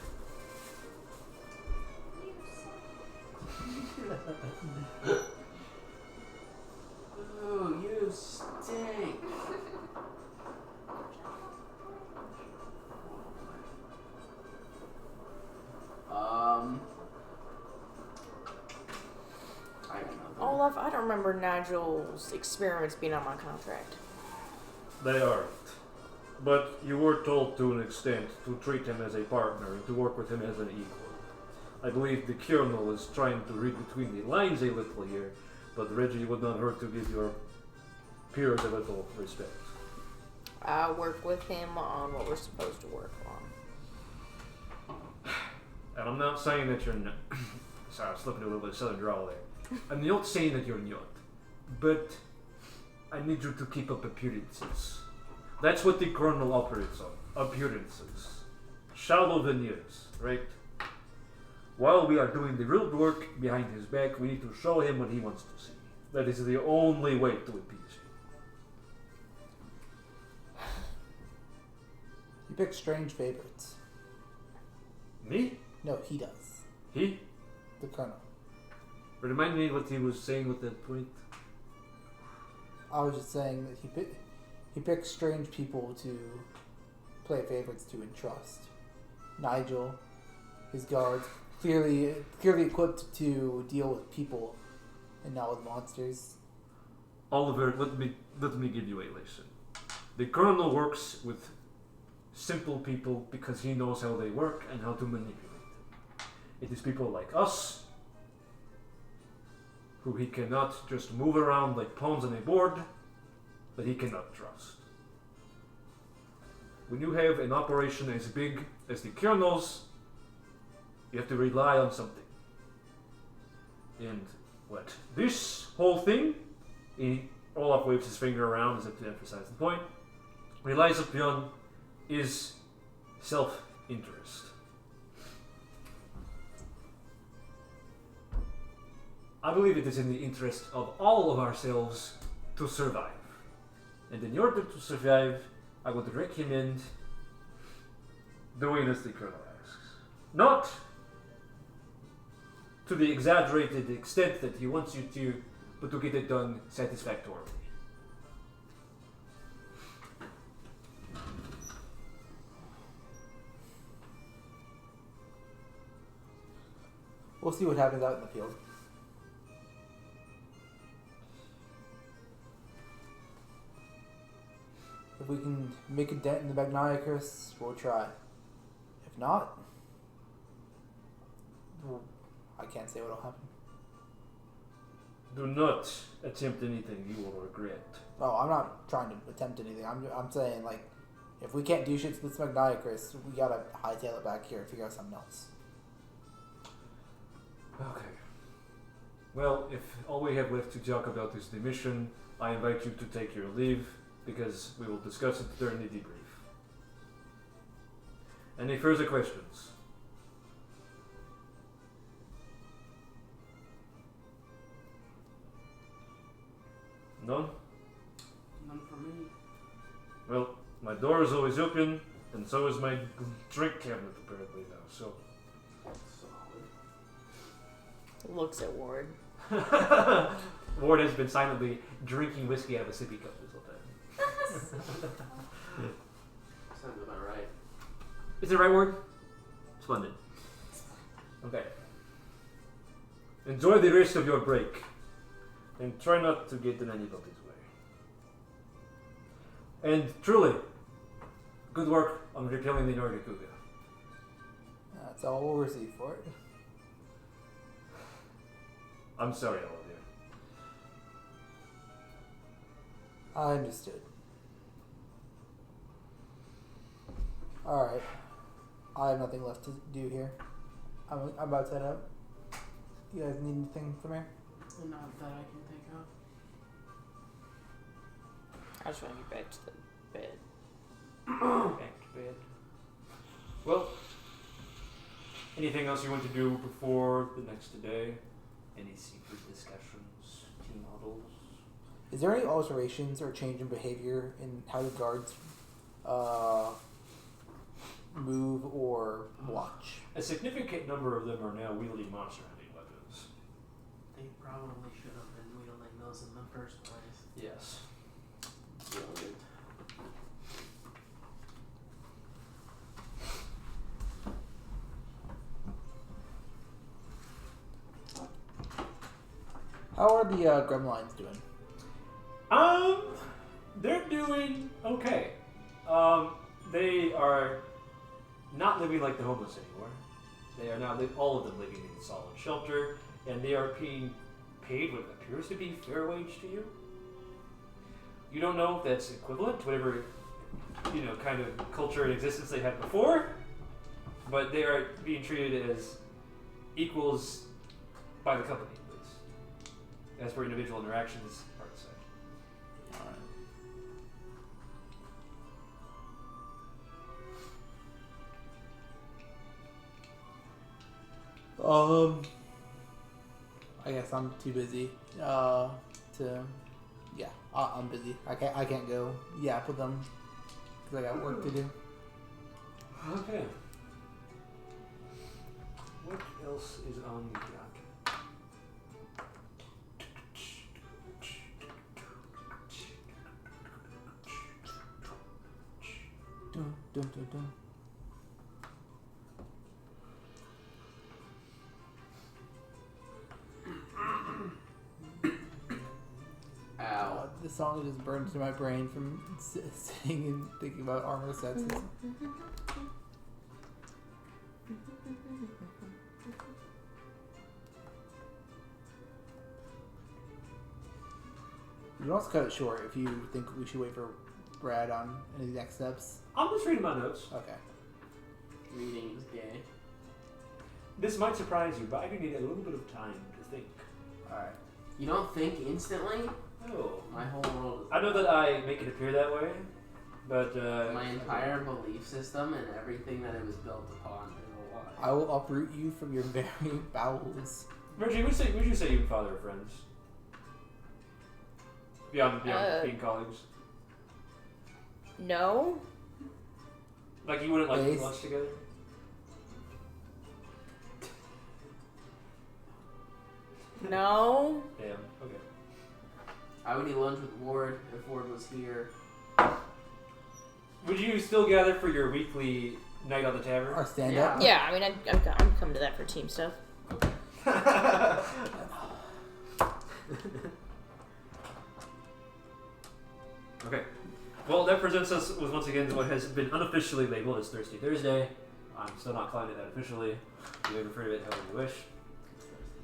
[SPEAKER 2] Ooh, you stink. I got nothing.
[SPEAKER 4] Olaf, I don't remember Nigel's experiments being on my contract.
[SPEAKER 1] They aren't. But you were told to an extent to treat him as a partner and to work with him as an equal. I believe the colonel is trying to read between the lines a little here, but Reggie would not hurt to give your peers a little respect.
[SPEAKER 4] I work with him on what we're supposed to work on.
[SPEAKER 1] And I'm not saying that you're not... Sorry, I was slipping a little bit of southern drawl there. I'm not saying that you're not, but I need you to keep up appearances. That's what the colonel operates on. Appearances. Shallow veneers, right? While we are doing the real work behind his back, we need to show him what he wants to see. That is the only way to appease him.
[SPEAKER 3] You pick strange favorites.
[SPEAKER 1] Me?
[SPEAKER 3] No, he does.
[SPEAKER 1] He?
[SPEAKER 3] The colonel.
[SPEAKER 1] Remind me what he was saying with that point.
[SPEAKER 3] I was just saying that he picks strange people to play favorites to and trust. Nigel, his guards, clearly equipped to deal with people and not with monsters.
[SPEAKER 1] Oliver, let me give you a lesson. The colonel works with simple people because he knows how they work and how to manipulate them. It is people like us who he cannot just move around like pawns on a board that he cannot trust. When you have an operation as big as the colonel's, you have to rely on something. And what? This whole thing, Olaf waves his finger around as if to emphasize the point, relies upon is self-interest. I believe it is in the interest of all of ourselves to survive. And in order to survive, I would recommend doing as the Colonel asks. Not to the exaggerated extent that he wants you to, but to get it done satisfactorily.
[SPEAKER 3] We'll see what happens out in the field. If we can make a dent in the Magniacus, we'll try. If not, well, I can't say what'll happen.
[SPEAKER 1] Do not attempt anything you will regret.
[SPEAKER 3] Oh, I'm not trying to attempt anything. I'm saying, like, if we can't do shit to this Magniacus, we gotta hightail it back here and figure out something else.
[SPEAKER 1] Okay. Well, if all we have left to talk about is the mission, I invite you to take your leave, because we will discuss it during the debrief. Any further questions? None?
[SPEAKER 2] None for me.
[SPEAKER 1] Well, my door is always open, and so is my drink cabinet apparently now, so...
[SPEAKER 4] Looks at Ward.
[SPEAKER 1] Ward has been silently drinking whiskey out of a sippy cup this whole time.
[SPEAKER 2] Sounds about right.
[SPEAKER 1] Is it right, Ward? Splendid. Okay. Enjoy the rest of your break. And try not to get in anybody's way. And truly, good work on repelling the Nargacuga.
[SPEAKER 3] That's all we'll receive for it.
[SPEAKER 1] I'm sorry, all of you.
[SPEAKER 3] I understood. Alright. I have nothing left to do here. I'm about to head out. You guys need anything from here?
[SPEAKER 2] Not that I can think of.
[SPEAKER 4] I just want to get back to the bed.
[SPEAKER 1] Back to bed. Well, anything else you want to do before the next day? Any secret discussions, team models?
[SPEAKER 3] Is there any alterations or change in behavior in how the guards move or watch?
[SPEAKER 1] A significant number of them are now wielding monster-hunting weapons.
[SPEAKER 2] They probably should have been wielding those in the first place.
[SPEAKER 1] Yes.
[SPEAKER 2] Brilliant.
[SPEAKER 3] How are the gremlins doing?
[SPEAKER 1] They're doing okay. They are not living like the homeless anymore. They are now all of them living in solid shelter, and they are being paid what appears to be fair wage to you. You don't know if that's equivalent to whatever, kind of culture and existence they had before, but they are being treated as equals by the company, at least. As for individual interactions, hard to say.
[SPEAKER 3] I guess I'm too busy I'm busy. I can't go yap with them because I got work to do.
[SPEAKER 1] Okay. What else is on the docket?
[SPEAKER 3] Dun, dun, dun, dun.
[SPEAKER 2] Ow.
[SPEAKER 3] The song just burned into my brain from sitting and thinking about armor sets. You can also cut it short if you think we should wait for Brad on any next steps.
[SPEAKER 1] I'm just reading my notes.
[SPEAKER 3] Okay.
[SPEAKER 2] Reading is gay.
[SPEAKER 1] This might surprise you, but I do need a little bit of time to think.
[SPEAKER 3] Alright.
[SPEAKER 2] You don't think instantly?
[SPEAKER 1] No.
[SPEAKER 2] My whole world is...
[SPEAKER 1] I know that I make it appear that way, but
[SPEAKER 2] my entire belief system and everything that it was built upon is a lie.
[SPEAKER 3] I will uproot you from your very bowels.
[SPEAKER 1] Reggie, would you say you and father are friends? Beyond being colleagues?
[SPEAKER 4] No.
[SPEAKER 1] Like you wouldn't like
[SPEAKER 3] Base.
[SPEAKER 1] eat lunch together?
[SPEAKER 4] No.
[SPEAKER 1] Damn. Okay.
[SPEAKER 2] I would eat lunch with Ward if Ward was here.
[SPEAKER 1] Would you still gather for your weekly night on the tavern?
[SPEAKER 3] Or stand up?
[SPEAKER 4] Yeah, I mean, I'm coming to that for team stuff.
[SPEAKER 1] Okay. Well, that presents us with once again what has been unofficially labeled as Thirsty Thursday. I'm still not calling it that officially. You may refer to it however you wish.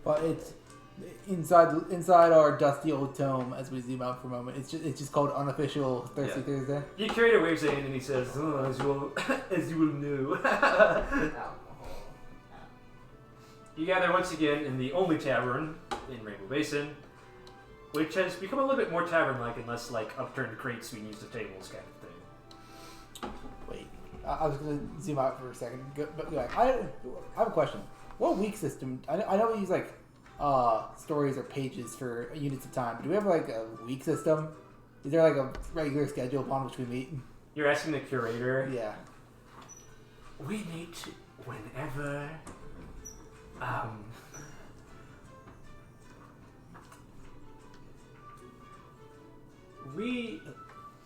[SPEAKER 3] But it's inside our dusty old tome. As we zoom out for a moment, it's just called unofficial Thirsty Thursday.
[SPEAKER 1] The curator waves in and he says, "Oh, as you will know."
[SPEAKER 2] Alcohol.
[SPEAKER 1] You gather once again in the only tavern in Rainbow Basin, which has become a little bit more tavern-like and less like upturned crates being used as tables kind of thing.
[SPEAKER 3] Wait, I was going to zoom out for a second. But go back. I have a question. What week system? I know we use like stories or pages for units of time. Do we have like a week system? Is there like a regular schedule upon which we meet?
[SPEAKER 1] You're asking the curator.
[SPEAKER 3] Yeah.
[SPEAKER 1] We meet whenever. We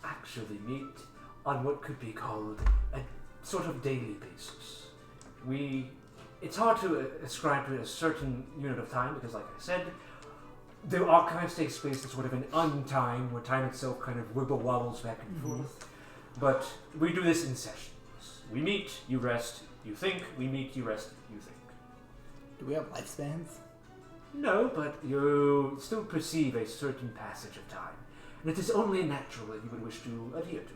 [SPEAKER 1] actually meet on what could be called a sort of daily basis. It's hard to ascribe to a certain unit of time because, like I said, the archives takes place in sort of an untime where time itself kind of wibble wobbles back and forth. But we do this in sessions. We meet, you rest, you think. We meet, you rest, you think.
[SPEAKER 3] Do we have lifespans?
[SPEAKER 1] No, but you still perceive a certain passage of time. And it is only natural that you would wish to adhere to it.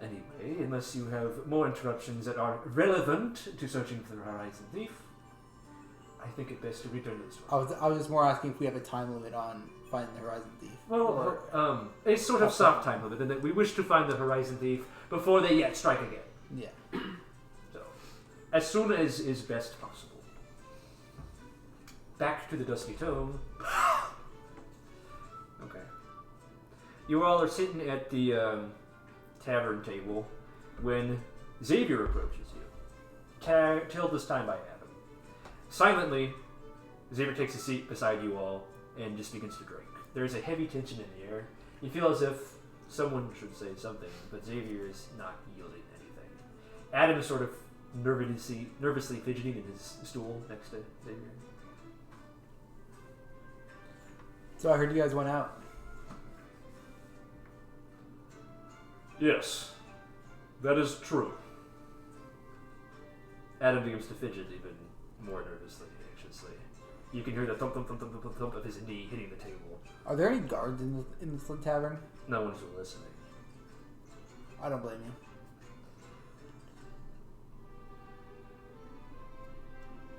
[SPEAKER 1] Anyway, unless you have more interruptions that are relevant to searching for the Horizon Thief, I think it best to return to the story.
[SPEAKER 3] I was just more asking if we have a time limit on finding the Horizon Thief.
[SPEAKER 1] Well, a sort of soft time limit, in that we wish to find the Horizon Thief before they yet strike again.
[SPEAKER 3] Yeah.
[SPEAKER 1] So, as soon as is best possible. Back to the Dusty Tome. Okay. You all are sitting at the tavern table when Xavier approaches you. Tilled this time by Adam. Silently, Xavier takes a seat beside you all and just begins to drink. There is a heavy tension in the air. You feel as if someone should say something, but Xavier is not yielding anything. Adam is sort of nervously fidgeting in his stool next to Xavier.
[SPEAKER 3] So I heard you guys went out.
[SPEAKER 1] Yes, that is true. Adam begins to fidget even more nervously, anxiously. You can hear the thump, thump, thump, thump, thump, thump of his knee hitting the table.
[SPEAKER 3] Are there any guards in the tavern?
[SPEAKER 1] No one's listening.
[SPEAKER 3] I don't blame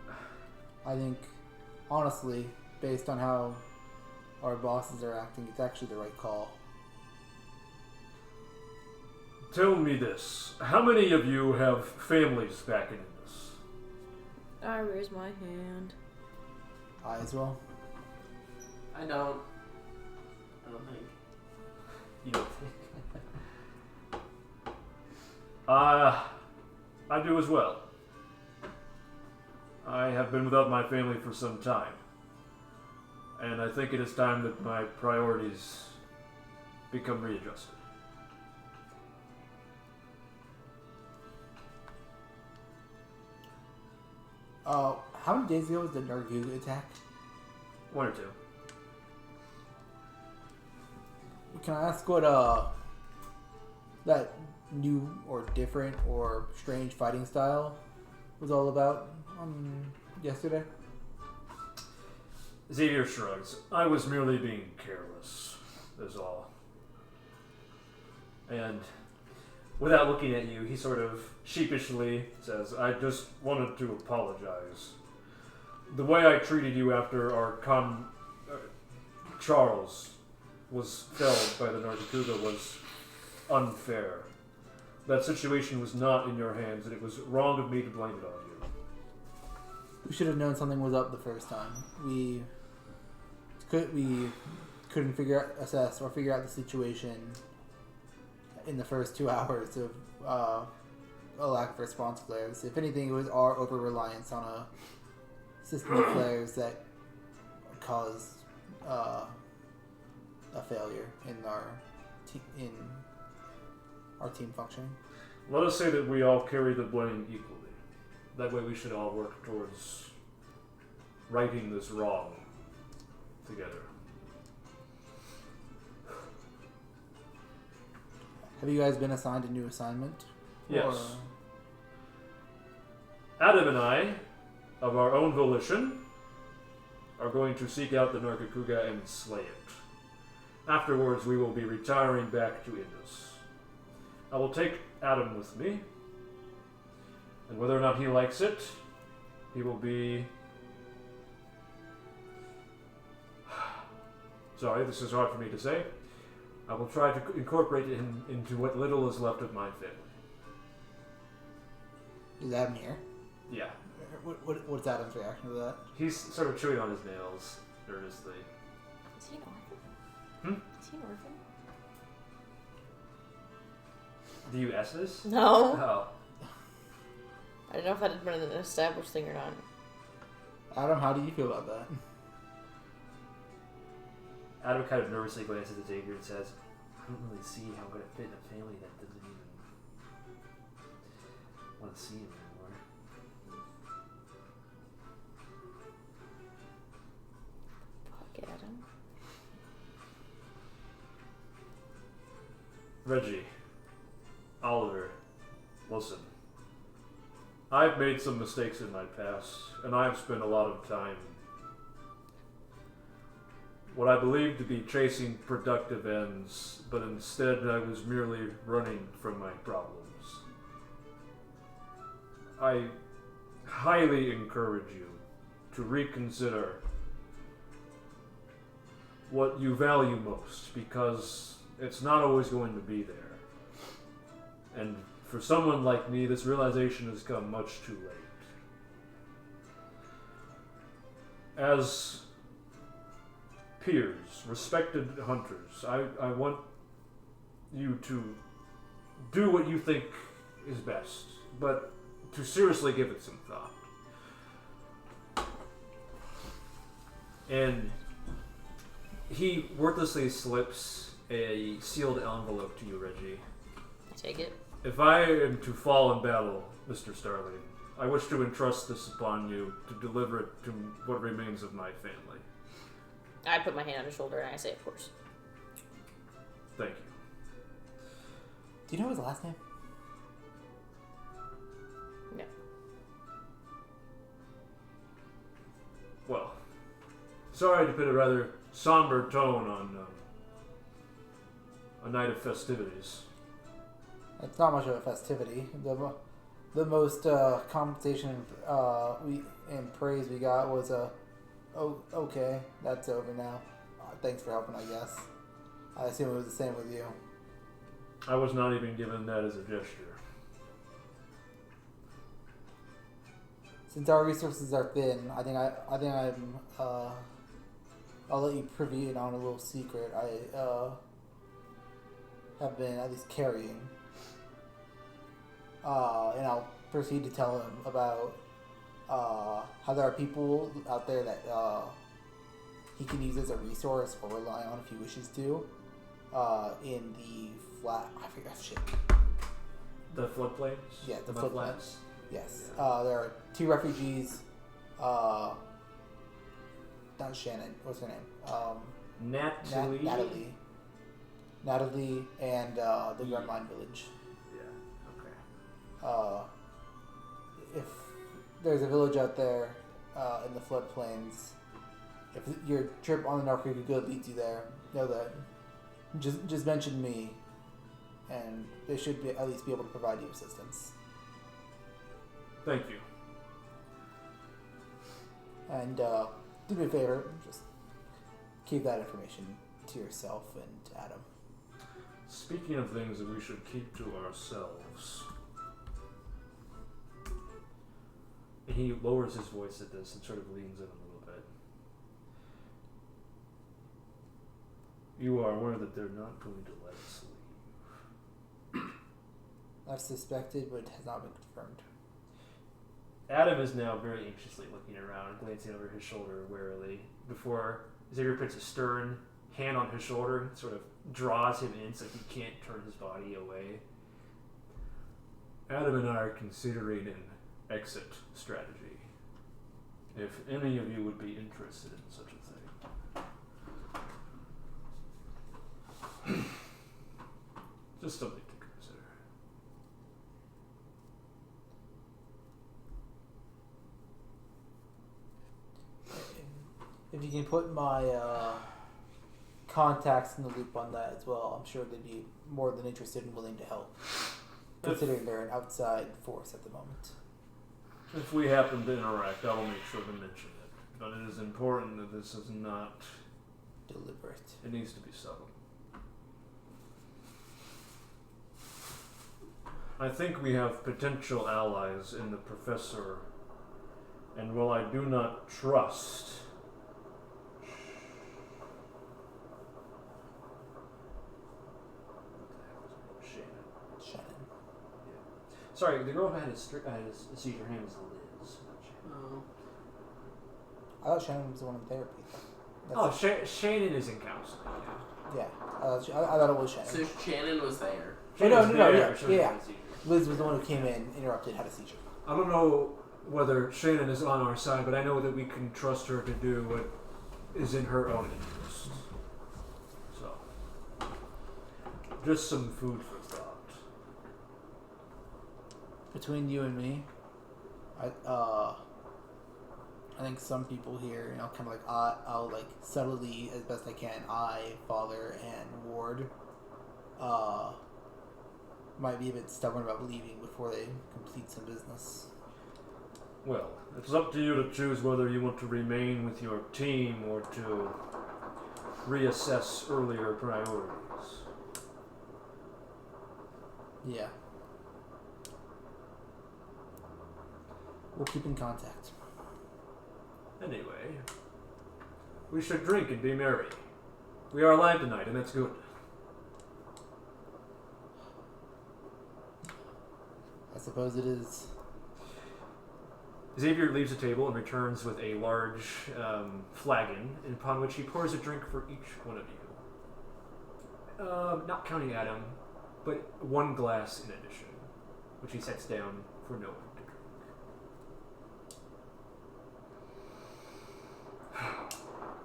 [SPEAKER 3] you. I think, honestly, based on how our bosses are acting, it's actually the right call.
[SPEAKER 1] Tell me this. How many of you have families back in this?
[SPEAKER 4] I raise my hand.
[SPEAKER 3] I as well.
[SPEAKER 2] I don't think.
[SPEAKER 1] You don't think? I do as well. I have been without my family for some time. And I think it is time that my priorities become readjusted.
[SPEAKER 3] How many days ago was the Nargacuga attack?
[SPEAKER 1] 1 or 2.
[SPEAKER 3] Can I ask what that new or different or strange fighting style was all about yesterday?
[SPEAKER 1] Xavier shrugs. I was merely being careless, is all. And without looking at you, he sort of sheepishly says, I just wanted to apologize. the way I treated you after our Charles was felled by the Nargacuga was unfair. That situation was not in your hands, and it was wrong of me to blame it on you.
[SPEAKER 3] We should have known something was up the first time. We couldn't assess or figure out the situation in the first 2 hours of a lack of response flares. If anything, it was our over-reliance on a system of flares that caused a failure in our team functioning.
[SPEAKER 1] Let us say that we all carry the blame equally. That way we should all work towards righting this wrong together.
[SPEAKER 3] Have you guys been assigned a new assignment?
[SPEAKER 1] Yes. Adam and I, of our own volition, are going to seek out the Nargacuga and slay it. Afterwards, we will be retiring back to Indus. I will take Adam with me, and whether or not he likes it, he will be... Sorry, this is hard for me to say. I will try to incorporate him into what little is left of my family.
[SPEAKER 3] Is Adam here?
[SPEAKER 1] Yeah.
[SPEAKER 3] What's Adam's reaction to that?
[SPEAKER 1] He's sort of chewing on his nails nervously.
[SPEAKER 4] Is he an orphan? Is he an orphan?
[SPEAKER 1] Do you ask this?
[SPEAKER 4] No.
[SPEAKER 1] Oh.
[SPEAKER 4] I don't know if that had been an established thing or not.
[SPEAKER 3] Adam, how do you feel about that?
[SPEAKER 1] Adam kind of nervously glances at Xavier and says, I don't really see how I'm going to fit in a family that doesn't even want to see him anymore.
[SPEAKER 4] Fuck Adam.
[SPEAKER 1] Reggie, Oliver, listen. I've made some mistakes in my past, and I've spent a lot of time what I believed to be chasing productive ends, but instead I was merely running from my problems. I highly encourage you to reconsider what you value most, because it's not always going to be there. And for someone like me, this realization has come much too late. As peers, respected hunters, I want you to do what you think is best, but to seriously give it some thought. And he wordlessly slips a sealed envelope to you, Reggie.
[SPEAKER 4] Take it.
[SPEAKER 1] If I am to fall in battle, Mr. Starling, I wish to entrust this upon you to deliver it to what remains of my family.
[SPEAKER 4] I put my hand on his shoulder and I say, of course.
[SPEAKER 1] Thank you.
[SPEAKER 3] Do you know his last name?
[SPEAKER 4] No.
[SPEAKER 1] Well, sorry to put a rather somber tone on a night of festivities.
[SPEAKER 3] It's not much of a festivity. The most compensation and praise we got was okay, that's over now. Thanks for helping, I guess. I assume it was the same with you.
[SPEAKER 1] I was not even given that as a gesture.
[SPEAKER 3] Since our resources are thin, I think I'll let you privy it on a little secret. I have been at least carrying. And I'll proceed to tell him about how there are people out there that he can use as a resource or rely on if he wishes to in the flat... I forget shit.
[SPEAKER 1] The floodplains?
[SPEAKER 3] Yeah, the
[SPEAKER 1] Mud
[SPEAKER 3] floodplains.
[SPEAKER 1] flats?
[SPEAKER 3] Yes. There are 2 refugees. Not Shannon. What's her name?
[SPEAKER 1] Natalie?
[SPEAKER 3] Natalie and the Gunline Village.
[SPEAKER 1] Yeah, okay.
[SPEAKER 3] If there's a village out there in the floodplains, if your trip on the Nargacuga leads you there, know that. Just mention me, and they should at least be able to provide you assistance.
[SPEAKER 1] Thank you.
[SPEAKER 3] And do me a favor, just keep that information to yourself and Adam.
[SPEAKER 6] Speaking of things that we should keep to ourselves.
[SPEAKER 1] And he lowers his voice at this and sort of leans in a little bit.
[SPEAKER 6] You are aware that they're not going to let us leave.
[SPEAKER 3] I've suspected, but it has not been confirmed.
[SPEAKER 1] Adam is now very anxiously looking around, glancing over his shoulder warily, before Xavier puts a stern hand on his shoulder and sort of draws him in so he can't turn his body away.
[SPEAKER 6] Adam and I are considering an exit strategy. If any of you would be interested in such a thing. Just something to consider.
[SPEAKER 3] If you can put my contacts in the loop on that as well, I'm sure they'd be more than interested and willing to help, considering they're an outside force at the moment.
[SPEAKER 6] If we happen to interact, I will make sure to mention it. But it is important that this is not
[SPEAKER 3] Deliberate.
[SPEAKER 6] It needs to be subtle. I think we have potential allies in the professor, and while I do not trust
[SPEAKER 3] Shannon.
[SPEAKER 1] Sorry, the girl who had a seizure, her name was Liz. Not Shannon.
[SPEAKER 2] Oh.
[SPEAKER 3] I thought Shannon was the one in therapy.
[SPEAKER 1] Shannon is in counseling.
[SPEAKER 3] Yeah. I thought it was Shannon.
[SPEAKER 2] So Shannon was there.
[SPEAKER 3] Yeah. Liz was the one who came in, interrupted, had a seizure.
[SPEAKER 6] I don't know whether Shannon is on our side, but I know that we can trust her to do what is in her own interest. So, just some food for thought.
[SPEAKER 3] Between you and me, I think some people here, kind of like I'll like subtly, as best I can, Father, and Ward, might be a bit stubborn about leaving before they complete some business.
[SPEAKER 6] Well, it's up to you to choose whether you want to remain with your team or to reassess earlier priorities.
[SPEAKER 3] Yeah. We'll keep in contact.
[SPEAKER 6] Anyway, we should drink and be merry. We are alive tonight, and that's good.
[SPEAKER 3] I suppose it is.
[SPEAKER 1] Xavier leaves the table and returns with a large flagon, upon which he pours a drink for each one of you. Not counting Adam, but one glass in addition, which he sets down for no one to drink.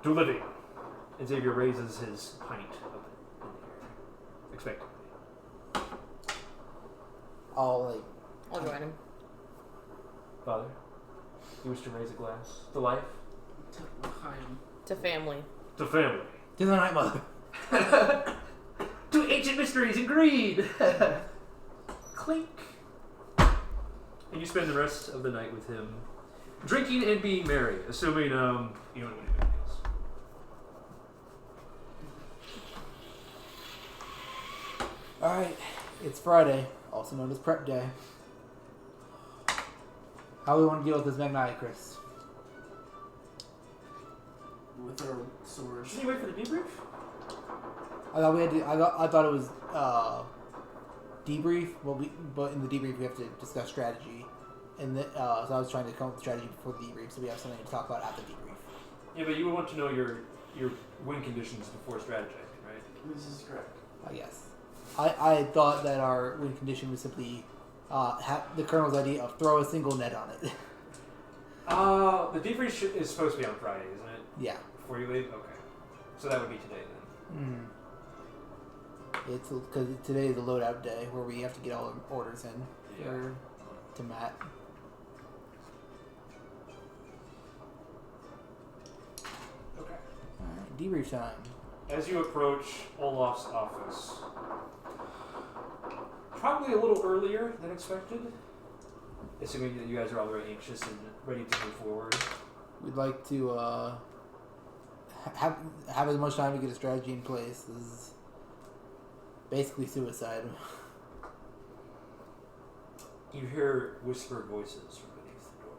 [SPEAKER 1] To Livy. And Xavier raises his pint up in the air, expectantly.
[SPEAKER 3] I'll
[SPEAKER 4] join him.
[SPEAKER 1] Father, you wish to raise a glass to life?
[SPEAKER 2] To Chaim.
[SPEAKER 4] To family.
[SPEAKER 6] To family.
[SPEAKER 3] to the night, mother.
[SPEAKER 1] To ancient mysteries and greed! Clink. And you spend the rest of the night with him, drinking and being merry, assuming, you don't know anything else.
[SPEAKER 3] Alright, it's Friday, also known as prep day. How do we want to deal with this Magnetic, Chris?
[SPEAKER 2] With our swords.
[SPEAKER 1] Should you wait for the debrief?
[SPEAKER 3] I thought we had to. I thought it was debrief. But in the debrief we have to discuss strategy, and so I was trying to come up with strategy before the debrief, so we have something to talk about at the debrief.
[SPEAKER 1] Yeah, but you would want to know your win conditions before strategizing, right?
[SPEAKER 2] This is correct.
[SPEAKER 3] I guess. I thought that our win condition was simply the Colonel's idea of throw a single net on it.
[SPEAKER 1] The debrief is supposed to be on Friday, isn't it?
[SPEAKER 3] Yeah.
[SPEAKER 1] Before you leave? Okay. So that would be today then.
[SPEAKER 3] It's because today is a loadout day where we have to get all our orders in to Matt.
[SPEAKER 1] Okay.
[SPEAKER 3] Alright, debrief time.
[SPEAKER 1] As you approach Olaf's office, probably a little earlier than expected, assuming that you guys are all very anxious and ready to move forward.
[SPEAKER 3] We'd like to have as much time to get a strategy in place. This is basically suicide.
[SPEAKER 1] You hear whispered voices from beneath the door.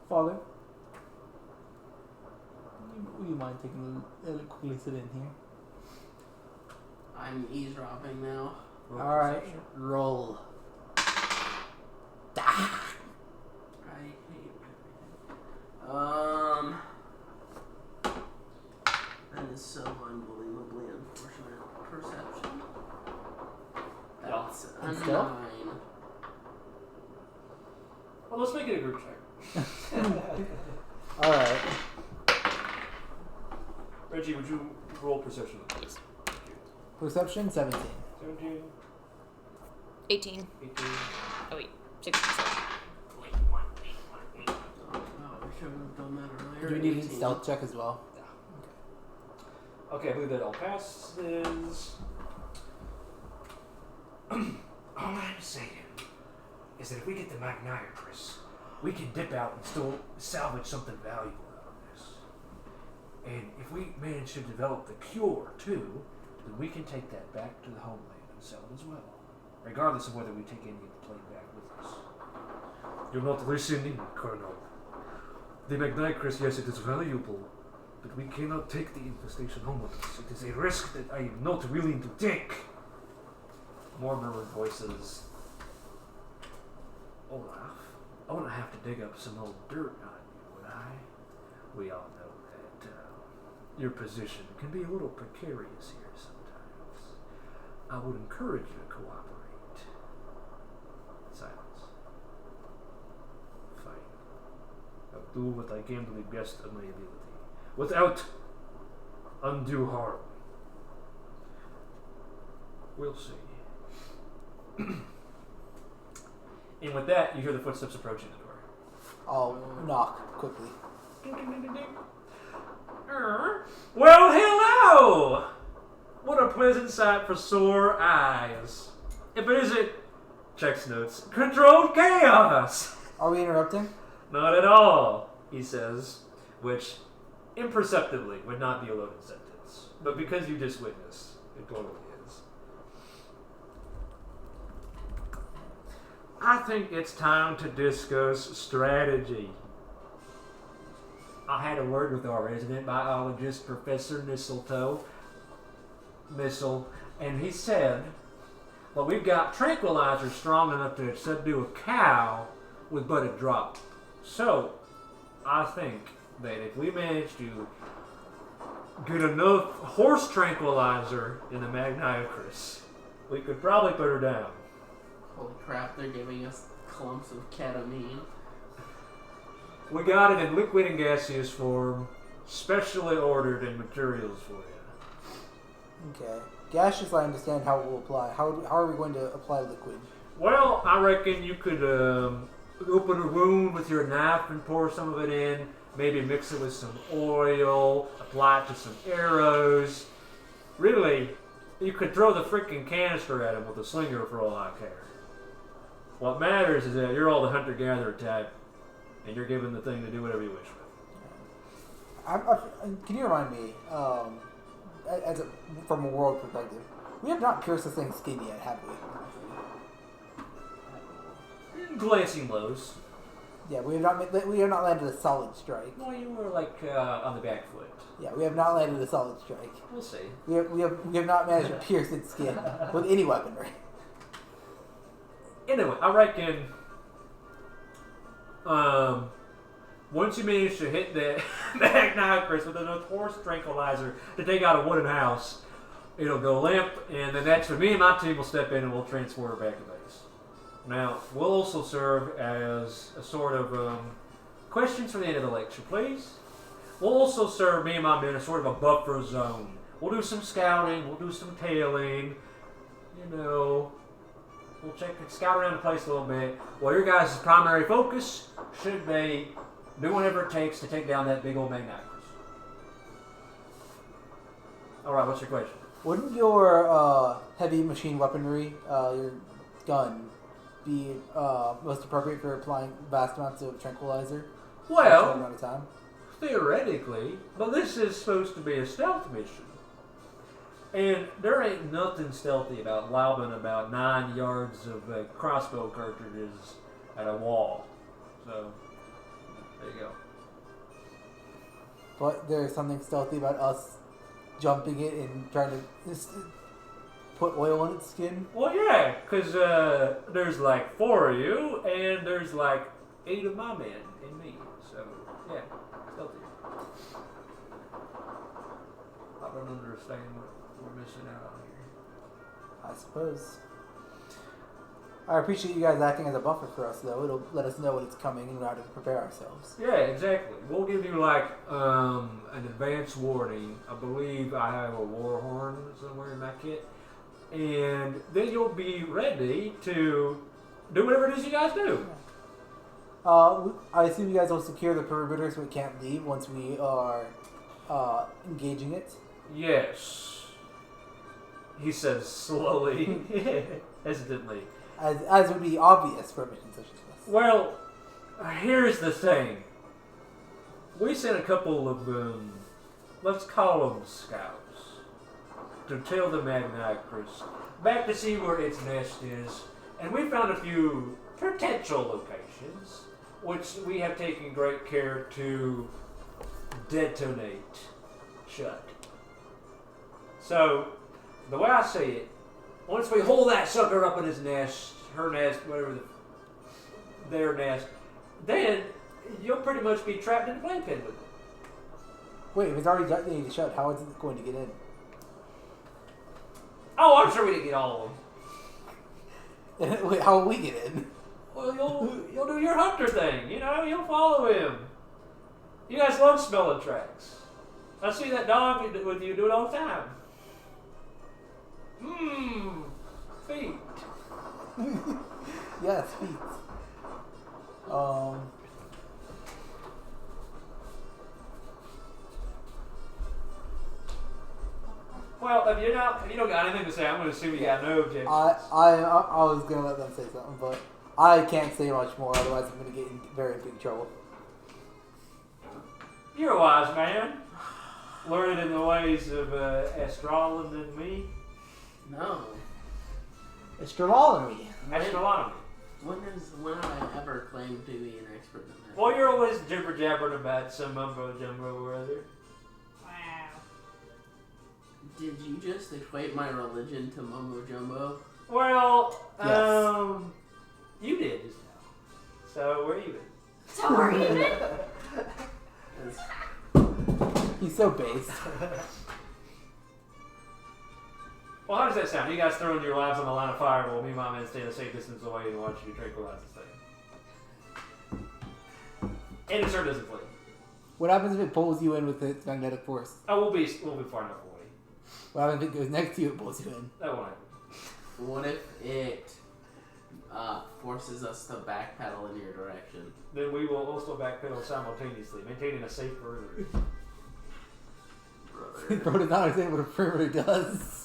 [SPEAKER 3] Father, would you mind taking a quickly sit in here?
[SPEAKER 2] I'm eavesdropping now.
[SPEAKER 3] All right, roll.
[SPEAKER 2] I hate everything. That is so unbelievably unfortunate. Perception. That's a
[SPEAKER 3] And
[SPEAKER 2] 9.
[SPEAKER 3] stealth?
[SPEAKER 1] Well, let's make it a group check.
[SPEAKER 3] All right.
[SPEAKER 1] Reggie, would you roll perception?
[SPEAKER 4] Yes.
[SPEAKER 1] Thank you.
[SPEAKER 3] Perception 17.
[SPEAKER 1] 17,
[SPEAKER 4] 18.
[SPEAKER 1] 18.
[SPEAKER 4] Oh wait, 16.
[SPEAKER 2] Oh, I should have done that
[SPEAKER 3] Do
[SPEAKER 2] earlier.
[SPEAKER 3] we need a
[SPEAKER 2] 18.
[SPEAKER 3] stealth check as well?
[SPEAKER 1] Okay, I believe that all passes.
[SPEAKER 6] All I have to say is that if we get the Magniacris, we can dip out and still salvage something valuable out of this. And if we manage to develop the cure too, then we can take that back to the homeland and sell it as well, regardless of whether we take any of the plane back with us.
[SPEAKER 1] You're not listening, Colonel. The Magniacris, yes, it is valuable, but we cannot take the infestation home with us. It is a risk that I am not willing to take. More murmured voices. Olaf, I wouldn't have to dig up some old dirt on you, would I? We all know that your position can be a little precarious here sometimes. I would encourage you to cooperate. Silence. Fine. I'll do what I can to the best of my ability, without undue harm. We'll see. And with that, you hear the footsteps approaching the door.
[SPEAKER 3] I'll knock quickly.
[SPEAKER 1] Well, hello! What a pleasant sight for sore eyes. If it isn't, checks notes, controlled chaos!
[SPEAKER 3] Are we interrupting?
[SPEAKER 1] Not at all, he says, which imperceptibly would not be a loaded sentence. But because you just witnessed, it totally is. I think it's time to discuss strategy. I had a word with our resident biologist, Professor Missile, and he said, well, we've got tranquilizers strong enough to subdue a cow with but a drop. So, I think that if we manage to get enough horse tranquilizer in the Magniacris, we could probably put her down.
[SPEAKER 2] Holy crap, they're giving us clumps of ketamine.
[SPEAKER 1] We got it in liquid and gaseous form, specially ordered in materials for you.
[SPEAKER 3] Okay. Gaseous, I understand how it will apply. How are we going to apply liquid?
[SPEAKER 1] Well, I reckon you could open a wound with your knife and pour some of it in, maybe mix it with some oil, apply it to some arrows. Really, you could throw the freaking canister at him with a slinger for all I care. What matters is that you're all the hunter-gatherer type, and you're given the thing to do whatever you wish with.
[SPEAKER 3] Can you remind me, from a world perspective, we have not pierced this thing's skin yet, have we?
[SPEAKER 1] Glancing blows.
[SPEAKER 3] Yeah, we have not landed a solid strike.
[SPEAKER 1] Well, you were like on the back foot.
[SPEAKER 3] Yeah, we have not landed a solid strike.
[SPEAKER 1] We'll see.
[SPEAKER 3] We have not managed to pierce its skin with any weaponry.
[SPEAKER 1] Anyway, I reckon once you manage to hit that Magniacris with enough horse tranquilizer to take out a wooden house, it'll go limp, and then that's when me and my team will step in and we'll transport her back to base. Now, we'll also serve as a sort of questions for the end of the lecture, please. We'll also serve me and my men as sort of a buffer zone. We'll do some scouting, we'll do some tailing, you know. We'll scout around the place a little bit. Well, your guys' primary focus should be do whatever it takes to take down that big old Magniacris. Alright, what's your question?
[SPEAKER 3] Wouldn't your heavy machine weaponry, your gun, be most appropriate for applying vast amounts of tranquilizer? For a short
[SPEAKER 6] Well,
[SPEAKER 3] amount of time.
[SPEAKER 6] theoretically, but this is supposed to be a stealth mission. And there ain't nothing stealthy about lobbing about 9 yards of crossbow cartridges at a wall. So, there you go.
[SPEAKER 3] But there's something stealthy about us jumping it and trying to put oil on its skin.
[SPEAKER 6] Well, yeah, because there's like 4 of you, and there's like 8 of my men and me. So, yeah, stealthy. I don't understand what we're missing out on here.
[SPEAKER 3] I suppose. I appreciate you guys acting as a buffer for us, though. It'll let us know when it's coming and how to prepare ourselves.
[SPEAKER 6] Yeah, exactly. We'll give you like an advance warning. I believe I have a war horn somewhere in my kit. And then you'll be ready to do whatever it is you guys do.
[SPEAKER 3] I assume you guys will secure the perimeter so it can't leave once we are engaging it.
[SPEAKER 6] Yes. He says slowly, hesitantly.
[SPEAKER 3] As would be obvious for a mission such as this.
[SPEAKER 6] Well, here's the thing. We sent a couple of, let's call them scouts, to tail the Magnicris back to see where its nest is, and we found a few potential locations, which we have taken great care to detonate shut. So, the way I see it, once we hold that sucker up in his nest, her nest, whatever, their nest, then you'll pretty much be trapped in a playpen with it.
[SPEAKER 3] Wait, if it's already detonated shut, how is it going to get in?
[SPEAKER 6] Oh, I'm sure we didn't get all of them.
[SPEAKER 3] Wait, how will we get in?
[SPEAKER 6] Well, you'll do your hunter thing, you know, you'll follow him. You guys love smelling tracks. I see that dog with you do it all the time. Mmm, feet.
[SPEAKER 3] Yes, feet.
[SPEAKER 6] Well, if you don't got anything to say, I'm going to assume you got no objections.
[SPEAKER 3] I was gonna let them say something, but I can't say much more. Otherwise, I'm gonna get in very big trouble.
[SPEAKER 6] You're a wise man, learned in the ways of astrology than me.
[SPEAKER 2] No.
[SPEAKER 3] Astronomy.
[SPEAKER 6] Astronomy.
[SPEAKER 2] When have I ever claimed to be an expert in that?
[SPEAKER 6] Well, you're always jibber jabbering about some mumbo jumbo or other.
[SPEAKER 5] Wow.
[SPEAKER 2] Did you just equate my religion to mumbo jumbo?
[SPEAKER 6] Well,
[SPEAKER 3] Yes.
[SPEAKER 6] You did just now. So we're even.
[SPEAKER 5] So we're even?
[SPEAKER 3] He's so based.
[SPEAKER 6] Well, how does that sound? You guys throwing your lives on the line of fire while me and my men stay a safe distance away and watch you tranquilize this thing. And it sure doesn't play.
[SPEAKER 3] What happens if it pulls you in with its magnetic force?
[SPEAKER 6] Oh, we'll be far enough away.
[SPEAKER 3] What happens if it goes next to you and pulls you in?
[SPEAKER 6] That won't happen.
[SPEAKER 2] What if it forces us to backpedal in your direction?
[SPEAKER 6] Then we will also backpedal simultaneously, maintaining a safe perimeter.
[SPEAKER 3] Bro does not understand what a perimeter does.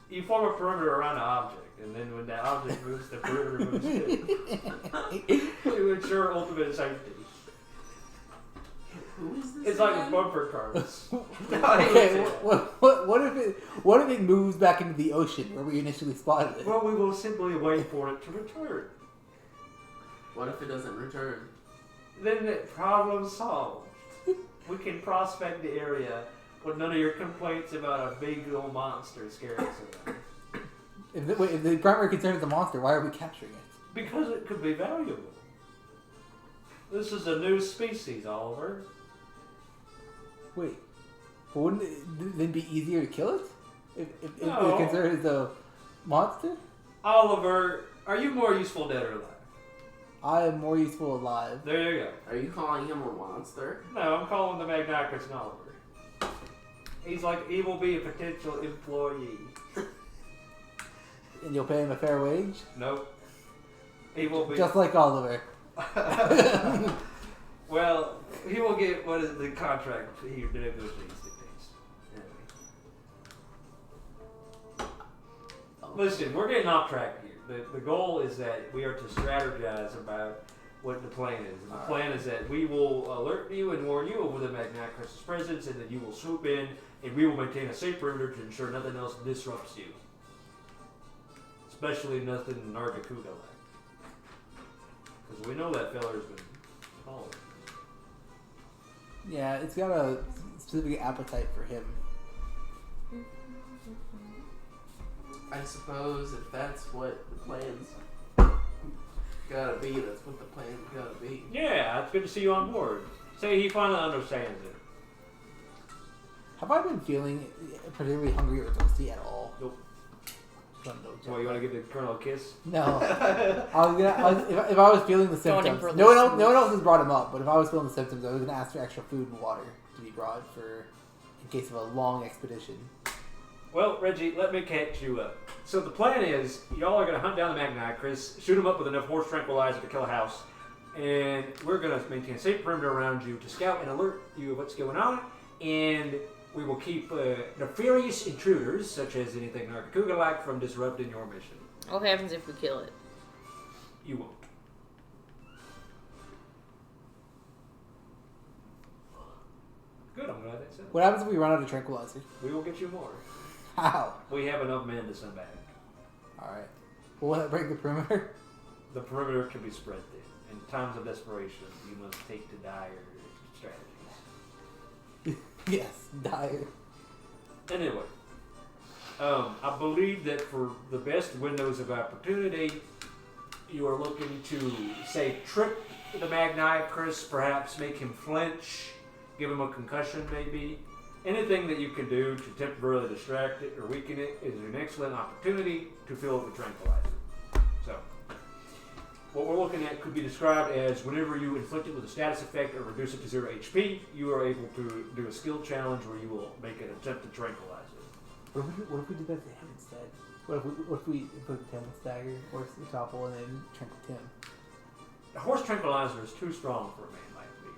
[SPEAKER 6] You form a perimeter around an object, and then when that object moves, the perimeter moves too. To ensure ultimate safety.
[SPEAKER 2] Who is this?
[SPEAKER 6] It's like
[SPEAKER 2] again?
[SPEAKER 6] a bumper cars.
[SPEAKER 3] Okay, what if it moves back into the ocean where we initially spotted it?
[SPEAKER 6] Well, we will simply wait for it to return.
[SPEAKER 2] What if it doesn't return?
[SPEAKER 6] Then the problem solved. We can prospect the area with none of your complaints about a big old monster scaring us around.
[SPEAKER 3] If the primary concern is the monster, why are we capturing it?
[SPEAKER 6] Because it could be valuable. This is a new species, Oliver.
[SPEAKER 3] Wait, but wouldn't it then be easier to kill it? If
[SPEAKER 6] No.
[SPEAKER 3] the concern is the monster?
[SPEAKER 6] Oliver, are you more useful dead or alive?
[SPEAKER 3] I am more useful alive.
[SPEAKER 6] There you go.
[SPEAKER 2] Are you calling him a monster?
[SPEAKER 6] No, I'm calling the Magnicris an Oliver. He's like, he will be a potential employee.
[SPEAKER 3] And you'll pay him a fair wage?
[SPEAKER 6] Nope. He will be...
[SPEAKER 3] Just like Oliver.
[SPEAKER 6] Well, he will get what is the contract he negotiates dictates. Anyway. Listen, we're getting off track here.
[SPEAKER 1] The goal is that we are to strategize about what the plan is. And the plan is that we will alert you and warn you over the Magnacrist's presence, and then you will swoop in, and we will maintain a safe perimeter to ensure nothing else disrupts you. Especially nothing Nargacuga like. Because we know that feller's been following.
[SPEAKER 3] Yeah, it's got a specific appetite for him.
[SPEAKER 2] I suppose if that's what the plan's gotta be, that's what the plan's gotta be.
[SPEAKER 1] Yeah, it's good to see you on board. Say he finally understands it.
[SPEAKER 3] Have I been feeling particularly hungry or thirsty at all?
[SPEAKER 1] Nope.
[SPEAKER 3] Just wanna double check
[SPEAKER 1] So you
[SPEAKER 3] that.
[SPEAKER 1] want to give the Colonel a kiss?
[SPEAKER 3] No. If I was feeling the
[SPEAKER 4] Going in
[SPEAKER 3] symptoms,
[SPEAKER 4] for
[SPEAKER 3] no
[SPEAKER 4] the
[SPEAKER 3] one else has brought him up, but if I was feeling the symptoms, I was going to ask for extra food and water to be brought in case of a long expedition.
[SPEAKER 1] Well, Reggie, let me catch you up. So the plan is, y'all are going to hunt down the Magnacrist, shoot him up with enough horse tranquilizer to kill a house, and we're going to maintain a safe perimeter around you to scout and alert you of what's going on, and we will keep nefarious intruders, such as anything Nargacuga-like, from disrupting your mission.
[SPEAKER 4] What happens if we kill it?
[SPEAKER 1] You won't. Good, I'm glad that's it.
[SPEAKER 3] What happens if we run out of tranquilizer?
[SPEAKER 1] We will get you more.
[SPEAKER 3] How?
[SPEAKER 1] We have enough men to send back.
[SPEAKER 3] Alright. Will that break the perimeter?
[SPEAKER 1] The perimeter can be spread thin. In times of desperation, you must take to dire strategies.
[SPEAKER 3] Yes, dire.
[SPEAKER 1] Anyway, I believe that for the best windows of opportunity, you are looking to, say, trip the Magnacrist, perhaps make him flinch, give him a concussion maybe. Anything that you can do to temporarily distract it or weaken it is an excellent opportunity to fill it with tranquilizer. So, what we're looking at could be described as whenever you inflict it with a status effect or reduce it to 0 HP, you are able to do a skill challenge where you will make an attempt to tranquilize it.
[SPEAKER 3] What if we did that to him instead? What if we inflicted him with stagger or topple and then tranquil him?
[SPEAKER 1] The horse tranquilizer is too strong for a man like me.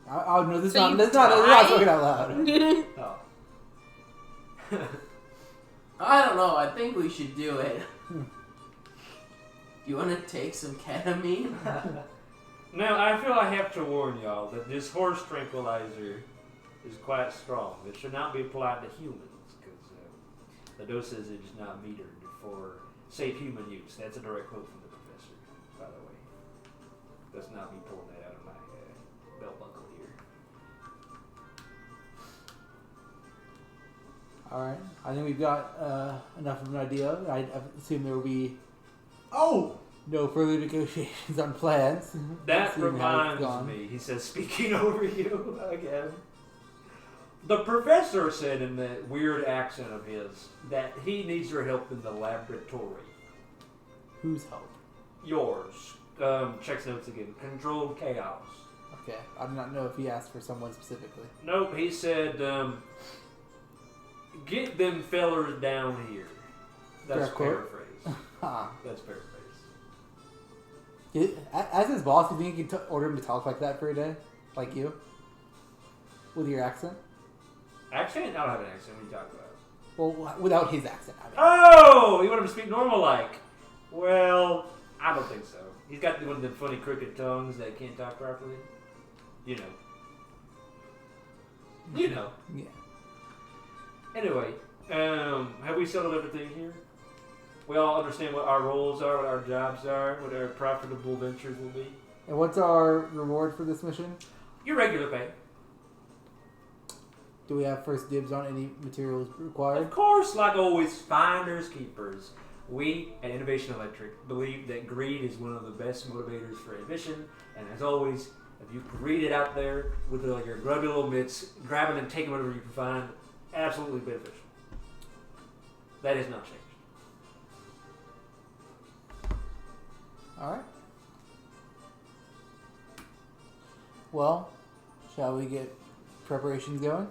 [SPEAKER 3] Oh no, this
[SPEAKER 4] So
[SPEAKER 3] is
[SPEAKER 4] you
[SPEAKER 3] not
[SPEAKER 4] die?
[SPEAKER 3] talking out loud.
[SPEAKER 1] Oh.
[SPEAKER 2] I don't know, I think we should do it. You wanna take some ketamine?
[SPEAKER 1] Now, I feel I have to warn y'all that this horse tranquilizer is quite strong. It should not be applied to humans because the dosage is not metered for safe human use. That's a direct quote from the professor, by the way. That's not me pulling that out of my belt buckle here.
[SPEAKER 3] Alright, I think we've got enough of an idea. I assume there will be no further negotiations on plans.
[SPEAKER 1] That
[SPEAKER 3] Seeing how it's
[SPEAKER 1] reminds
[SPEAKER 3] gone.
[SPEAKER 1] me, he says, speaking over you again. The professor said in that weird accent of his that he needs your help in the laboratory.
[SPEAKER 3] Whose help?
[SPEAKER 1] Yours. Checks notes again. Controlled chaos.
[SPEAKER 3] Okay, I do not know if he asked for someone specifically.
[SPEAKER 1] Nope, he said, get them fellers down here. That's
[SPEAKER 3] Fair quote.
[SPEAKER 1] paraphrase.
[SPEAKER 3] Huh.
[SPEAKER 1] That's paraphrase.
[SPEAKER 3] As his boss, you think you can order him to talk like that for a day? Like you? With your accent?
[SPEAKER 1] Accent? I don't have an accent. What are you talking about?
[SPEAKER 3] Well, without his accent. I mean.
[SPEAKER 1] Oh! You want him to speak normal like? Well, I don't think so. He's got one of the funny crooked tongues that can't talk properly. You know. You know.
[SPEAKER 3] Yeah.
[SPEAKER 1] Anyway, have we settled everything here? We all understand what our roles are, what our jobs are, what our profitable ventures will be.
[SPEAKER 3] And what's our reward for this mission?
[SPEAKER 1] Your regular pay.
[SPEAKER 3] Do we have first dibs on any materials required?
[SPEAKER 1] Of course, like always, finders keepers. We at Innovation Electric believe that greed is one of the best motivators for ambition, and as always, if you greed it out there with like your grubby little mitts, grabbing and taking whatever you can find, absolutely beneficial. That has not changed.
[SPEAKER 3] Alright. Well, shall we get preparations going?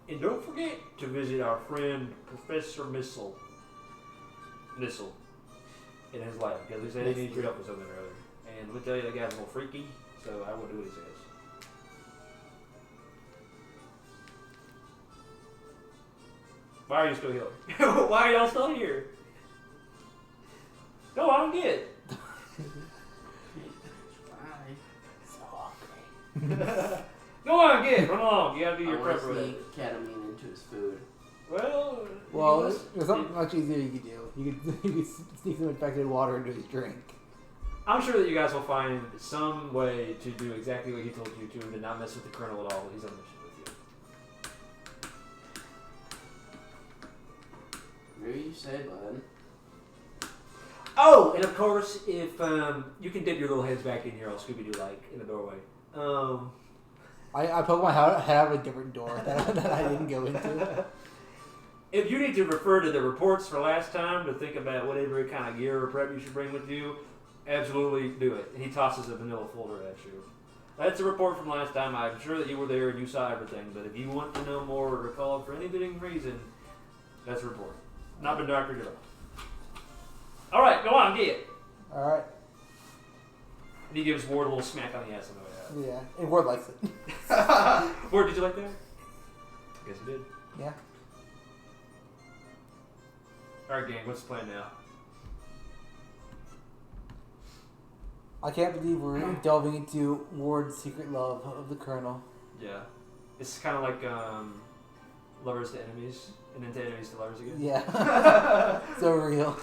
[SPEAKER 1] And don't forget to visit our friend Professor Missile in his lab, because he said he needs your help with something or other. And we'll tell you that guy's a little freaky, so I won't do what he says. Why are you still here? Why are y'all still here? Go on, get.
[SPEAKER 2] Bye.
[SPEAKER 3] So hungry.
[SPEAKER 1] Go on, get. Run along. You gotta do your
[SPEAKER 2] I want
[SPEAKER 1] prep
[SPEAKER 2] to
[SPEAKER 1] for that.
[SPEAKER 2] sneak ketamine into his food.
[SPEAKER 1] Well,
[SPEAKER 3] There's something much easier you could do. You could sneak some infected water into his drink.
[SPEAKER 1] I'm sure that you guys will find some way to do exactly what he told you to and to not mess with the Colonel at all. He's on a mission with you.
[SPEAKER 2] Maybe you say, bud.
[SPEAKER 1] Oh, and of course, if you can dip your little heads back in here, all Scooby-Doo like in the doorway.
[SPEAKER 3] I poke my head out of a different door that I didn't go into.
[SPEAKER 1] If you need to refer to the reports for last time to think about whatever kind of gear or prep you should bring with you, absolutely do it. And he tosses a vanilla folder at you. That's a report from last time. I'm sure that you were there and you saw everything, but if you want to know more or recall for any fitting reason, that's a report. Not been doctored at all. Alright, go on, get it.
[SPEAKER 3] Alright.
[SPEAKER 1] And he gives Ward a little smack on the ass on the way
[SPEAKER 3] Yeah. And Ward likes it.
[SPEAKER 1] out. Ward, did you like that? I guess you did.
[SPEAKER 3] Yeah.
[SPEAKER 1] Alright, gang, what's the plan now?
[SPEAKER 3] I can't believe we're delving into Ward's secret love of the Colonel.
[SPEAKER 1] Yeah. It's kind of like lovers to enemies, and then to enemies to lovers again.
[SPEAKER 3] Yeah. So real.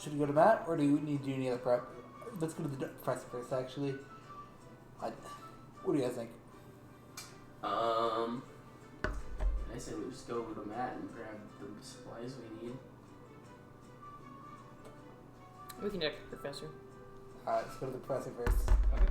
[SPEAKER 3] Should we go to Matt, or do you need to do any other prep? Let's go to the professor first, actually. What do you guys think?
[SPEAKER 2] I say we just go over to Matt and grab the supplies we need.
[SPEAKER 4] We can check the professor.
[SPEAKER 3] Alright, let's go to the professor first.
[SPEAKER 1] Okay.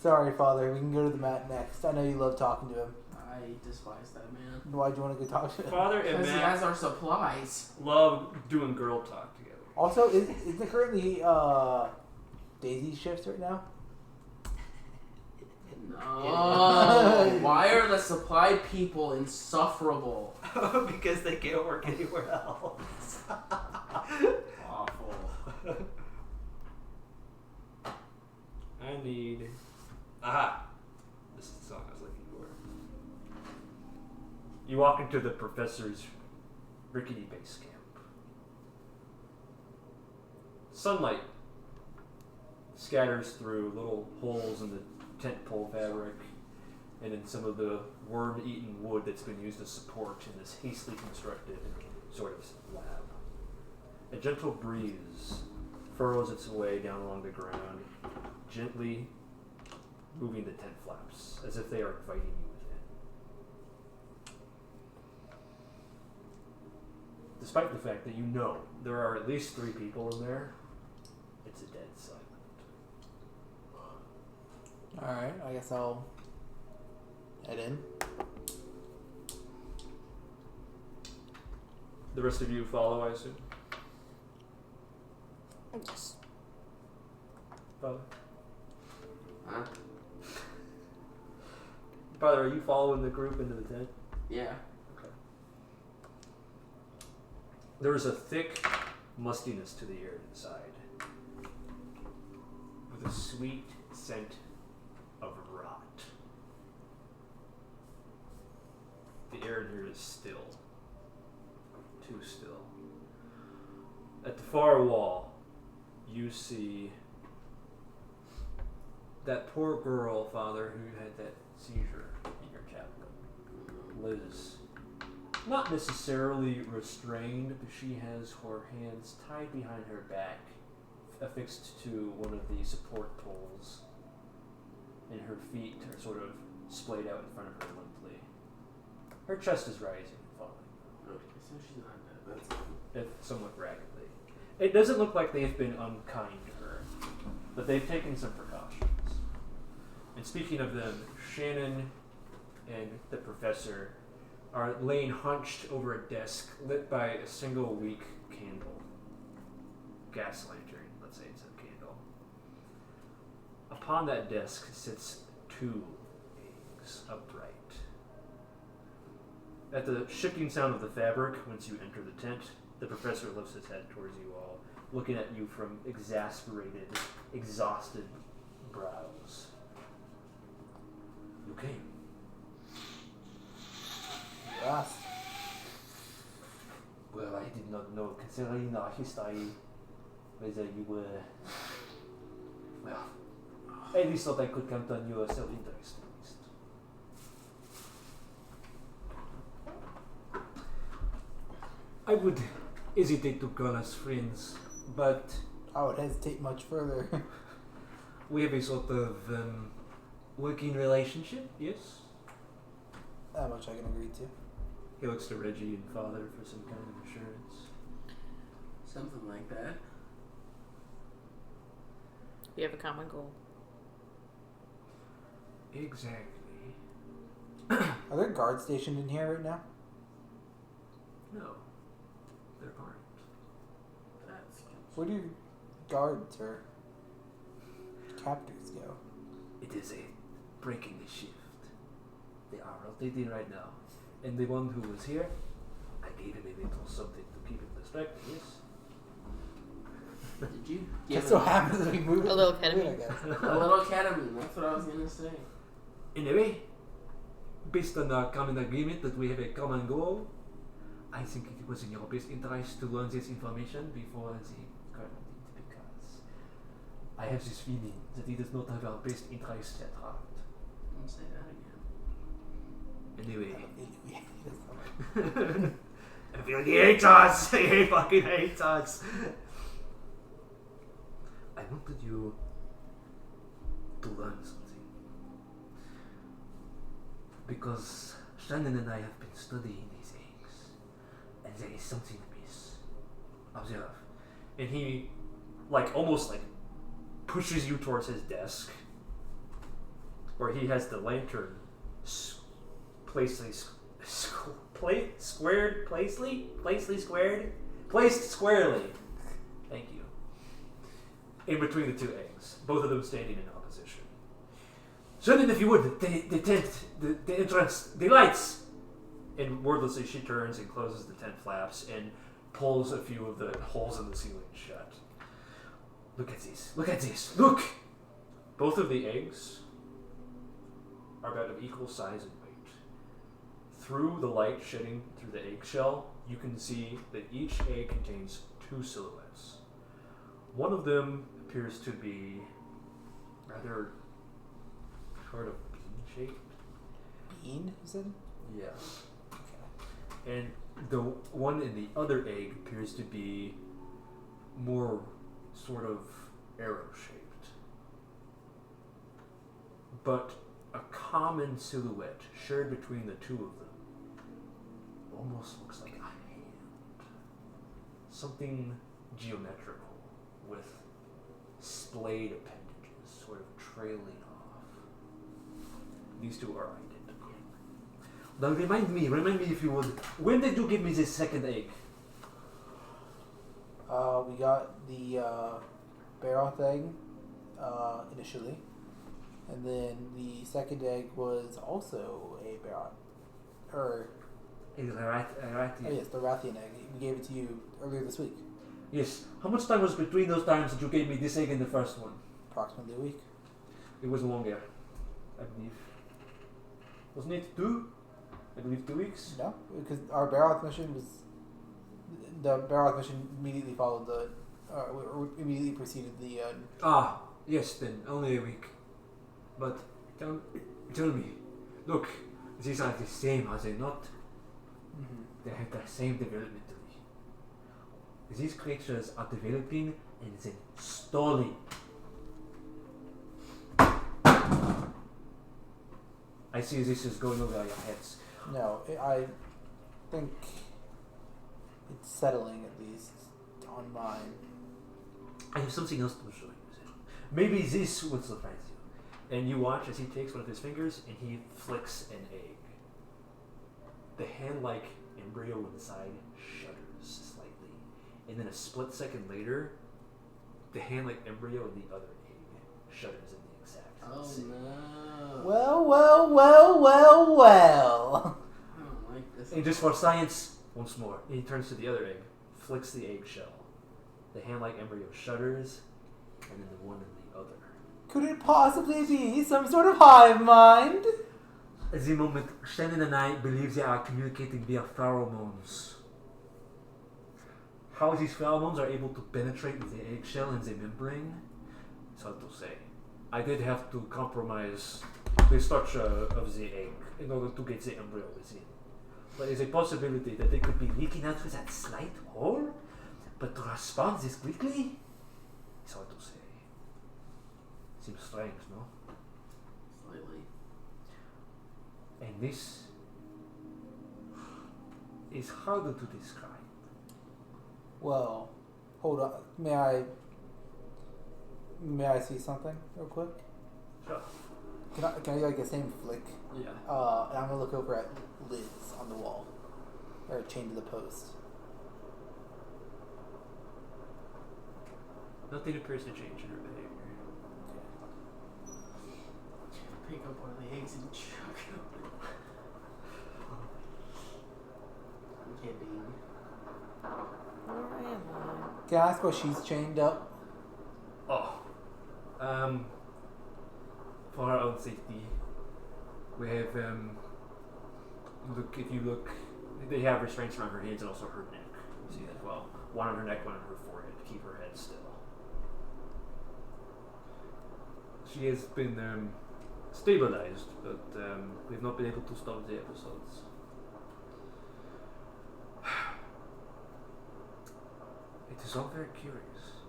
[SPEAKER 3] Sorry, Father, we can go to the Matt next. I know you love talking to him.
[SPEAKER 2] I despise that man.
[SPEAKER 3] Why'd you want to go talk to him?
[SPEAKER 1] Father and
[SPEAKER 2] Because he
[SPEAKER 1] Matt
[SPEAKER 2] has our supplies.
[SPEAKER 1] love doing girl talk together.
[SPEAKER 3] Also, is it currently Daisy's shifts right now?
[SPEAKER 2] No. Why are the supply people insufferable?
[SPEAKER 1] Because they can't work anywhere else.
[SPEAKER 2] Awful.
[SPEAKER 1] I need... Aha! This is the song I was looking for. You walk into the professor's rickety base camp. Sunlight scatters through little holes in the tent pole fabric and in some of the worm-eaten wood that's been used as support in this hastily constructed sort of lab. A gentle breeze furrows its way down along the ground, gently moving the tent flaps as if they are inviting you within. Despite the fact that you know there are at least 3 people in there, it's a dead silent.
[SPEAKER 3] Alright, I guess I'll head in.
[SPEAKER 1] The rest of you follow, I assume?
[SPEAKER 4] Yes.
[SPEAKER 1] Father?
[SPEAKER 2] Huh?
[SPEAKER 1] Father, are you following the group into the tent?
[SPEAKER 2] Yeah.
[SPEAKER 1] Okay. There is a thick mustiness to the air inside, with a sweet scent of rot. The air in here is still. Too still. At the far wall, you see that poor girl, Father, who had that seizure in your chapel. Liz. Not necessarily restrained, but she has her hands tied behind her back, affixed to one of the support poles, and her feet are sort of splayed out in front of her limply. Her chest is rising and falling,
[SPEAKER 2] Okay, so she's not dead. That's good.
[SPEAKER 1] if somewhat raggedly. It doesn't look like they've been unkind to her, but they've taken some precautions. And speaking of them, Shannon and the professor are laying hunched over a desk lit by a single weak candle. Gas lantern, let's say it's a candle. Upon that desk sits 2 eggs upright. At the shifting sound of the fabric, once you enter the tent, the professor lifts his head towards you all, looking at you from exasperated, exhausted
[SPEAKER 6] brows. You came.
[SPEAKER 3] Yes.
[SPEAKER 6] Well, I did not know, considering our history, whether you were. Well, I at least thought I could count on your self-interest, at least. I would hesitate to call us friends, but
[SPEAKER 3] I would hesitate much further.
[SPEAKER 6] we have a sort of working relationship, yes?
[SPEAKER 3] That much I can agree to.
[SPEAKER 1] He looks to Reggie and Father for some kind of assurance.
[SPEAKER 2] Something like that.
[SPEAKER 4] We have a common goal.
[SPEAKER 6] Exactly.
[SPEAKER 3] Are there guards stationed in here right now?
[SPEAKER 1] No, there aren't.
[SPEAKER 2] That's
[SPEAKER 3] Where do your guards or captors go?
[SPEAKER 6] It is a breaking the shift. They are rotating right now. And the one who was here, I gave him a little something to keep him distracted, yes?
[SPEAKER 2] Did you?
[SPEAKER 3] Just so happens that we moved
[SPEAKER 4] A little
[SPEAKER 3] it, I
[SPEAKER 4] ketamine.
[SPEAKER 3] guess.
[SPEAKER 2] A little ketamine. That's what I was gonna say.
[SPEAKER 6] Anyway, based on our common agreement that we have a common goal, I think it was in your best interest to learn this information before the current date, because I have this feeling that it does not have our best interests at heart.
[SPEAKER 2] Don't say that again.
[SPEAKER 6] Anyway,
[SPEAKER 3] I
[SPEAKER 6] I feel he hates us! He fucking hates us! I wanted you to learn something. Because Shannon and I have been studying these eggs, and there is something amiss. Observe.
[SPEAKER 1] And he, like, almost like pushes you towards his desk, where he has the lantern placed squarely. Thank you. In between the two eggs, both of them standing in opposition.
[SPEAKER 6] Shannon, if you would, the tent, the entrance, the lights!
[SPEAKER 1] And wordlessly, she turns and closes the tent flaps and pulls a few of the holes in the ceiling shut.
[SPEAKER 6] Look at this, look!
[SPEAKER 1] Both of the eggs are about of equal size and weight. Through the light shedding through the eggshell, you can see that each egg contains two silhouettes. One of them appears to be rather sort of bean-shaped.
[SPEAKER 3] Bean, you said?
[SPEAKER 1] Yes.
[SPEAKER 3] Okay.
[SPEAKER 1] And the one in the other egg appears to be more sort of arrow-shaped. But a common silhouette shared between the two of them almost looks like a hand. Something geometrical with splayed appendages sort of trailing off. These two are identical.
[SPEAKER 6] Now remind me if you would, when did you give me this second egg?
[SPEAKER 3] We got the barrel thing initially, and then the second egg was also a barrel. Oh yes, the Rathian egg. We gave it to you earlier this week.
[SPEAKER 6] Yes. How much time was between those times that you gave me this egg and the first one?
[SPEAKER 3] Approximately a week.
[SPEAKER 1] It was longer, I believe. Wasn't it 2? I believe 2 weeks.
[SPEAKER 3] No, because our barrel mission was the barrel mission immediately followed the immediately preceded the.
[SPEAKER 6] Ah, yes then, only a week. But tell me, look, these are the same, are they not?
[SPEAKER 3] Mm-hmm.
[SPEAKER 6] They have the same developmentally. These creatures are developing and then stalling. I see this is going over your heads.
[SPEAKER 3] No, I think it's settling at least on mine.
[SPEAKER 6] I have something else to show you then. Maybe this would surprise you.
[SPEAKER 1] And you watch as he takes one of his fingers and he flicks an egg. The hand-like embryo inside shudders slightly. And then a split second later, the hand-like embryo in the other egg shudders in the exact same.
[SPEAKER 2] No.
[SPEAKER 3] Well.
[SPEAKER 2] I don't like this.
[SPEAKER 1] And just for science, once more, he turns to the other egg, flicks the eggshell. The hand-like embryo shudders, and then the one in the other
[SPEAKER 3] Could it possibly be some sort of hive mind?
[SPEAKER 6] At the moment, Shannon and I believe they are communicating via pheromones. How these pheromones are able to penetrate the eggshell and the membrane, it's hard to say. I did have to compromise the structure of the egg in order to get the embryo within. But there's a possibility that they could be leaking out through that slight hole, but to respond this quickly, it's hard to say. Seems strange, no?
[SPEAKER 2] Slightly.
[SPEAKER 6] And this is harder to describe.
[SPEAKER 3] Well, hold on. May I see something real quick?
[SPEAKER 6] Sure.
[SPEAKER 3] Can I do like the same flick?
[SPEAKER 1] Yeah.
[SPEAKER 3] And I'm gonna look over at Liz on the wall, or chained to the post.
[SPEAKER 1] Nothing appears to change in her behavior.
[SPEAKER 2] Pick up one of the eggs and chuck it over. Kidding.
[SPEAKER 4] Where am I?
[SPEAKER 3] Can I ask why she's chained up?
[SPEAKER 6] Oh. For our own safety, we have, if you look, they have restraints around her hands and also her neck. You see that well. One on her neck, one on her forehead to keep her head still. She has been, stabilized, but we've not been able to stop the episodes. It is all very curious.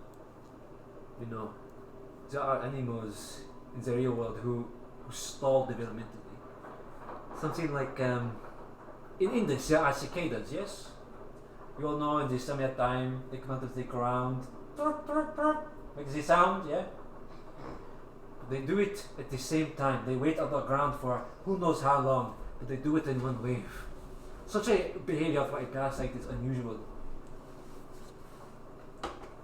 [SPEAKER 6] You know, there are animals in the real world who stall developmentally. Something like, in English there are cicadas, yes? You all know in the summertime they come out of the ground, makes the sound, yeah? They do it at the same time. They wait underground for who knows how long, but they do it in one wave. Such a behavior for a parasite is unusual.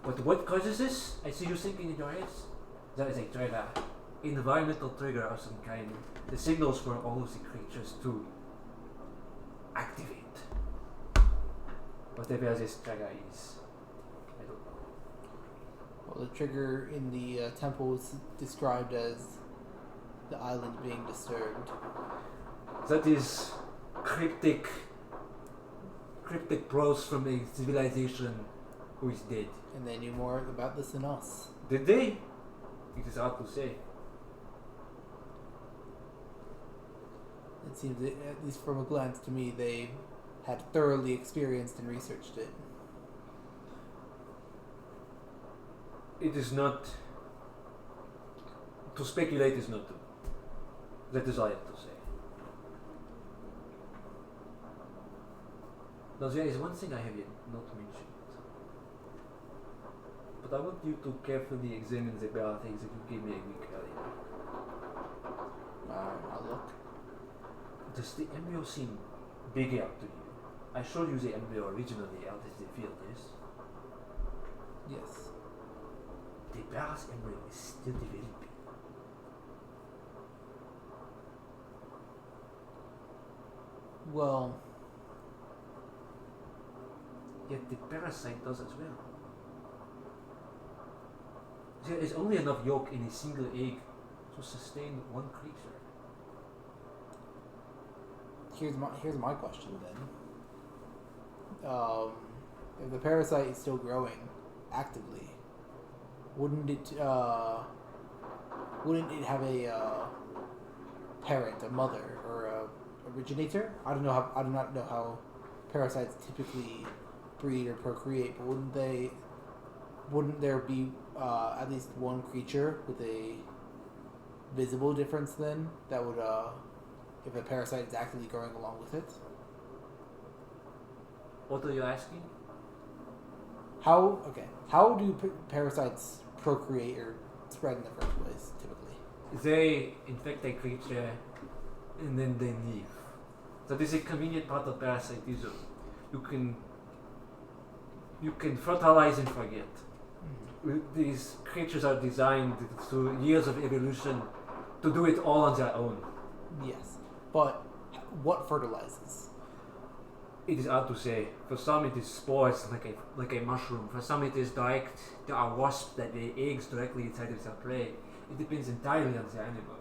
[SPEAKER 6] But what causes this? I see you thinking in your heads. There is a trigger. Environmental trigger of some kind. The signals for all of the creatures to activate. Whatever this trigger is. I don't know.
[SPEAKER 3] Well, the trigger in the temple is described as the island being disturbed.
[SPEAKER 6] That is cryptic prose from a civilization who is dead.
[SPEAKER 3] And they knew more about this than us.
[SPEAKER 6] Did they? It is hard to say.
[SPEAKER 3] It seems, that, at least from a glance to me, they had thoroughly experienced and researched it.
[SPEAKER 6] It is not. To speculate is not to. That is all I have to say. Now there is one thing I have yet not mentioned. But I want you to carefully examine the bare things that you gave me a week earlier.
[SPEAKER 3] I'll look.
[SPEAKER 6] Does the embryo seem bigger to you? I showed you the embryo originally out in the field, yes?
[SPEAKER 3] Yes.
[SPEAKER 6] The bear's embryo is still developing.
[SPEAKER 3] Well,
[SPEAKER 6] Yet the parasite does as well. There is only enough yolk in a single egg to sustain one creature.
[SPEAKER 3] here's my question then. If the parasite is still growing actively, wouldn't it have a parent, a mother, or a originator? I do not know how parasites typically breed or procreate, but wouldn't there be at least one creature with a visible difference then that would if a parasite is actively growing along with it?
[SPEAKER 6] What are you asking?
[SPEAKER 3] How do parasites procreate or spread in the first place typically?
[SPEAKER 6] They infect a creature and then they leave. That is a convenient part of parasitism. You can fertilize and forget. These creatures are designed through years of evolution to do it all on their own.
[SPEAKER 3] Yes, but what fertilizes?
[SPEAKER 6] It is hard to say. For some it is spores like a mushroom. For some it is direct. There are wasps that lay eggs directly inside of their prey.
[SPEAKER 1] It depends entirely on the animal.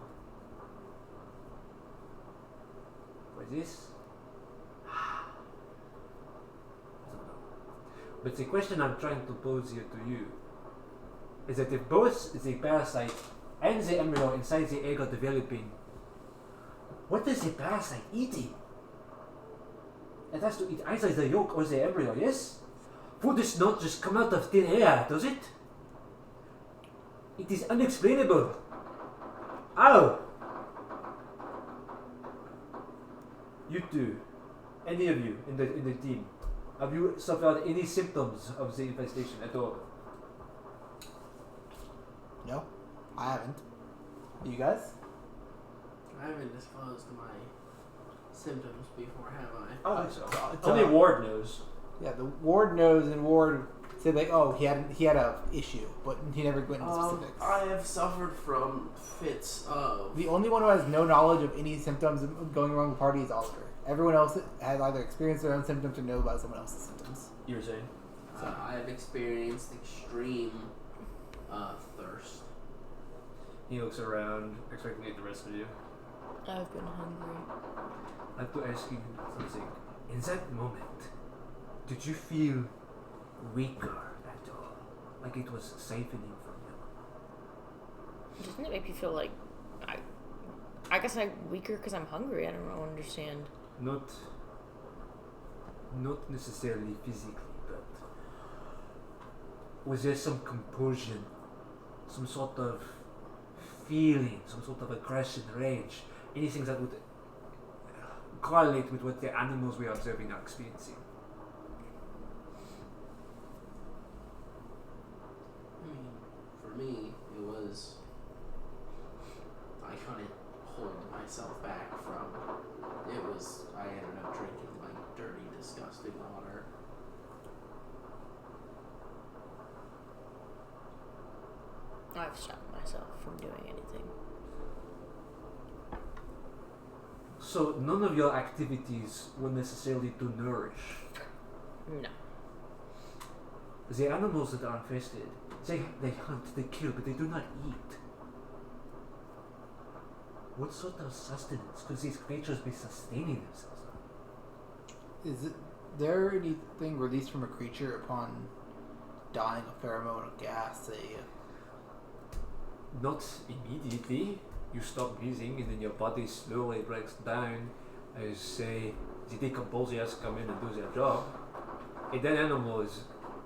[SPEAKER 1] For this, I don't know. But the question I'm trying to pose here to you is that if both the parasite and the embryo inside the egg are developing, what is the parasite eating? It has to eat either the yolk or the embryo, yes? Food does not just come out of thin air, does it? It is unexplainable. How? You two, any of you in the team, have you suffered any symptoms of the infestation at all?
[SPEAKER 3] No, I haven't. You guys?
[SPEAKER 2] I haven't disclosed my symptoms before, have I?
[SPEAKER 1] I think so.
[SPEAKER 3] It's,
[SPEAKER 1] Only Ward knows.
[SPEAKER 3] Yeah, the ward knows, and Ward said like, oh, he had a issue, but he never went into specifics.
[SPEAKER 2] I have suffered from fits of.
[SPEAKER 3] The only one who has no knowledge of any symptoms going wrong in the party is Oliver. Everyone else has either experienced their own symptoms or know about someone else's symptoms.
[SPEAKER 1] You were saying?
[SPEAKER 2] I have experienced extreme thirst.
[SPEAKER 1] He looks around, expecting to get the rest of you.
[SPEAKER 4] I've been hungry.
[SPEAKER 1] I have to ask you something. In that moment, did you feel weaker at all? Like it was siphoning from you?
[SPEAKER 4] Doesn't it make you feel like I guess I'm weaker because I'm hungry? I don't understand.
[SPEAKER 1] Not necessarily physically, but was there some compulsion, some sort of feeling, some sort of aggression, rage, anything that would correlate with what the animals we are observing are experiencing?
[SPEAKER 2] I mean, for me, it was. I couldn't hold myself back from. It was. I ended up drinking like dirty, disgusting water.
[SPEAKER 4] I've stopped myself from doing anything.
[SPEAKER 1] So none of your activities were necessarily to nourish.
[SPEAKER 4] No.
[SPEAKER 1] The animals that are infested, they hunt, they kill, but they do not eat. What sort of sustenance could these creatures be sustaining themselves on?
[SPEAKER 3] Is there anything released from a creature upon dying of pheromone or gas?
[SPEAKER 1] Not immediately. You stop breathing and then your body slowly breaks down as, say, the decomposers come in and do their job. A dead animal is,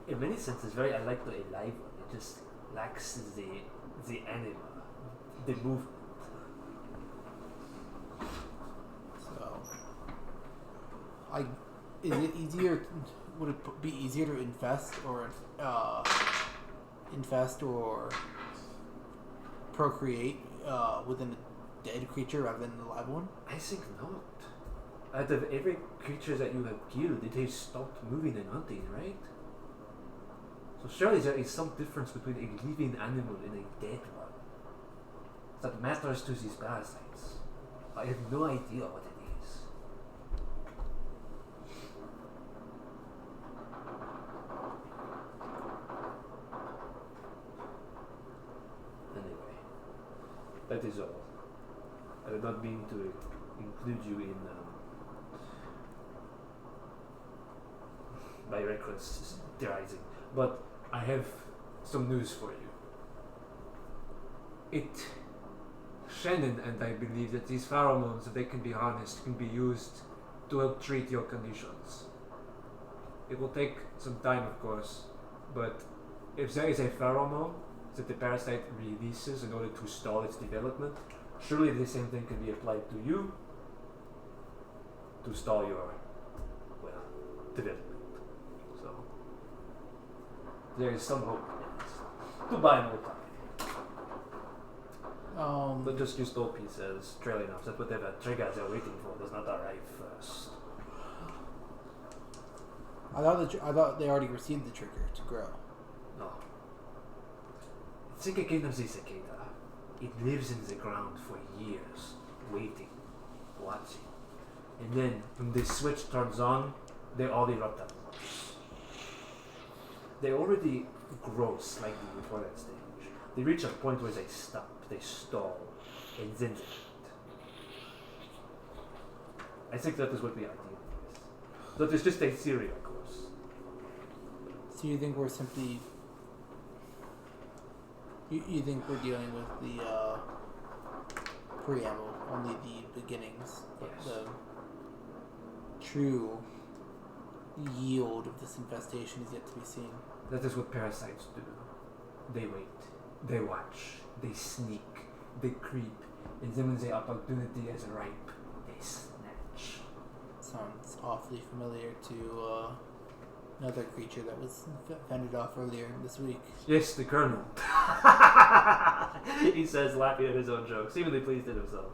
[SPEAKER 1] in many senses, very unlike to a live one. It just lacks the animal, the movement.
[SPEAKER 3] So, is it easier? Would it be easier to infest or procreate within a dead creature rather than a live one?
[SPEAKER 1] I think not. Out of every creature that you have killed, it has stopped moving and hunting, right? So surely there is some difference between a living animal and a dead one that matters to these parasites. I have no idea what it is. Anyway, that is all. I did not mean to include you in my reckless derising, but I have some news for you. Shannon and I believe that these pheromones, if they can be harnessed, can be used to help treat your conditions. It will take some time, of course, but if there is a pheromone that the parasite releases in order to stall its development, surely the same thing can be applied to you to stall your, well, development. So, there is some hope in this. To buy more time. But just use old pieces, trailing off that whatever triggers you're waiting for does not arrive first.
[SPEAKER 3] I thought they already received the trigger to grow.
[SPEAKER 1] No. Think again of the cicada. It lives in the ground for years, waiting, watching. And then, when the switch turns on, they all erupt at once. They already grow slightly before that stage.
[SPEAKER 6] They reach a point where they stop, they stall, and then they act. I think that is what we are dealing with. That is just a theory, of course.
[SPEAKER 3] So you think we're simply... You think we're dealing with the preamble, only the beginnings, but
[SPEAKER 6] Yes.
[SPEAKER 3] the true yield of this infestation is yet to be seen.
[SPEAKER 6] That is what parasites do. They wait, they watch, they sneak, they creep, and then when the opportunity is ripe, they snatch.
[SPEAKER 3] Sounds awfully familiar to another creature that was fended off earlier this week.
[SPEAKER 6] Yes, the Colonel. He says, laughing at his own joke, seemingly pleased at himself.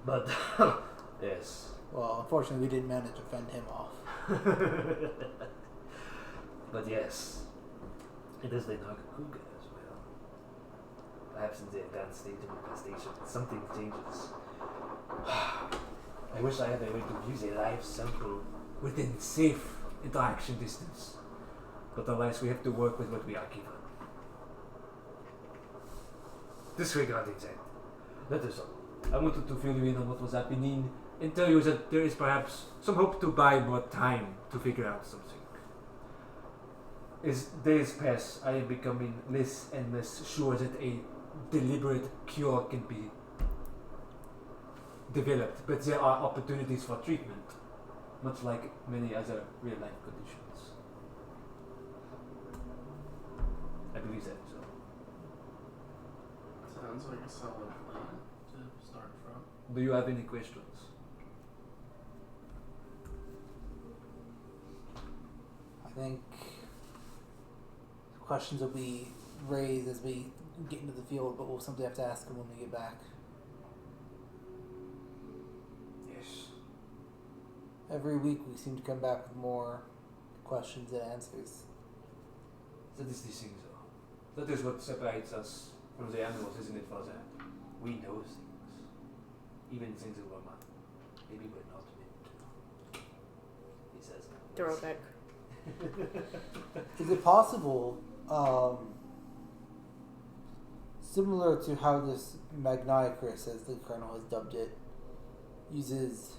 [SPEAKER 6] But, yes.
[SPEAKER 3] Well, unfortunately, we didn't manage to fend him off.
[SPEAKER 6] But yes, it is the Nargacuga as well. Perhaps in the advanced stage of infestation, something changes. I wish I had a way to use a live sample within safe interaction distance. But alas, we have to work with what we are given. Disregarding that, that is all. I wanted to fill you in on what was happening and tell you that there is perhaps some hope to buy more time to figure out something. As days pass, I am becoming less and less sure that a deliberate cure can be developed, but there are opportunities for treatment, much like many other real-life conditions. I believe that is all.
[SPEAKER 2] Sounds like a solid plan to start from.
[SPEAKER 6] Do you have any questions?
[SPEAKER 3] I think questions will be raised as we get into the field, but we'll simply have to ask them when we get back.
[SPEAKER 6] Yes.
[SPEAKER 3] Every week we seem to come back with more questions and answers.
[SPEAKER 6] That is the thing, though. That is what separates us from the animals, isn't it, Father? We know things. Even things that we're not. Maybe we're not meant to. He says that.
[SPEAKER 4] Throwback.
[SPEAKER 3] Is it possible, similar to how this Magniacris, as the Colonel has dubbed it, uses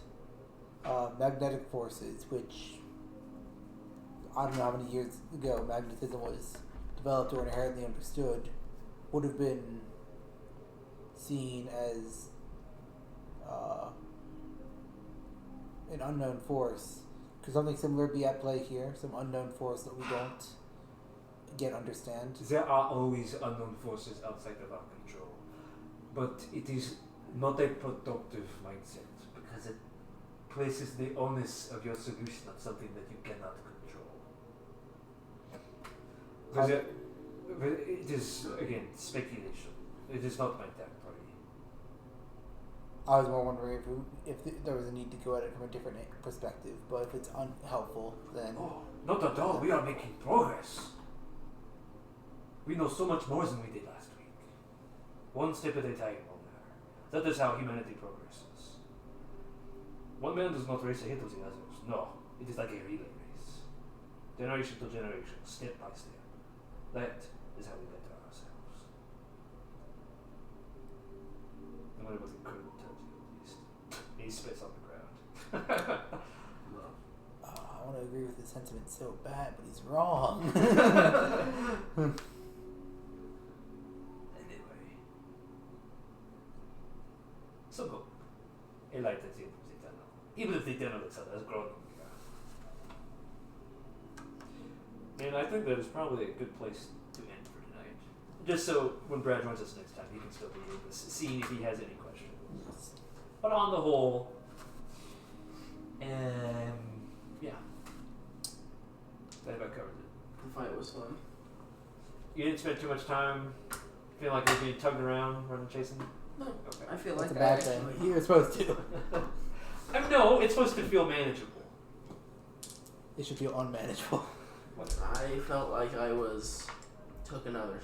[SPEAKER 3] magnetic forces, which I don't know how many years ago magnetism was developed or inherently understood, would have been seen as an unknown force? Could something similar be at play here? Some unknown force that we don't yet understand?
[SPEAKER 6] There are always unknown forces outside of our control, but it is not a productive mindset because it places the onus of your solution on something that you cannot control. It is, again, speculation. It is not my territory.
[SPEAKER 3] I was more wondering if there was a need to go at it from a different perspective, but if it's unhelpful, then...
[SPEAKER 6] Oh, not at all. We are making progress. We know so much more than we did last week. One step at a time, Olaf. That is how humanity progresses. One man does not race ahead of the others. No, it is like a relay race. Generation to generation, step by step. That is how we better ourselves. No matter what the Colonel tells you, at least. He spits on the ground.
[SPEAKER 3] I want to agree with his sentiment so bad, but he's wrong.
[SPEAKER 6] Anyway. So go. A light at the end of the tunnel. Even if the tunnel itself has grown on the ground. And I think that is probably a good place to end for tonight. Just so when Brad joins us next time, he can still be able to see if he has any questions. But on the whole, yeah. That about covers it.
[SPEAKER 2] The fight was fun.
[SPEAKER 6] You didn't spend too much time feeling like you're being tugged around, running, chasing?
[SPEAKER 2] No,
[SPEAKER 6] Okay.
[SPEAKER 2] I feel
[SPEAKER 3] That's
[SPEAKER 2] like
[SPEAKER 3] a bad
[SPEAKER 2] I
[SPEAKER 3] thing.
[SPEAKER 2] actually...
[SPEAKER 3] You're supposed to.
[SPEAKER 6] No, it's supposed to feel manageable.
[SPEAKER 3] It should feel unmanageable.
[SPEAKER 2] I felt like I took another